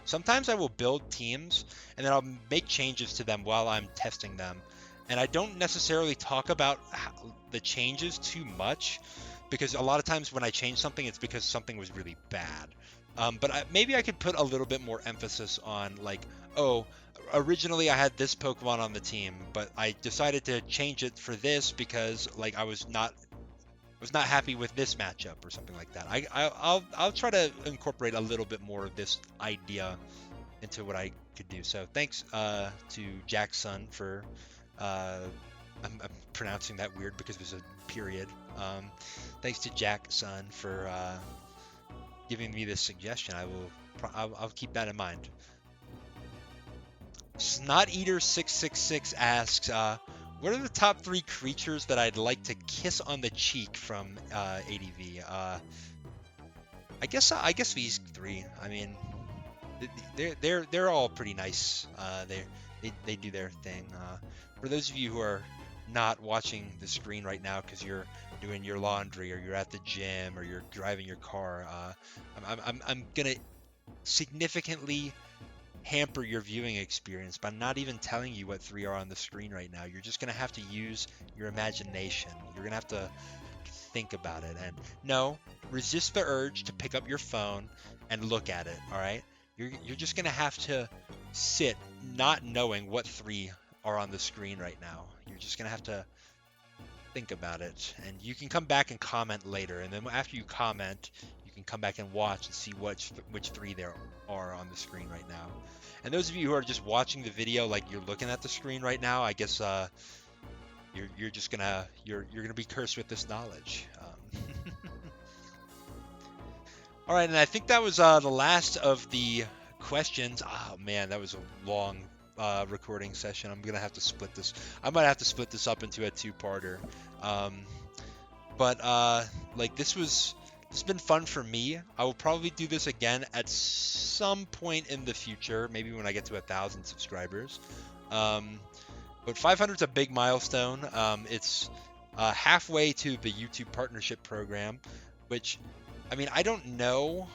sometimes I will build teams and then I'll make changes to them while I'm testing them, and I don't necessarily talk about the changes too much, because a lot of times when I change something, it's because something was really bad. But maybe I could put a little bit more emphasis on like, oh, originally I had this Pokemon on the team, but I decided to change it for this because like I was not happy with this matchup or something like that. I'll try to incorporate a little bit more of this idea into what I could do. So thanks to Jackson for I'm pronouncing that weird because there's a period. Thanks to Jackson for giving me this suggestion. I'll keep that in mind. Snot Eater 666 asks, what are the top 3 creatures that I'd like to kiss on the cheek from ADV? I guess these 3. I mean, they're all pretty nice. They do their thing. For those of you who are not watching the screen right now because you're doing your laundry or you're at the gym or you're driving your car, I'm gonna significantly hamper your viewing experience by not even telling you what 3 are on the screen right now. You're just gonna have to use your imagination. You're gonna have to think about it. And no, resist the urge to pick up your phone and look at it. All right, you're just gonna have to sit not knowing what 3 are on the screen right now. You're just gonna have to think about it, and you can come back and comment later, and then after you comment you can come back and watch and see which 3 there are on the screen right now. And those of you who are just watching the video like you're looking at the screen right now, I guess you're just gonna be cursed with this knowledge. All right, and I think that was the last of the questions. Oh man, that was a long recording session. I'm gonna have to split this. I might have to split this up into a 2-parter. But like it's been fun for me. I will probably do this again at some point in the future, maybe when I get to 1,000 subscribers. But 500 is a big milestone. It's halfway to the YouTube partnership program, which, I mean, I don't know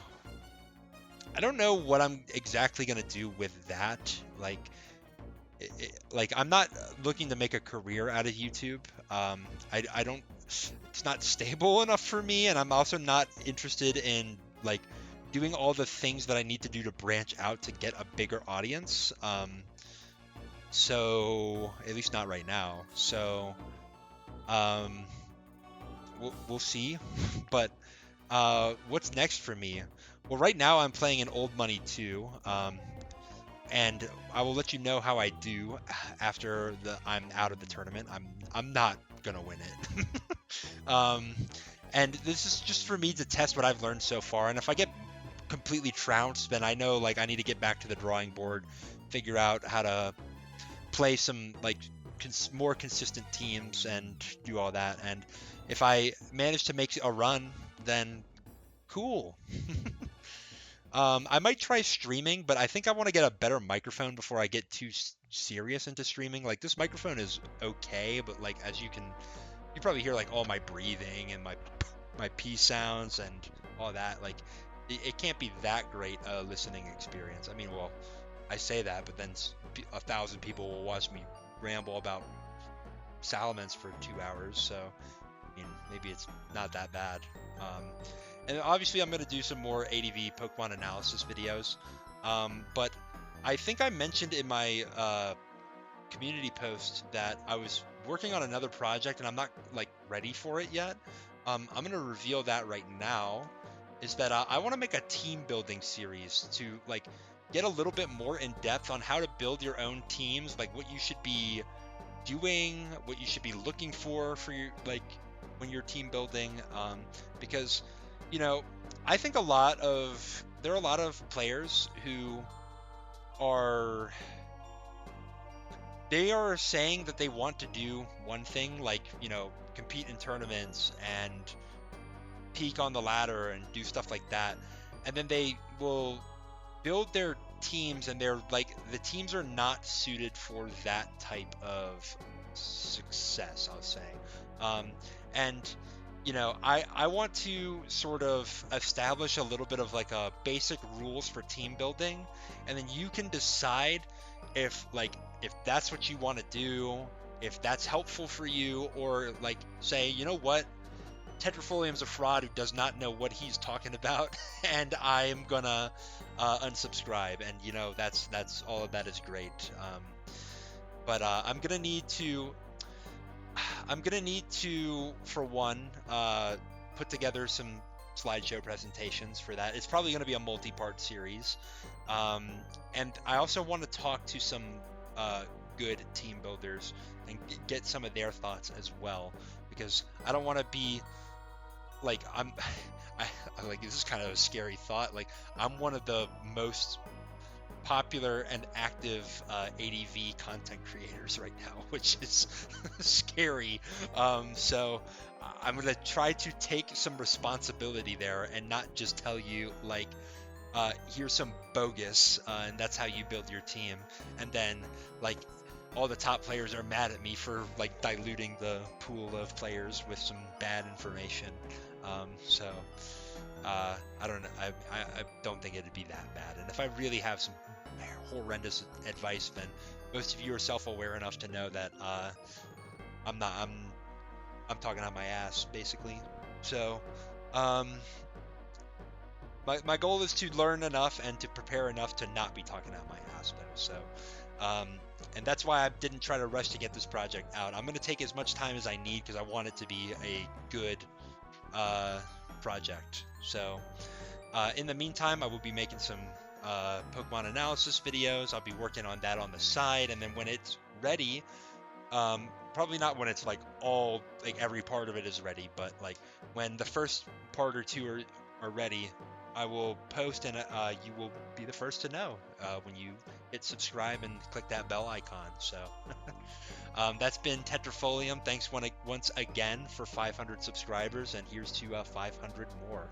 what I'm exactly gonna do with that. Like I'm not looking to make a career out of YouTube. I don't. It's not stable enough for me, and I'm also not interested in like doing all the things that I need to do to branch out to get a bigger audience. So at least not right now. So we'll see. But what's next for me? Well, right now I'm playing in Old Money 2. And I will let you know how I do after I'm out of the tournament. I'm not gonna win it. And this is just for me to test what I've learned so far. And if I get completely trounced, then I know like I need to get back to the drawing board, figure out how to play some like more consistent teams and do all that. And if I manage to make a run, then cool. I might try streaming, but I think I want to get a better microphone before I get too serious into streaming. Like this microphone is okay, but like as you probably hear like all my breathing and my pee sounds and all that. Like it can't be that great a listening experience. I mean, well, I say that, but then 1,000 people will watch me ramble about Salamence for 2 hours. So I mean, maybe it's not that bad. And obviously I'm going to do some more ADV Pokemon analysis videos. But I think I mentioned in my community post that I was working on another project and I'm not like ready for it yet. I'm going to reveal that right now, is that I want to make a team building series to like get a little bit more in depth on how to build your own teams, like what you should be doing, what you should be looking for your like when you're team building, because you know, I think there are a lot of players who are saying that they want to do one thing, like, you know, compete in tournaments and peak on the ladder and do stuff like that. And then they will build their teams, and they're like, the teams are not suited for that type of success, I'll say. And you know, I want to sort of establish a little bit of like a basic rules for team building, and then you can decide if if that's what you want to do, if that's helpful for you, or like say, you know what, Tetrafolium's a fraud who does not know what he's talking about, and I'm gonna unsubscribe. And you know, that's all of that is great. But I'm gonna need to, for one, put together some slideshow presentations for that. It's probably gonna be a multi-part series, and I also want to talk to some good team builders and get some of their thoughts as well, because I don't want to be like I like, this is kind of a scary thought. Like, I'm one of the most popular and active ADV content creators right now, which is scary. So I'm gonna try to take some responsibility there and not just tell you like, here's some bogus, and that's how you build your team, and then like all the top players are mad at me for like diluting the pool of players with some bad information. So I don't know. I don't think it'd be that bad. And if I really have some horrendous advice, then most of you are self-aware enough to know that I'm talking out my ass, basically. So my goal is to learn enough and to prepare enough to not be talking out my ass, though. So and that's why I didn't try to rush to get this project out. I'm going to take as much time as I need because I want it to be a good project. So in the meantime, I will be making some Pokemon analysis videos. I'll be working on that on the side, and then when it's ready, probably not when it's like all, like every part of it is ready, but like when the first part or two are ready, I will post, and you will be the first to know when you hit subscribe and click that bell icon. So that's been Tetrafolium. Thanks once again for 500 subscribers, and here's to 500 more.